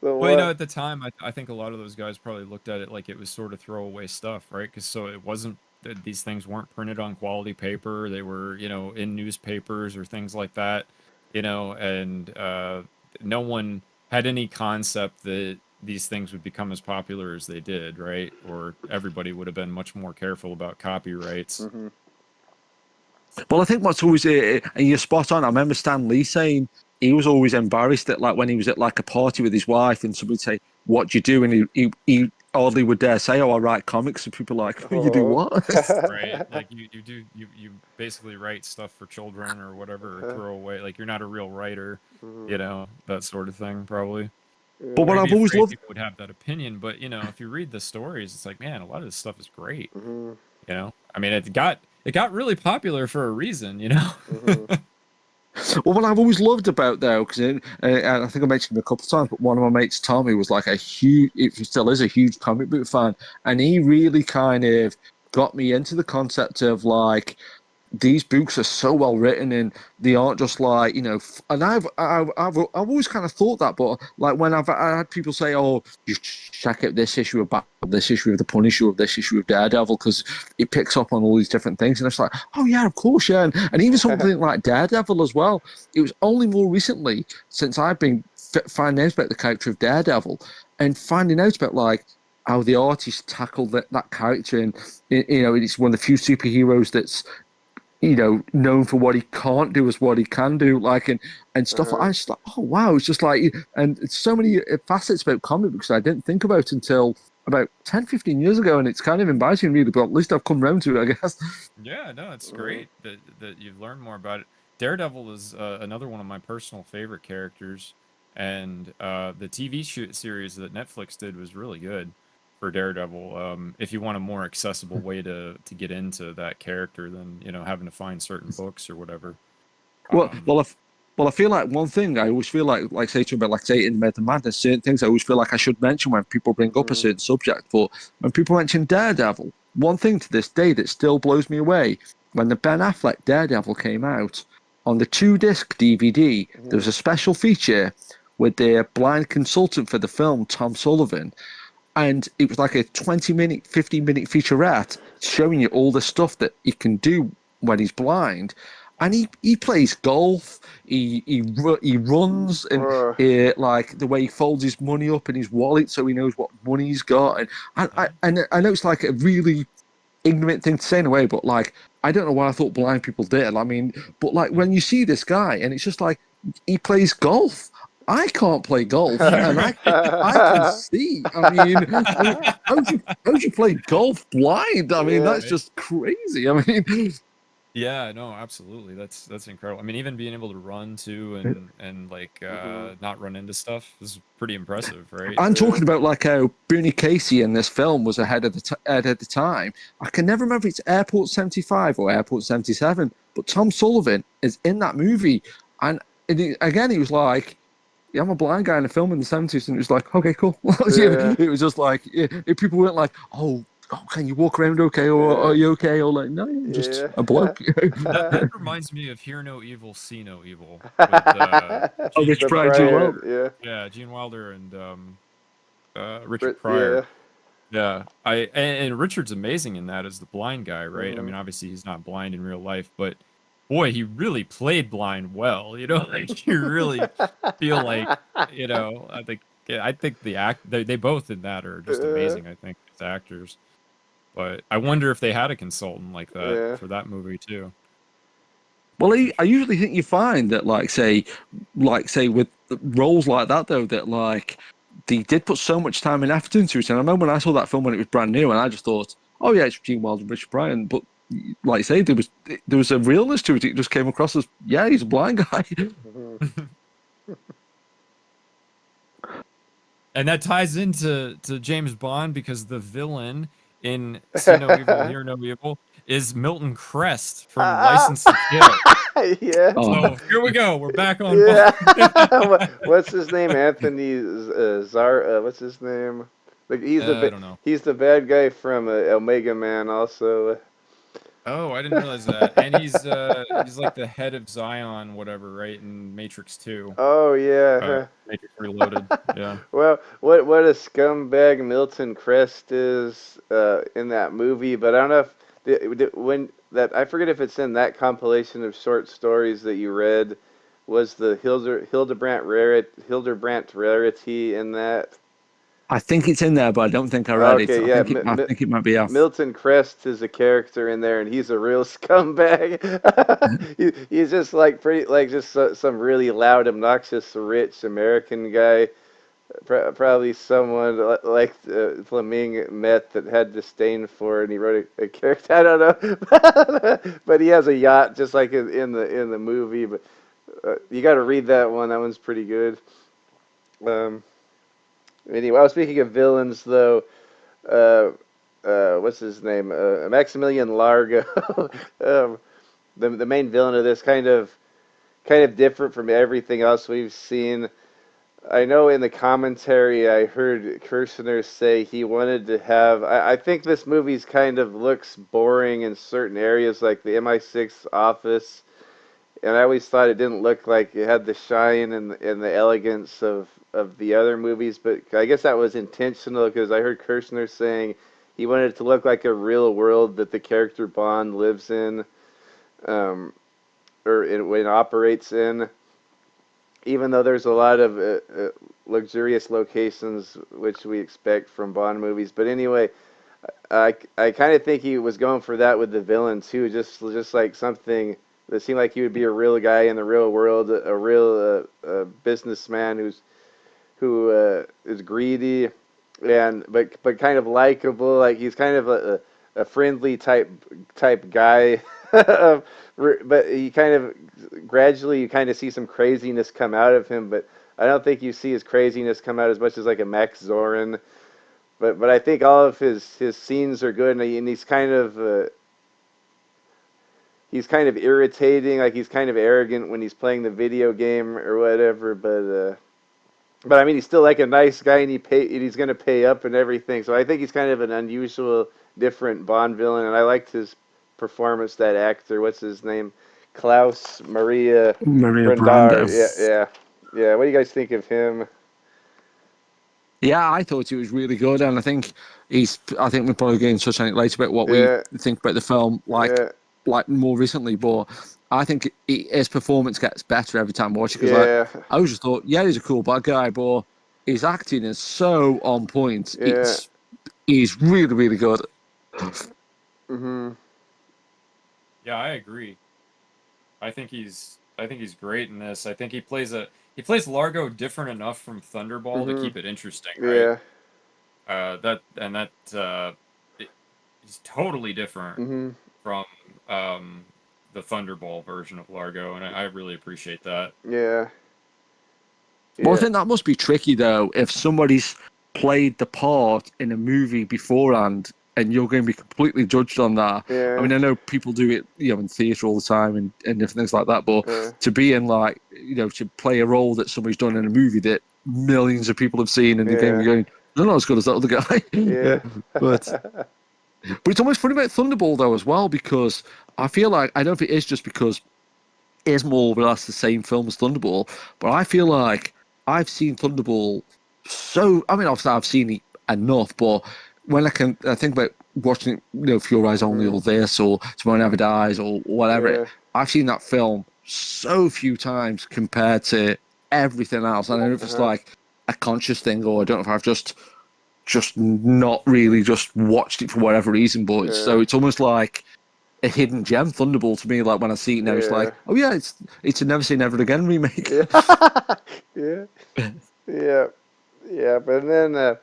The Well, what? at the time, I think a lot of those guys probably looked at it like it was sort of throwaway stuff, right? Because so it wasn't that these things weren't printed on quality paper; they were, in newspapers or things like that, and no one had any concept that these things would become as popular as they did, right? Or everybody would have been much more careful about copyrights. Mm-hmm. Well, I think what's always and you're spot on. I remember Stan Lee saying he was always embarrassed that like when he was at like a party with his wife and somebody'd say, "What do you do?" and he hardly would dare say, "Oh, I write comics." And people are like, "You do Oh. what?" Right, like you basically write stuff for children or whatever, or throw away. Like you're not a real writer, that sort of thing, probably. But Or what you'd I've be always afraid loved people would have that opinion. But if you read the stories, it's like, man, a lot of this stuff is great. Mm-hmm. I mean, it got really popular for a reason. Mm-hmm. Well, what I've always loved about though, because and I think I mentioned him a couple of times, but one of my mates, Tommy, was like a huge, if he still is a huge comic book fan, and he really kind of got me into the concept of like these books are so well written and they aren't just like and I've always kind of thought that, but like when I had people say, "Oh, you check out this issue of Batman, this issue of the Punisher, of this issue of Daredevil because it picks up on all these different things," and it's like, "Oh yeah, of course, yeah," and even something like Daredevil as well. It was only more recently since I've been finding out about the character of Daredevil and finding out about like how the artist tackled that character, and it's one of the few superheroes that's known for what he can't do as what he can do, like and stuff like that. It's like, oh wow, it's just like, and it's so many facets about comic books that I didn't think about until about 10, 15 years ago, and it's kind of embarrassing really, but at least I've come round to it, I guess. Yeah, no, it's great that you've learned more about it. Daredevil is another one of my personal favorite characters, and the TV series that Netflix did was really good for Daredevil. If you want a more accessible way to get into that character than having to find certain books or whatever. Well, Um, well, if well, I feel like one thing I always feel like say to me about like say in Method Madness, certain things I always feel like I should mention when people bring up a certain subject. But when people mention Daredevil, one thing to this day that still blows me away, when the Ben Affleck Daredevil came out on the 2-disc DVD, there was a special feature with the blind consultant for the film, Tom Sullivan, and it was like a 20-minute, 15-minute featurette showing you all the stuff that he can do when he's blind. And he plays golf, he runs, and Uh, like the way he folds his money up in his wallet so he knows what money he's got. And I know it's like a really ignorant thing to say in a way, but like I don't know why I thought blind people did. I mean, but like when you see this guy and it's just like he plays golf. I can't play golf, and I can see. How do you play golf blind? I mean, yeah. that's just crazy. I mean, Yeah, no, absolutely. That's incredible. I mean, even being able to run too and like Mhm. not run into stuff is pretty impressive, right? I'm Yeah. talking about like how Bernie Casey in this film was ahead of ahead of the time. I can never remember if it's Airport 75 or Airport 77, but Tom Sullivan is in that movie, and again he was like, "Yeah, I'm a blind guy in a film in the 70s," and it was like, "Okay, cool." Yeah. It was just like people weren't like, "Oh, can you walk around okay?" or "Are Yeah. you okay?" or like, "No, I'm just a bloke." That reminds me of Hear No Evil, See No Evil with Oh, Gene Rich The Brian, Gene Brian, Wilder. yeah. yeah, Gene Wilder and Richard But Pryor. yeah. Yeah, and Richard's amazing in that as the blind guy, right? I Mhm. mean, obviously he's not blind in real life, but boy, he really played blind well. You know, like you really feel like, I think yeah, I think they both in that are just amazing. I think as actors, but I wonder if they had a consultant like that Yeah. for that movie too. Well, That's I interesting. usually think you find that, like say with roles like that, though, that like they did put so much time and effort into it. And I remember when I saw that film when it was brand new, and I just thought, oh yeah, it's Gene Wilder and Richard Bryan. But like you say, there was a realness to it. It just came across as, yeah, he's a blind guy. Mhm. And that ties into James Bond because the villain in See No Evil, Hear No Evil is Milton Crest from License to Kill. Yeah. Oh, So here we go. We're back on Bond. Yeah. What's his name? Anthony Zar. What's his name? Like I don't know. he's the bad guy from Omega Man also. Oh, I didn't realize that. And he's like the head of Zion, whatever, right? In Matrix 2. Oh yeah. Matrix Reloaded. Yeah. Well, what a scumbag Milton Crest is in that movie, but I don't know if when that I forget if it's in that compilation of short stories that you read. Was the Hildebrandt rarity in that? I think it's in there, but I don't think I read it. Okay, I yeah. think it might be off. Milton Crest is a character in there, and he's a real scumbag. He's just like pretty, like just some really loud, obnoxious, rich American guy. Probably someone like Fleming met that had disdain for, and he wrote a character. I don't know, but he has a yacht just like in the movie. But you got to read that one. That one's pretty good. Um, anyway, I was speaking of villains though. Uh, what's his name? Maximilian Largo. um, the main villain of this kind of different from everything else we've seen. I know in the commentary I heard Kirshner say he wanted to have. I think this movie's kind of looks boring in certain areas, like the MI6 office, and I always thought it didn't look like it had the shine and the elegance of the other movies. But I guess that was intentional because I heard Kirshner saying he wanted it to look like a real world that the character Bond lives in, um, or when operates in, even though there's a lot of luxurious locations which we expect from Bond movies. But anyway, I kind of think he was going for that with the villain too, just like something that seemed like he would be a real guy in the real world, a real businessman who is greedy and but kind of likable. Like he's kind of a friendly type guy. But he kind of gradually you kind of see some craziness come out of him. But I don't think you see his craziness come out as much as like a Max Zorin. But I think all of his scenes are good, and he's kind of irritating. Like he's kind of arrogant when he's playing the video game or whatever. But I mean, he's still like a nice guy, and he's gonna pay up and everything. So I think he's kind of an unusual, different Bond villain, and I liked his performance. That actor, what's his name, Klaus Maria Maria Brandar. Brando. Yeah. What do you guys think of him? Yeah, I thought he was really good, and I think he's. I think we're probably going to touch on it later about what we Yeah, think about the film, yeah, like more recently. But I think his performance gets better every time I watch it because yeah, I always just thought, yeah, he's a cool bad guy, but his acting is so on point. yeah. He's really really good. Mhm. Yeah, I agree. I think he's great in this. I think he plays Largo different enough from Thunderball to Mhm. keep it interesting, right? Yeah. That it, he's totally different Mhm. from um the Thunderball version of Largo, and I really appreciate that. Yeah. Well, I Yeah. think that must be tricky though if somebody's played the part in a movie beforehand and you're going to be completely judged on that. I mean, Yeah. I know people do it, in theatre all the time and different things like that, but to be in like, to play a role that somebody's done in a movie that millions of people have seen and they're Yeah. going, they're not as good as that other guy. Yeah. but it's almost funny about Thunderball though as well because I feel like I don't know if it is just because it's more or less the same film as Thunderball, but I feel like I've seen Thunderball so. I mean, obviously I've seen it enough, but when I think about watching it, For Your Eyes Only or this or Tomorrow Never Dies or whatever, Yeah. I've seen that film so few times compared to everything else. I don't know if it's like a conscious thing or I don't know if I've just not really just watched it for whatever reason, but it's almost like a hidden gem, Thunderball to me. Like when I see it now, it's Yeah. like, oh yeah, it's a Never Say Never Again remake. Yeah. Yeah. Yeah. Yeah. But then,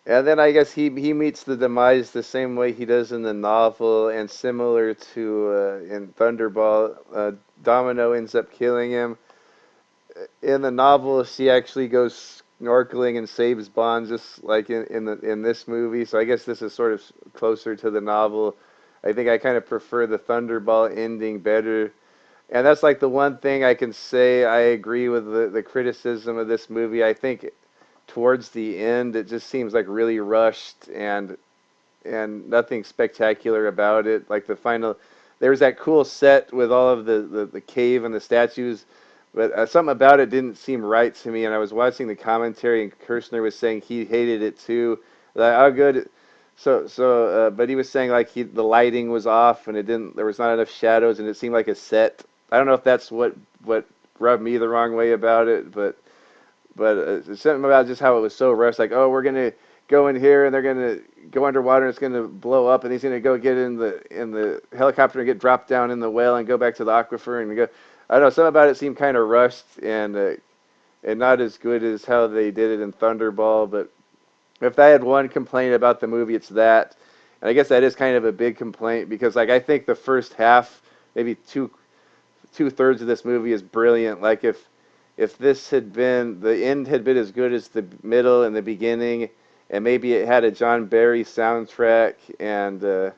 and then I guess he meets the demise the same way he does in the novel, and similar to in Thunderball, Domino ends up killing him. In the novel, she actually goes snorkeling and saves Bond, just like in this movie. So I guess this is sort of closer to the novel. I think I kind of prefer the Thunderball ending better. And that's like the one thing I can say I agree with the criticism of this movie. I think towards the end it just seems like really rushed and nothing spectacular about it. Like the final, there was that cool set with all of the cave and the statues, but something about it didn't seem right to me. And I was watching the commentary, and Kirshner was saying he hated it too. Like, oh, good. But he was saying like the lighting was off, and there was not enough shadows, and it seemed like a set. I don't know if that's what rubbed me the wrong way about it, but something about just how it was so rushed. Like, oh, we're gonna go in here and they're gonna go underwater and it's gonna blow up and he's gonna go get in the helicopter and get dropped down in the whale and go back to the aquifer and go. I don't know. Something about it seemed kind of rushed and not as good as how they did it in Thunderball. But if I had one complaint about the movie, it's that. And I guess that is kind of a big complaint because like I think the first half, maybe two-thirds of this movie is brilliant. Like if this had been the end had been as good as the middle and the beginning, and maybe it had a John Barry soundtrack, and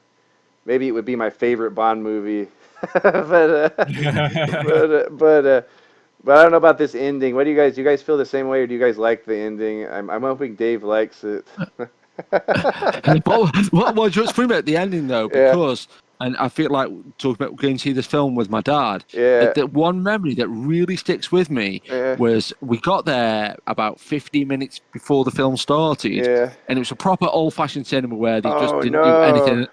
maybe it would be my favorite Bond movie. But I don't know about this ending. What do you guys? Do you guys feel the same way, or do you guys like the ending? I'm hoping Dave likes it. well, just funny about the ending though, Yeah, because and I feel like talking about going to see this film with my dad. yeah, That one memory that really sticks with me yeah, was we got there about 15 minutes before the film started, yeah. and it was a proper old-fashioned cinema where they just Oh didn't do no.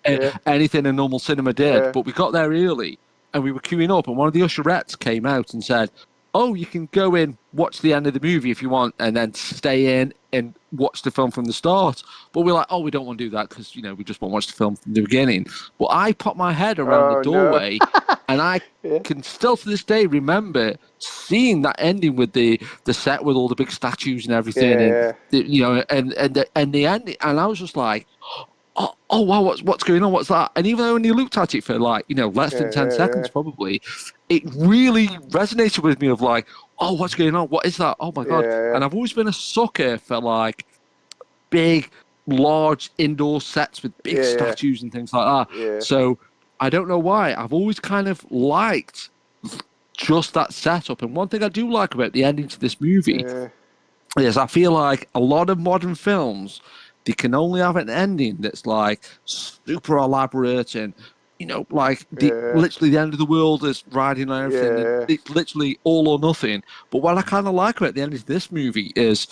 Yeah, anything a normal cinema did. yeah, But we got there early, and we were queuing up, and one of the usherettes came out and said, oh, you can go in, watch the end of the movie if you want, and then stay in and watch the film from the start. But we're like, oh, we don't want to do that because, we just want to watch the film from the beginning. But I popped my head around the oh no. doorway, and I Yeah, can still to this day remember seeing that ending with the set with all the big statues and everything, and yeah, and the ending, and I was just like, oh wow, what's going on? What's that? And even though when you looked at it for like, less than yeah, 10 yeah, seconds yeah, probably, it really resonated with me of like, oh, what's going on? What is that? Oh my God. yeah, And I've always been a sucker for like big, large indoor sets with big yeah, statues and things like that. yeah, So I don't know why. I've always kind of liked just that setup. And one thing I do like about the ending to this movie yeah, is I feel like a lot of modern films they can only have an ending that's like super elaborate and like yeah, literally the end of the world is riding on everything and yeah, it's literally all or nothing. But what I kind of like about the end of this movie is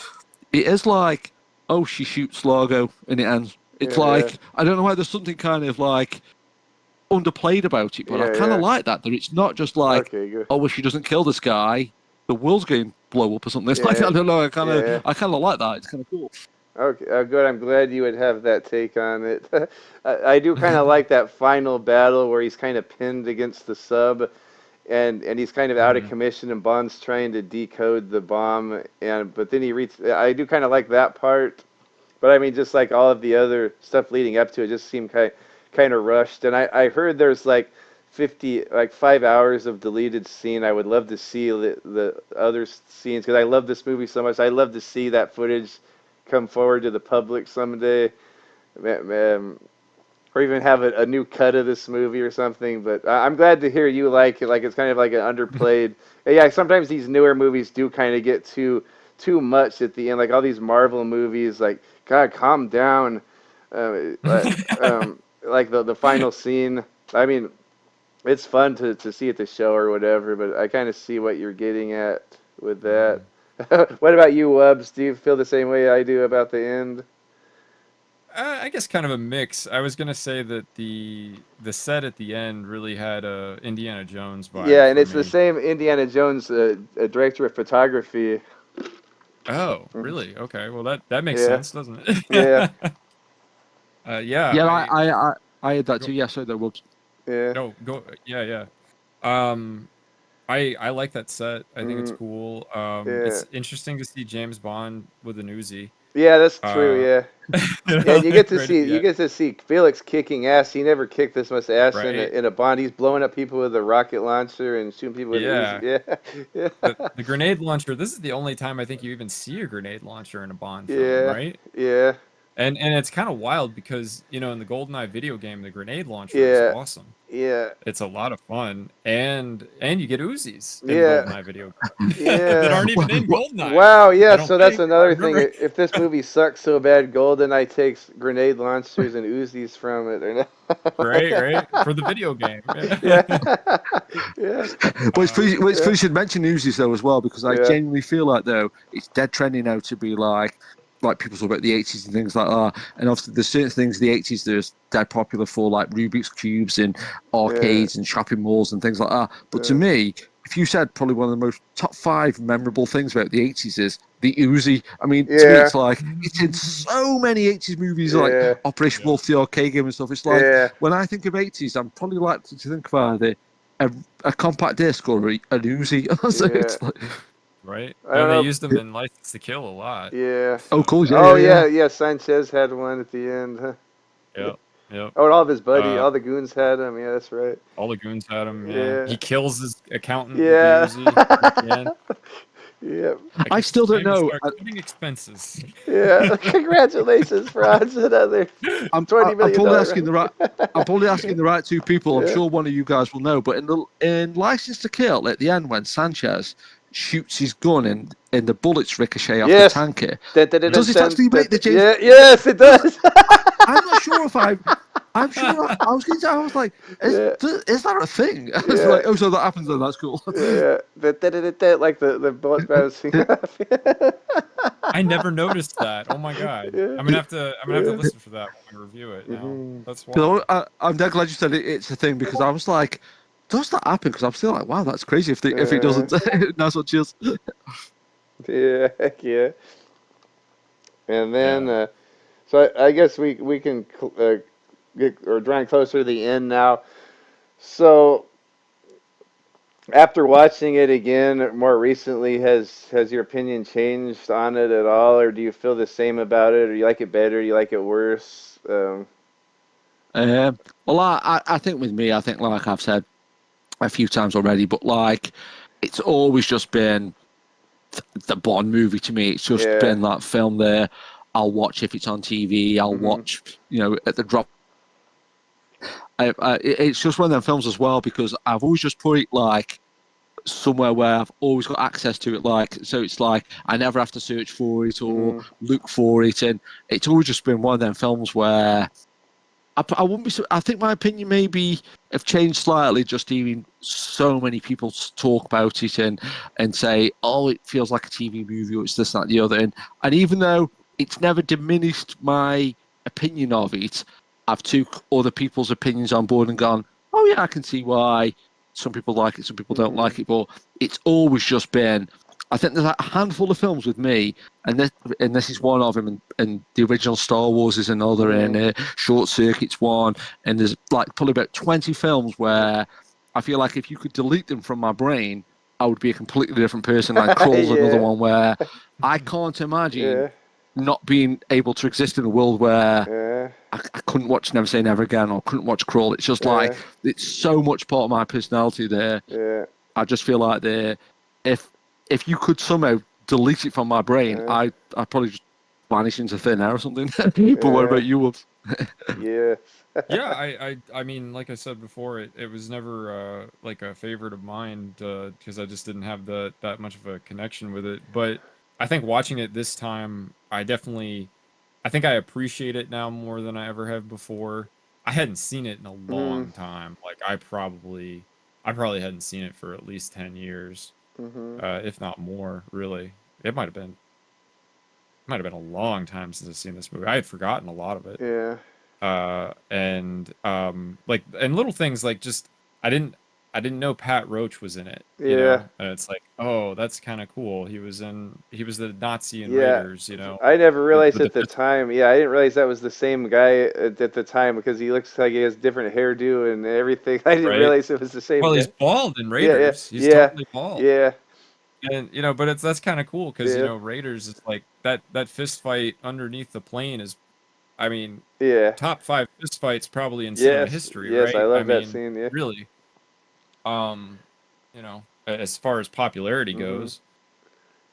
it is like, oh, she shoots Largo and it ends. It's yeah, like I don't know why there's something kind of like underplayed about it, but I yeah, kind of yeah. like that it's not just like, Okay, good. oh, if she doesn't kill this guy, the world's going to blow up or something. It's like Yeah, I don't know. yeah. I kind of like that. It's kind of cool. Okay, good. I'm glad you would have that take on it. I do kind of like that final battle where he's kind of pinned against the sub, and he's kind of out of Mhm. commission, and Bond's trying to decode the bomb, and but then he reads. I do kind of like that part, but I mean, just like all of the other stuff leading up to it, just seemed kind of rushed. And I heard there's like 5 hours of deleted scene. I would love to see the other scenes because I love this movie so much. I love to see that footage come forward to the public someday. Or even have a new cut of this movie or something. But I'm glad to hear you like it. Like it's kind of like an underplayed. Yeah, sometimes these newer movies do kind of get too much at the end. Like all these Marvel movies, like God, calm down. Like the final scene. I mean, it's fun to see at the show or whatever. But I kind of see what you're getting at with that. What about you, Wubs? Do you feel the same way I do about the end? I guess kind of a mix. I was gonna say that the set at the end really had a Indiana Jones vibe Yeah, and for it's the me. same Indiana Jones director of photography. Oh, really? Okay. Well, that makes Yeah, sense, doesn't it? yeah, Yeah. Yeah, I had that Go, too. Yeah, so there was. yeah. no, go. Yeah, yeah. Um, I like that set. I think it's Mm, cool. yeah. It's interesting to see James Bond with an Uzi. Yeah, that's true. Uh, Yeah, yeah. And right at the you end, get to see Felix kicking ass. He never kicked this much ass right? in a Bond. He's blowing up people with a rocket launcher and shooting people with a Uzi. Yeah. Yeah, yeah, The grenade launcher. This is the only time I think you even see a grenade launcher in a Bond film, yeah, right? yeah, And it's kind of wild because, in the GoldenEye video game, the grenade launcher is yeah, awesome. yeah, It's a lot of fun, and you get Uzis in the yeah, GoldenEye video game that yeah. aren't even in GoldenEye. Wow, yeah, I don't so that's think, if I another thing. remember If this movie sucks so bad, GoldenEye takes grenade launchers and Uzis from it, or right, right, not? for the video game. Yeah, yeah, But it's Um, funny, well, it's yeah, funny you should mention Uzis though as well, because I yeah, genuinely feel like though it's dead trendy now to be like people talk about the 80s and things like that. And obviously there's certain things in the 80s that's dead popular for, like Rubik's cubes and yeah, arcades and shopping malls and things like that. But to yeah, me, if you said probably one of the most top 5 memorable things about the 80s is the Uzi. I mean, to me, yeah, it's like it's in so many 80s movies, like yeah, Operation Wolf, the arcade game and stuff. It's like yeah, when I think of 80s, I'm probably likely to think of either a compact disc or an Uzi. So yeah. it's like, right? I No, don't they know. used them in License to Kill a lot. Yeah. oh, So, cool, yeah, Oh yeah, yeah. yeah, yeah. Sanchez had one at the end. Huh? yep, yep. Oh, and all of his buddy, Uh, all the goons had him. Yeah, that's right. all the goons had them. Yeah, Yeah, he kills his accountant with the yeah, Uzi at the end. yeah, I I guess still it's don't time to know. start cutting expenses. yeah. Congratulations, Franz. Another $20 I'm million probably dollar asking the right. I'm probably asking the right two people. I'm Yeah. sure one of you guys will know. But in License to Kill, at the end, when Sanchez shoots his gun and the bullets ricochet off the Yes. tanker, Dun, dun, dun, does it dun, actually dun, make the dun. James? Yeah. Yes, it does. I'm not sure if I. I'm sure I was going to. I was like, Yeah. is that a thing? I was Yeah. like, oh, so that happens then. That's cool. Yeah. Dun, dun, dun, dun, dun, like the bullets bouncing off. I never noticed that. Oh my god. Yeah. I'm gonna have to Yeah. listen for that when I review it now. Mhm. That's wild. Because I'm dead glad you said it's a thing, because I was like, does that happen? Because I'm still like, wow, that's crazy if it doesn't. That's what cheers. Yeah. Heck yeah. And then, Yeah. so I guess we can get or drawing closer to the end now. So after watching it again more recently, has your opinion changed on it at all, or do you feel the same about it, or you like it better, you like it worse? Well, I think with me, I think like I've said a few times already, but like it's always just been the Bond movie to me. It's just Yeah. been that film there. I'll watch if it's on TV. I'll Mhm. watch, at the drop. It's just one of them films as well, because I've always just put it like somewhere where I've always got access to it. Like, so it's like I never have to search for it or Mhm. look for it, and it's always just been one of them films where I wouldn't be. I think my opinion maybe have changed slightly. Just hearing so many people talk about it and say, "Oh, it feels like a TV movie," or it's this, that, the other. And even though it's never diminished my opinion of it, I've took other people's opinions on board and gone, "Oh yeah, I can see why some people like it, some people don't Mhm. like it." But it's always just been. I think there's a handful of films with me, and this is one of them, and the original Star Wars is another, and Mhm. Short Circuit's one, and there's like probably about 20 films where I feel like if you could delete them from my brain, I would be a completely different person. Like Crawl's another Yeah. one where I can't imagine Yeah. not being able to exist in a world where Yeah. I couldn't watch Never Say Never Again or couldn't watch Crawl. It's just like Yeah. it's so much part of my personality there. Yeah. I just feel like if if you could somehow delete it from my brain, I'd probably just vanish into thin air or something. But what about you, Wubs? Yeah. Yeah, I mean, like I said before, it was never like a favorite of mine because I just didn't have that much of a connection with it. But I think watching it this time, I think I appreciate it now more than I ever have before. I hadn't seen it in a Mm-hmm. long time. Like I probably hadn't seen it for at least 10 years, Mm-hmm. if not more, really. It might have been a long time since I've seen this movie. I had forgotten a lot of it. Yeah. And like and little things like just I didn't I didn't know Pat Roach was in it, Yeah. and it's like, oh, that's kind of cool. He was the Nazi in Yeah. Raiders, I never realized with the at the fist. time. Yeah, I didn't realize that was the same guy at the time because he looks like he has different hairdo and everything. I didn't Right. realize it was the same Well, he's guy. bald in Yeah, yeah, Raiders. He's yeah, totally bald. yeah, And but that's kind of cool because yeah, Raiders is like that fist fight underneath the plane is, I mean, yeah. top 5 fist fights probably in cinema Yes, history, yes, I right? I love that mean, scene. Yeah. really. As far as popularity Mm-hmm. goes.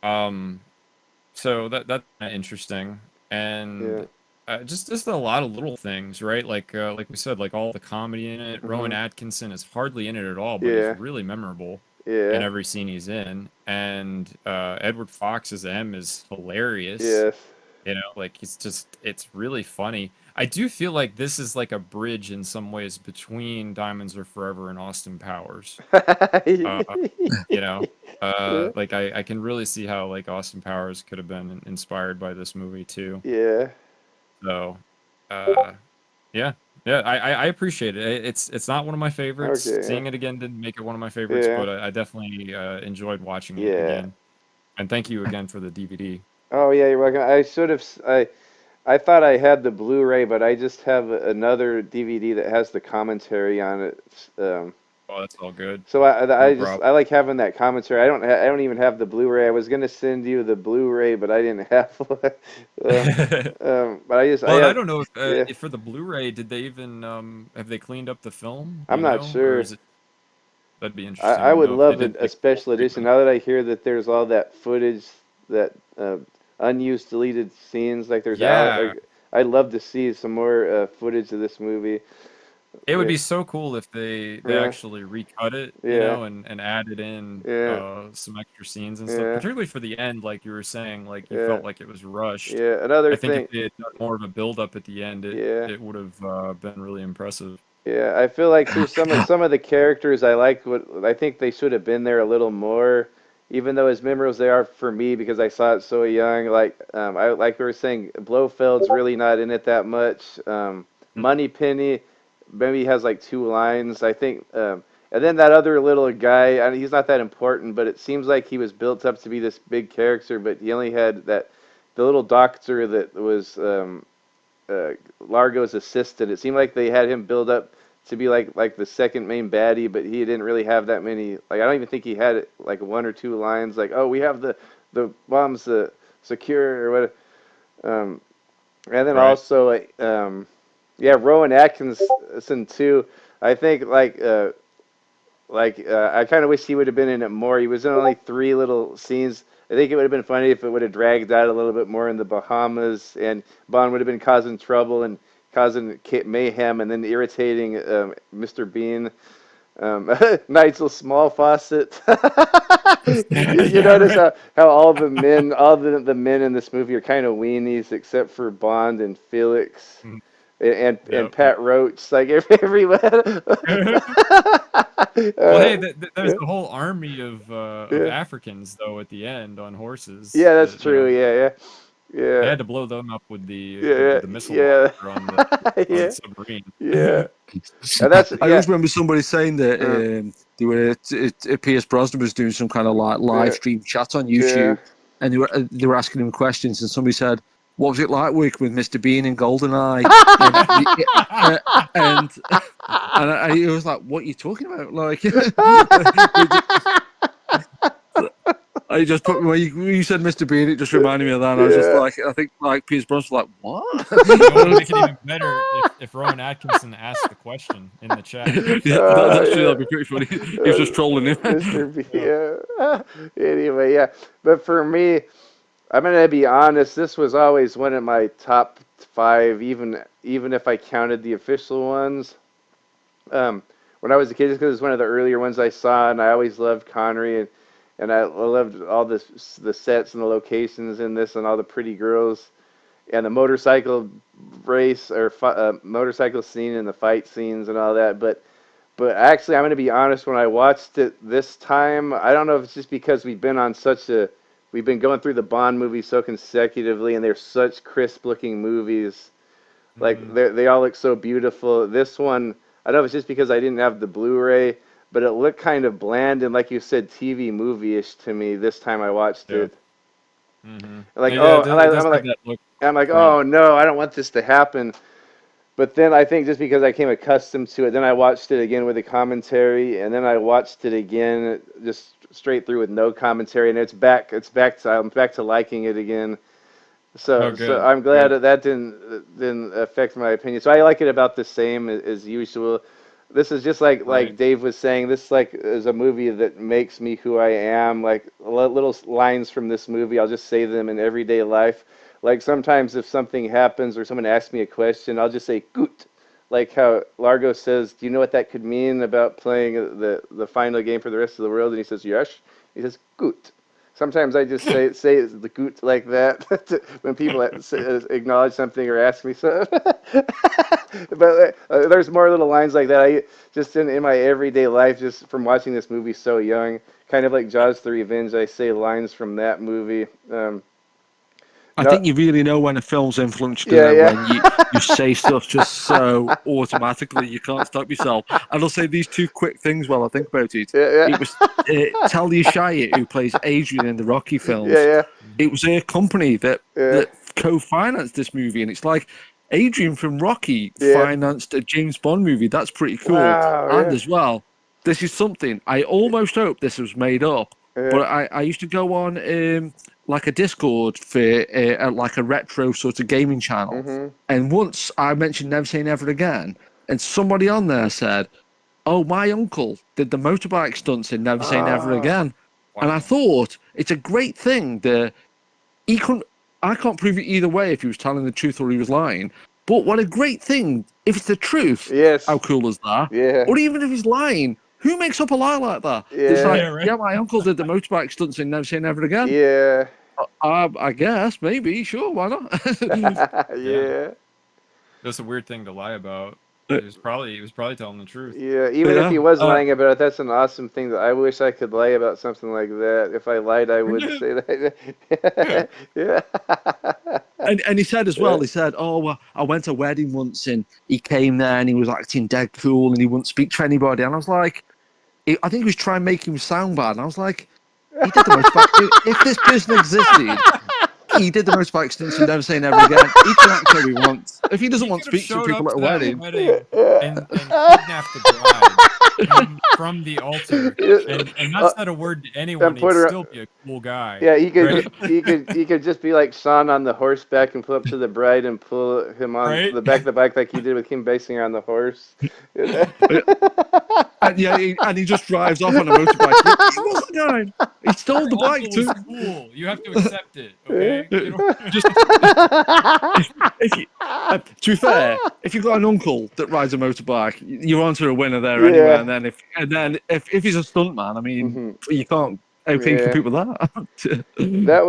Um, so that's kinda interesting, Yeah. and just a lot of little things, right? Like we said, like all the comedy in it. Rowan Mm-hmm. Atkinson is hardly in it at all, but he's Yeah. really memorable in Yeah. every scene he's in. And Edward Fox as M is hilarious. Yes. Like it's really funny. I do feel like this is like a bridge in some ways between Diamonds Are Forever and Austin Powers. Uh, you know, Yeah. like I can really see how like Austin Powers could have been inspired by this movie too. Yeah. So, uh, yeah, yeah, I appreciate it. It's not one of my favorites. Okay. Yeah. Seeing it again didn't make it one of my favorites, Yeah. but I definitely enjoyed watching it Yeah. again. And thank you again for the DVD. Oh yeah, you're welcome. I should have. I thought I had the Blu-ray, but I just have another DVD that has the commentary on it. Oh, that's all good. So No I problem. like having that commentary. I don't even have the Blu-ray. I was gonna send you the Blu-ray, but I didn't have one. But I Well, and I have, don't know yeah. if for the Blu-ray, did they even have they cleaned up the film? Do I'm you not know, or sure. is it that'd be I interesting to would know if they love did a like a full special edition. treatment. Now that I hear that there's all that footage, that unused, deleted scenes, like there's out. Yeah, I'd love to see some more footage of this movie. it would Yeah, be so cool if they yeah, actually recut it, yeah, and added in yeah, some extra scenes and stuff, yeah, particularly for the end, like you were saying, like you yeah, felt like it was rushed. yeah. Another I think if thing, they had done more of a build up at the end, yeah. it would have been really impressive. Yeah, I feel like too some of the characters I like what I think they should have been there a little more, even though as memorable as they are for me because I saw it so young. I like we were saying, Blofeld's really not in it that much. Moneypenny maybe has like 2 lines, I think. And then that other little guy, he's not that important, but it seems like he was built up to be this big character, but he only had the little doctor that was Largo's assistant. It seemed like they had him build up to be like the second main baddie, but he didn't really have that many. Like I don't even think he had like 1 or 2 lines. Like, oh, we have the bombs secure or what. Um, and then Right. also yeah, Rowan Atkinson too. I think I kind of wish he would have been in it more. He was in only 3 little scenes. I think it would have been funny if it would have dragged out a little bit more in the Bahamas, and Bond would have been causing trouble and causing mayhem, and then irritating Mr. Bean. Nigel Small Fawcett. You Yeah, notice right. how all the men in this movie are kind of weenies, except for Bond and Felix Mhm. and Yep, Pat Roach, like everyone. yep. Well, hey, uh, there's yeah. the whole army of Yeah. Africans though at the end on horses. Yeah, that's true. Yeah, yeah, They yeah, had to blow them up with yeah, the missile yeah, launcher on the yeah, submarine. yeah. And that's I yeah, always remember somebody saying that uh, they were Pierce Brosnan was doing some kind of like live yeah, stream chat on yeah. YouTube, and they were asking him questions, and somebody said, "What was it like working with Mr. Bean in GoldenEye?" And uh, and he was like, "What are you talking about?" Like, I just put when you said Mr. Bean, it just reminded me of that. And I was just Yeah. like, I think like Pierce Brosnan was like, what? You know what would make it even better if Rowan Atkinson asked the question in the chat. Yeah, that's true. Yeah. That'd be pretty funny. He was just trolling him. Mr. B. Yeah. Yeah. Anyway, yeah. But for me, I'm gonna be honest. This was always one of my top five, even if I counted the official ones. Um, when I was a kid, just because it's one of the earlier ones I saw, and I always loved Connery, and I loved all the sets and the locations in this, and all the pretty girls, and the motorcycle race or motorcycle scene and the fight scenes and all that. But actually, I'm going to be honest. When I watched it this time, I don't know if it's just because we've been going through the Bond movies so consecutively, and they're such crisp looking movies. Like they all look so beautiful. This one, I don't know if it's just because I didn't have the Blu-ray, but it looked kind of bland and, like you said, TV movie-ish to me this time I watched Yeah. it. Mm-hmm. Like, Yeah, oh, it does have that look. I'm like, Right. oh no, I don't want this to happen. But then I think just because I came accustomed to it, then I watched it again with the commentary, and then I watched it again just straight through with no commentary, and it's back. I'm back to liking it again. Oh, So good. I'm glad Good. that didn't affect my opinion. So I like it about the same as usual. This is just like Right. Dave was saying. This like is a movie that makes me who I am. Like little lines from this movie, I'll just say them in everyday life. Like sometimes if something happens or someone asks me a question, I'll just say "gut." Like how Largo says, "Do you know what that could mean about playing the final game for the rest of the world?" And he says, "Yes." He says, "Gut." Sometimes I just say the goot like that when people acknowledge something or ask me so. But there's more little lines like that. I just in my everyday life, just from watching this movie so young, kind of like Jaws: The Revenge. I say lines from that movie. I No, think you really know when a film's influenced you, yeah, though, when you yeah, say stuff just so automatically you can't stop yourself. And I'll say these two quick things while I think about it. yeah, It was Talia Shire who plays Adrian in the Rocky yeah, films. yeah, It was her company that yeah, that co-financed this movie, and it's like Adrian from Rocky yeah. financed a James Bond movie. That's pretty cool. Wow, And yeah, as well, this is something I almost hope this was made up, yeah. but I used to go on like a Discord for like a retro sort of gaming channel, Mhm. and once I mentioned Never Say Never Again, and somebody on there said, "Oh, my uncle did the motorbike stunts in Never Say Never Oh, Again," and I Wow. thought it's a great thing that he couldn't. I can't prove it either way if he was telling the truth or he was lying. But what a great thing if it's the truth! How yes, cool is that? yeah, Or even if he's lying, who makes up a lie like that? It's yeah, like, Yeah, right. yeah, my uncle did the motorbike stunts in Never Say Never Again. yeah, I guess, maybe, sure, why not? Yeah. yeah. That's a weird thing to lie about. He was probably telling the truth. Yeah, even if he Yeah. was lying about it, that's an awesome thing that I wish I could lie about something like that. If I lied, I would say Yeah. that. Yeah. And he said as Yeah. well, he said, "Oh, well, I went to a wedding once and he came there and he was acting dead cool and he wouldn't speak to anybody." And I was like, I think he was trying to make him sound bad. And I was like, he did the motorbike. If this person existed, he did the motorbike stunts and Never Say Never Again. He can act how he wants. If he doesn't He want to could have speak to showed people up at a to that wedding, wedding Yeah. and kidnapped the bride from the altar and not Uh, said a word to anyone. and He'd put her. still be a cool guy, Yeah, right? he could just be like Sean on the horseback and pull up to the bride and pull him on Right? the back of the bike like he did with Kim Basinger on the horse. and yeah, and he just drives off on a motorbike. He wasn't going. He stole Your the bike uncle was too. cool. You have to accept it, okay? You don't. Just if you, to be fair, if you've got an uncle that rides a motorbike, you're onto a winner there anyway. Yeah. And then if he's a stuntman, I mean, Hmm. you can't. How can you Yeah. compete with that? That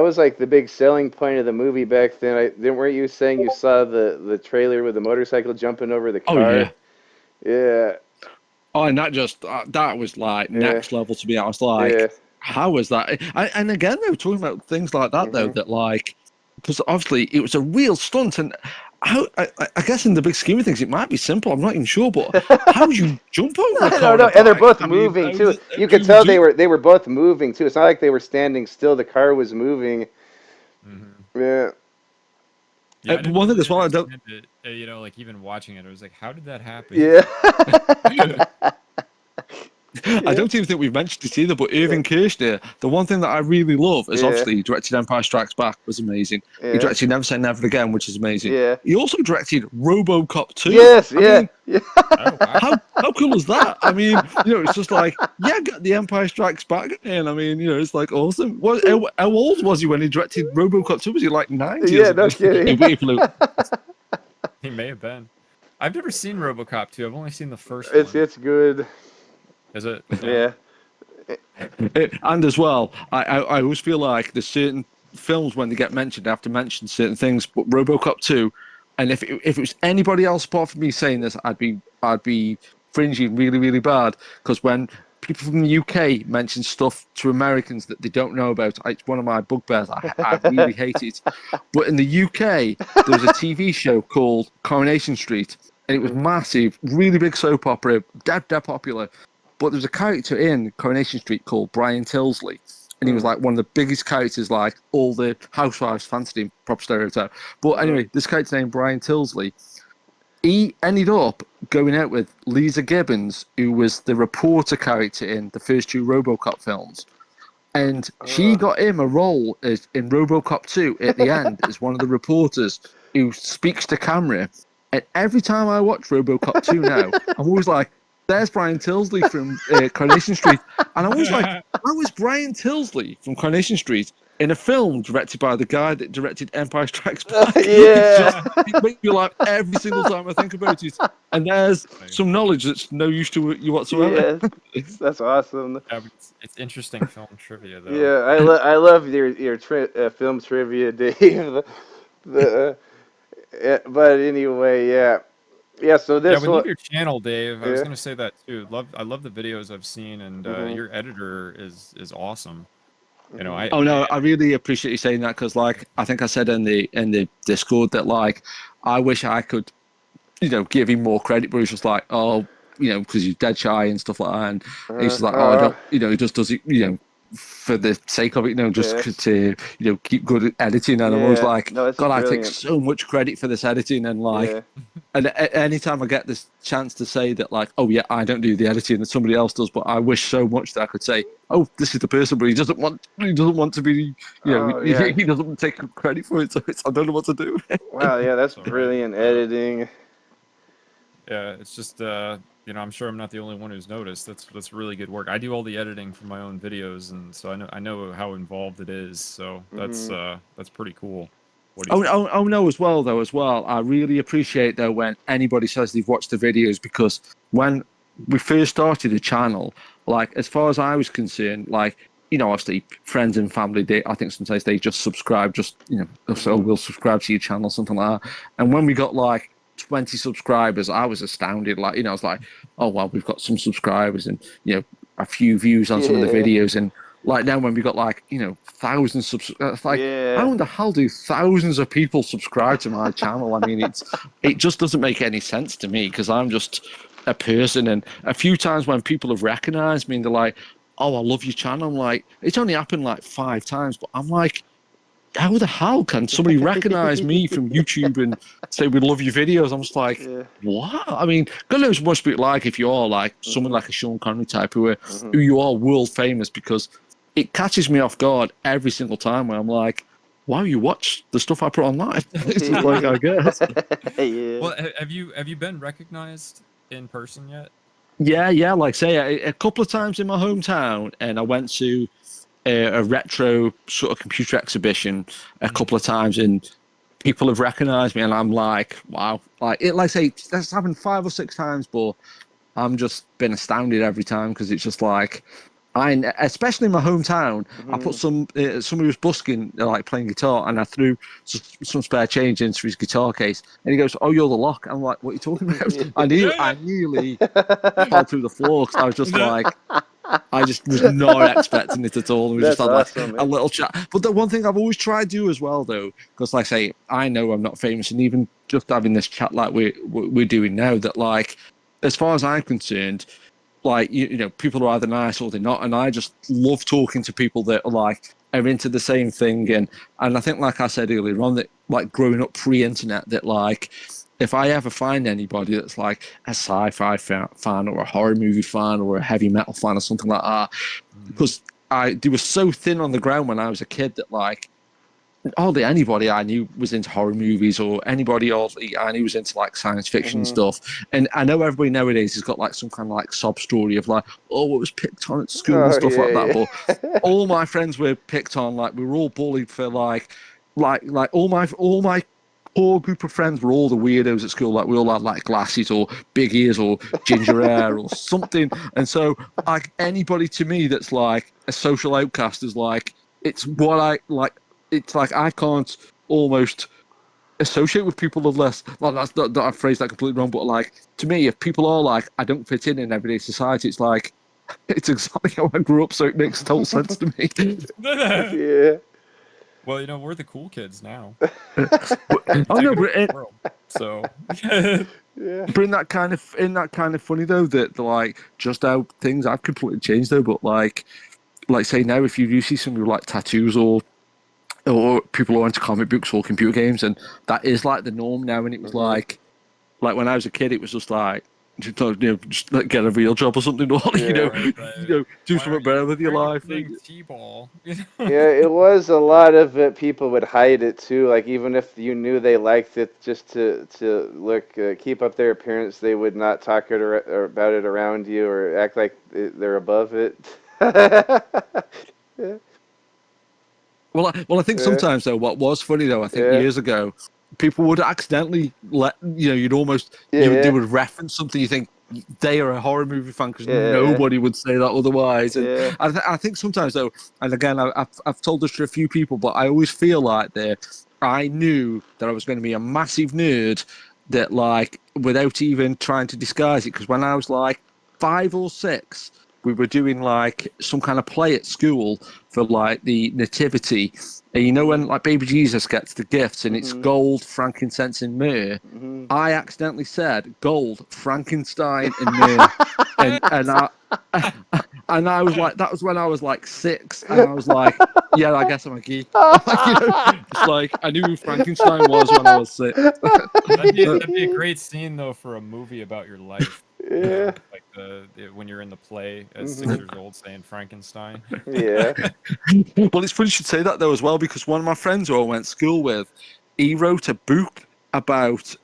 was like the big selling point of the movie back then. Weren't you saying you saw the trailer with the motorcycle jumping over the Oh yeah. car? Yeah, Oh, and that was like yeah, next level to me. I was yeah. like, how was that? And again, they were talking about things like that though. Hmm. That like, because obviously it was a real stunt, and I guess in the big scheme of things, it might be simple. I'm not even sure, but how do you jump over a I car don't on know, a and they're bike? both I mean, moving too. how You do could you tell do? they were both moving too. It's not like they were standing still. The car was moving. Mhm. Yeah, Yeah, I But didn't one thing really as well, I don't. understand it. Like even watching it, I was like, how did that happen? yeah. I don't even think we've mentioned it either, but Irving Kershner, the one thing that I really love is obviously he directed Empire Strikes Back, was amazing. He directed Never Say Never Again, which is amazing. Yeah. He also directed RoboCop 2. Yes, I mean, yeah. Oh wow. how cool is that? I mean, it's just like, get the Empire Strikes Back in. I mean, it's like awesome. How old was he when he directed RoboCop 2? Was he like 90 or Yeah, no something? kidding. He may have been. I've never seen RoboCop 2. I've only seen the first It's one. good. Is it? Yeah. And as well, I always feel like there's certain films when they get mentioned, I have to mention certain things. But RoboCop 2, and if it was anybody else apart from me saying this, I'd be fringing really, really bad, because when people from the UK mention stuff to Americans that they don't know about, it's one of my bugbears. I really hate it. But in the UK, there was a TV show called Coronation Street, and it was massive, really big soap opera, dead popular. But there was a character in Coronation Street called Brian Tilsley, and he was like one of the biggest characters, like all the housewives fancied him, proper stereotype. But anyway, this character named Brian Tilsley, he ended up going out with Lisa Gibbons, who was the reporter character in the first two RoboCop films. And she got him a role in RoboCop 2 at the end as one of the reporters who speaks to camera. And every time I watch RoboCop 2 now, I'm always like, there's Brian Tilsley from Coronation Street. And I'm always like, how is Brian Tilsley from Coronation Street in a film directed by the guy that directed Empire Strikes Back? Yeah. It makes me laugh every single time I think about it. And there's some knowledge that's no use to you whatsoever. Yes. That's awesome. Yeah, but it's interesting film trivia though. Yeah, I love your film trivia, Dave. But anyway, yeah. So Yeah, this we one. love your channel, Dave. I was Yeah. gonna say that too. I love the videos I've seen, and your editor is awesome. I really appreciate you saying that, because like I think I said in the Discord that like I wish I could give him more credit, but he's just like, oh, because he's dead shy and stuff like that, and he's just like, oh, I don't, he just does it, for the sake of it, just to keep good at editing. And I'm always like, No, it's God, I take brilliant. so much credit for this editing, and like. Yeah. And anytime I get this chance to say that, like, oh yeah, I don't do the editing that somebody else does, but I wish so much that I could say, oh, this is the person, but he doesn't want to be, he doesn't take credit for it, so I don't know what to do. Wow, yeah, that's So, brilliant editing. Yeah, it's just I'm sure I'm not the only one who's noticed. That's really good work. I do all the editing for my own videos, and so I know how involved it is. So that's pretty cool. Oh no, as well. I really appreciate though when anybody says they've watched the videos, because when we first started the channel, like as far as I was concerned, like obviously friends and family, I think sometimes they just subscribe, so we'll subscribe to your channel, something like that. And when we got like 20 subscribers, I was astounded. Like I was like, oh well, we've got some subscribers and a few views on some of the videos, and like now when we got like thousands subscribers, like how in the hell do thousands of people subscribe to my channel? I mean, it just doesn't make any sense to me, because I'm just a person. And a few times when people have recognized me and they're like, oh, I love your channel, I'm like, it's only happened like 5 times, but I'm like, how the hell can somebody recognize me from YouTube and say we love your videos? I'm just like, what? I mean, God knows what must be like if you are like someone like a Sean Connery type who you are world famous, because it catches me off guard every single time where I'm like, wow, you watch the stuff I put online? It's just like, I guess. Well, have you been recognized in person yet? Yeah. Like say a couple of times in my hometown, and I went to a retro sort of computer exhibition a couple of times, and people have recognized me, and I'm like, wow. Like I say, that's happened 5 or 6 times, but I'm just been astounded every time, because it's just like, especially in my hometown, I put somebody was busking, like playing guitar, and I threw some spare change into his guitar case, and he goes, "Oh, you're the Loch." I'm like, "What are you talking about?" I nearly fell through the floor, because I was just like, I just was not expecting it at all. We just had like a little chat. But the one thing I've always tried to do as well, though, because like I say, I know I'm not famous, and even just having this chat like we're doing now, that like, as far as I'm concerned, like people are either nice or they're not, and I just love talking to people that are into the same thing, and I think, like I said earlier on, that like growing up pre-internet, that like if I ever find anybody that's like a sci-fi fan or a horror movie fan or a heavy metal fan or something like that, because they were so thin on the ground when I was a kid that like hardly anybody I knew was into horror movies, or anybody I knew was into like science fiction stuff. And I know everybody nowadays has got like some kind of like sob story of like, oh, it was picked on at school and Oh stuff like that. yeah, But all my friends were picked on. Like we were all bullied for like all my core group of friends were all the weirdos at school. Like we all had like glasses or big ears or ginger hair or something. And so like anybody to me that's like a social outcast is like, it's what I like. It's like I can't almost associate with people unless, well, that's not, I've phrased that completely wrong, but like to me, if people are like, I don't fit in everyday society, it's like, it's exactly how I grew up, so it makes total sense to me. yeah. Well, we're the cool kids now. Oh no, Take over the world. So Yeah. but in that kind of funny though that like just how things have completely changed though, but like say now if you do see somebody with like tattoos or people who are into comic books or computer games, and that is like the norm now. And it was like when I was a kid, it was just like just like, get a real job or something, or Yeah. right. do Why something better with your are you life. playing t-ball? Yeah, it was a lot of it. People would hide it too. Like even if you knew they liked it, just to look keep up their appearance, they would not talk or about it around you or act like they're above it. Yeah, Well, I think yeah, sometimes though, what was funny though, I think yeah, years ago, people would accidentally you'd almost they yeah, would reference something. You think they are a horror movie fan because yeah, nobody would say that otherwise. And yeah. I think sometimes though, and again, I've told this to a few people, but I always feel like I knew that I was going to be a massive nerd that like without even trying to disguise it. Because when I was like 5 or 6, we were doing like some kind of play at school for like the nativity. And you know when like baby Jesus gets the gifts and it's gold, frankincense, and myrrh. I accidentally said gold, Frankenstein, and myrrh, and I and I was like, that was when I was like 6, and I was like, yeah, I guess I'm a geek. Like it's like I knew who Frankenstein was when I was 6. That'd be a great scene though for a movie about your life. Yeah. Like when you're in the play at 6 years old saying Frankenstein. Yeah. Well, it's funny you should say that though as well, because one of my friends who I went to school with, he wrote a book about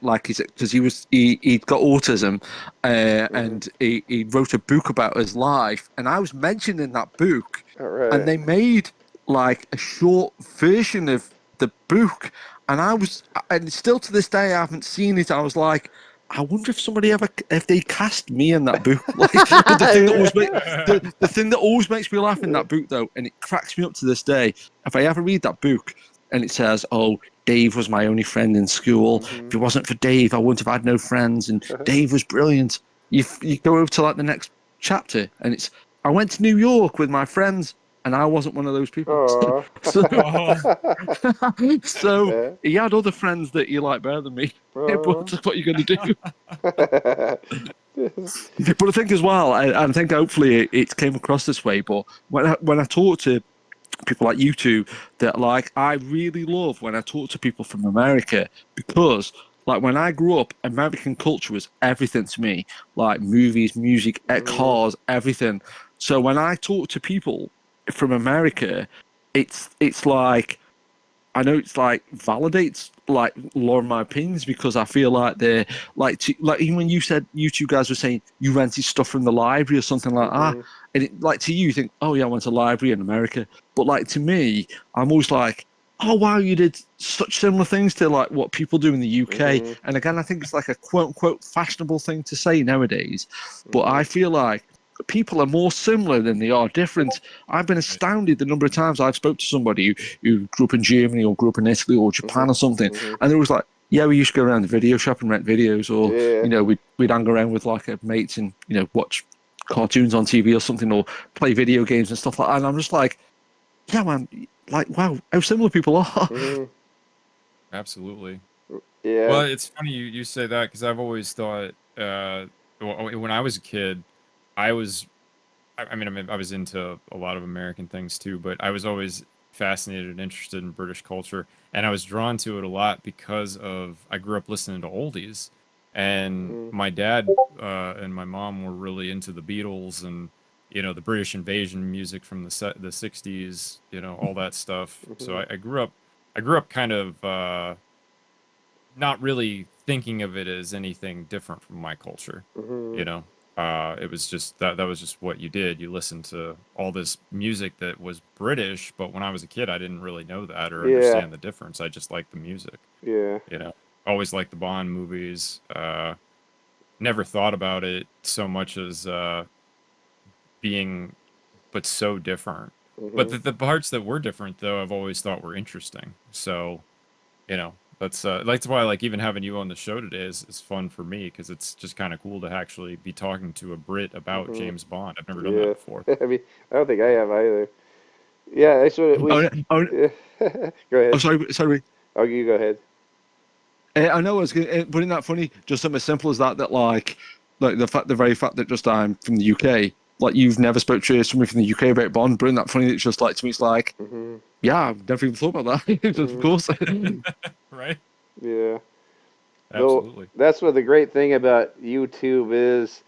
like because he'd got autism, and he wrote a book about his life, and I was mentioned in that book, All and right. they made like a short version of the book, and still to this day I haven't seen it. I was like, I wonder if they cast me in that book. Like, but the thing that always makes me laugh in that book though, and it cracks me up to this day, if I ever read that book and it says, "Oh, Dave was my only friend in school. If it wasn't for Dave, I wouldn't have had no friends. And Dave was brilliant." You go over to like the next chapter, and it's, I went to New York with my friends, and I wasn't one of those people. Oh. So, Oh, so Yeah. he had other friends that you like better than me. But Oh. what are you going to do? But I think as well, I think hopefully it came across this way. But when I talk to people like you two, that like I really love when I talk to people from America, because like when I grew up, American culture was everything to me, like movies, music, cars, everything. So when I talk to people from America, it's like, I know it's like validates like a lot of my opinions, because I feel like they're like even when you said you two guys were saying you rented stuff from the library or something like that, and it, like to you think, oh yeah, I went to a library in America, but like to me, I'm always like, oh wow, you did such similar things to like what people do in the UK. And again, I think it's like a quote unquote fashionable thing to say nowadays, but I feel like people are more similar than they are different. I've been astounded the number of times I've spoke to somebody who grew up in Germany or grew up in Italy or Japan or something, and they was like, "Yeah, we used to go around the video shop and rent videos, or Yeah. we'd hang around with like a mates and watch cartoons on TV or something, or play video games and stuff like that." And I'm just like, "Yeah, man, like wow, how similar people are." absolutely. Yeah. Well, it's funny you say that because I've always thought, when I was a kid, I was, I mean, I was into a lot of American things too, but I was always fascinated and interested in British culture, and I was drawn to it a lot because I grew up listening to oldies, and my dad and my mom were really into the Beatles and the British invasion music from the 60s, all that stuff. So I grew up kind of not really thinking of it as anything different from my culture, you know. It was just that was just what you did. You listened to all this music that was British, but when I was a kid, I didn't really know that or understand the difference. I just liked the music. Yeah. Always liked the Bond movies. Never thought about it so much as being, but so different. But the parts that were different, though, I've always thought were interesting. So, that's why like even having you on the show today is fun for me, because it's just kind of cool to actually be talking to a Brit about James Bond. I've never done that before. I mean, I don't think I have either. Yeah, that's what we. Go ahead. I'm sorry. Oh, you go ahead. I know I was going but isn't that funny? Just something as simple as that like the very fact that just I'm from the UK, like you've never spoke to somebody from the UK about Bond, but isn't that funny? It's just like, to me, it's like, yeah, I've never even thought about that. Of course. Right? Yeah. Absolutely. So that's what the great thing about YouTube is,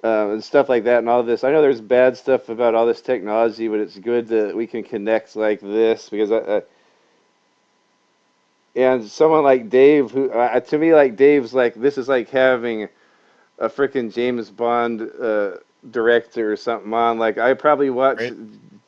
and stuff like that and all this. I know there's bad stuff about all this technology, but it's good that we can connect like this, because and someone like Dave, who to me, like Dave's like, this is like having a freaking James Bond director or something on. Like, I probably watch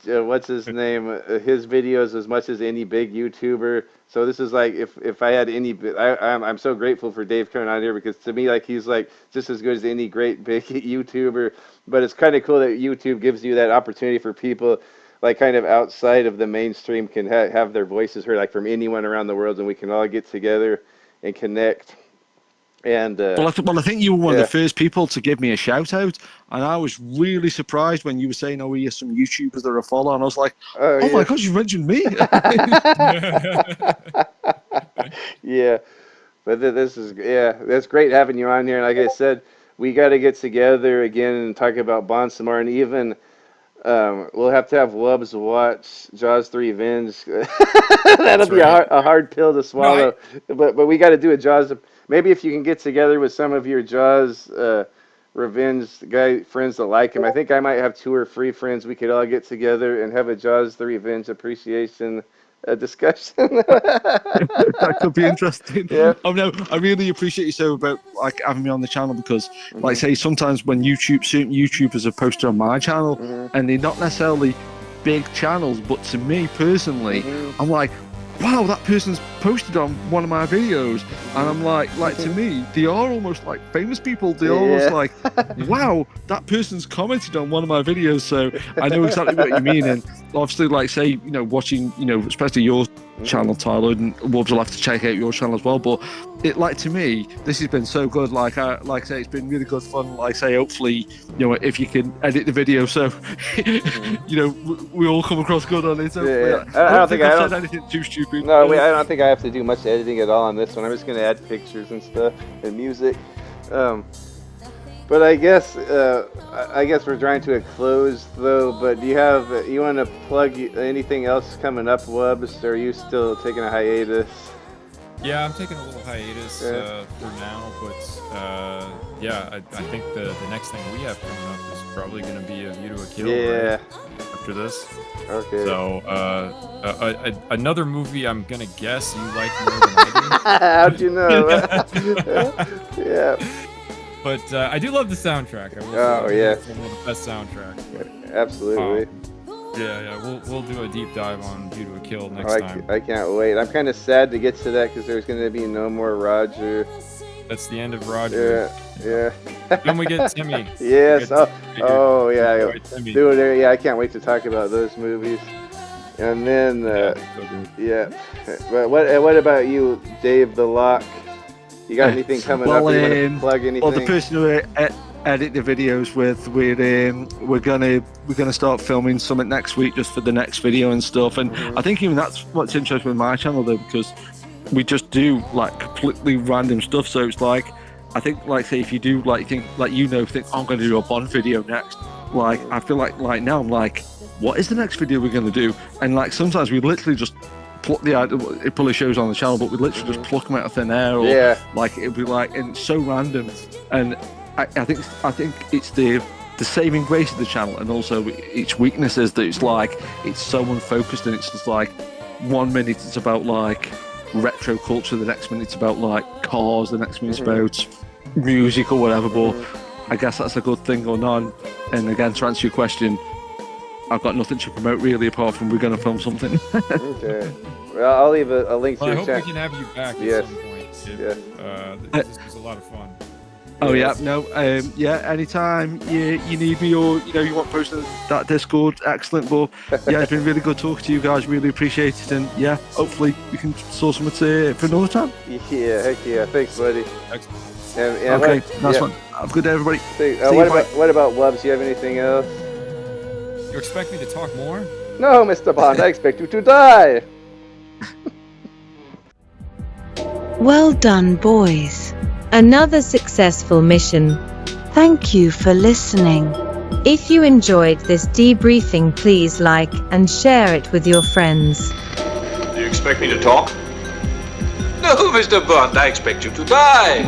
what's his name, his videos as much as any big YouTuber. So this is like, if I had any, I'm so grateful for Dave coming on here, because to me, like, he's like just as good as any great big YouTuber. But it's kind of cool that YouTube gives you that opportunity for people like kind of outside of the mainstream can have their voices heard, like from anyone around the world, and we can all get together and connect. And well, I think you were one of the first people to give me a shout out, and I was really surprised when you were saying, "Oh, here's some YouTubers that are follow," and I was like, "Oh my gosh, you mentioned me!" Yeah, but this is that's great having you on here. And like I said, we got to get together again and talk about Bond some more, and even we'll have to have Wubs watch Jaws 3 Revenge. That'll be a hard pill to swallow. No, but we got to do a Jaws. Maybe if you can get together with some of your Jaws Revenge friends that like him. I think I might have 2 or 3 friends. We could all get together and have a Jaws 3 Revenge appreciation discussion. That could be interesting. Yeah. Oh no, I really appreciate you so about like having me on the channel, because like say sometimes when certain YouTubers are posted on my channel and they're not necessarily big channels, but to me personally, I'm like, wow, that person's posted on one of my videos, and I'm like to me, they are almost like famous people. They're almost like, wow, that person's commented on one of my videos. So I know exactly what you mean, and obviously, like say, watching, especially your channel, Tyler, and Wubs will have to check out your channel as well. But it, like, to me, this has been so good. Like I say, it's been really good fun. Like say, hopefully, if you can edit the video, so we all come across good on it. So, I don't think I've said anything too stupid. No, I don't think I have to do much editing at all on this one. I'm just gonna add pictures and stuff and music. But I guess we're trying to a close though. But do you want to plug anything else coming up, Wubs? Or are you still taking a hiatus? Yeah, I'm taking a little hiatus for now, but I think the next thing we have coming up is probably going to be A View to a Kill. Yeah. Right? After this. Okay. So another movie I'm gonna guess you like more than I do. How'd you know? Yeah. But I do love the soundtrack. I will yeah. It's one of the best soundtracks. Absolutely. We'll do a deep dive on View to a Kill next time. I can't wait. I'm kind of sad to get to that because there's going to be no more Roger. That's the end of Roger. Yeah. Then we get Timmy. Yes. Yeah. Dude, I can't wait to talk about those movies. And then, But what about you, Dave The LOCH? You got anything coming up? You want to plug anything? Well, the person who edit the videos with, we're gonna start filming something next week just for the next video and stuff. And I think even that's what's interesting with my channel though, because we just do like completely random stuff. So it's like, I think, like say if you do think I'm gonna do a Bond video next, like I feel like now I'm like, what is the next video we're gonna do? And like sometimes we literally just pluck it probably shows on the channel, but we literally just pluck them out of thin air, or like it'd be like, and it's so random. And I think it's the saving grace of the channel, and also its weakness is that it's like it's so unfocused, and it's just like 1 minute it's about like retro culture, the next minute it's about like cars, the next minute it's about music or whatever. But I guess that's a good thing going on. And again, to answer your question, I've got nothing to promote really, apart from we're going to film something. Okay. Well, I'll leave a link to Well, I your hope channel. we can have you back at some point. This was a lot of fun. Oh yeah, no, anytime you need me, or you want to post that Discord, excellent. But yeah, it's been really good talking to you guys. Really appreciate it, and yeah, hopefully we can sort something for another time. Yeah, heck yeah, thanks, buddy. Excellent. And nice one. Have a good day, everybody. What about Wubs? Do you have anything else? You expect me to talk more? No, Mr. Bond, I expect you to die. Well done, boys. Another successful mission. Thank you for listening. If you enjoyed this debriefing, please like and share it with your friends. Do you expect me to talk? No, Mr. Bond, I expect you to die.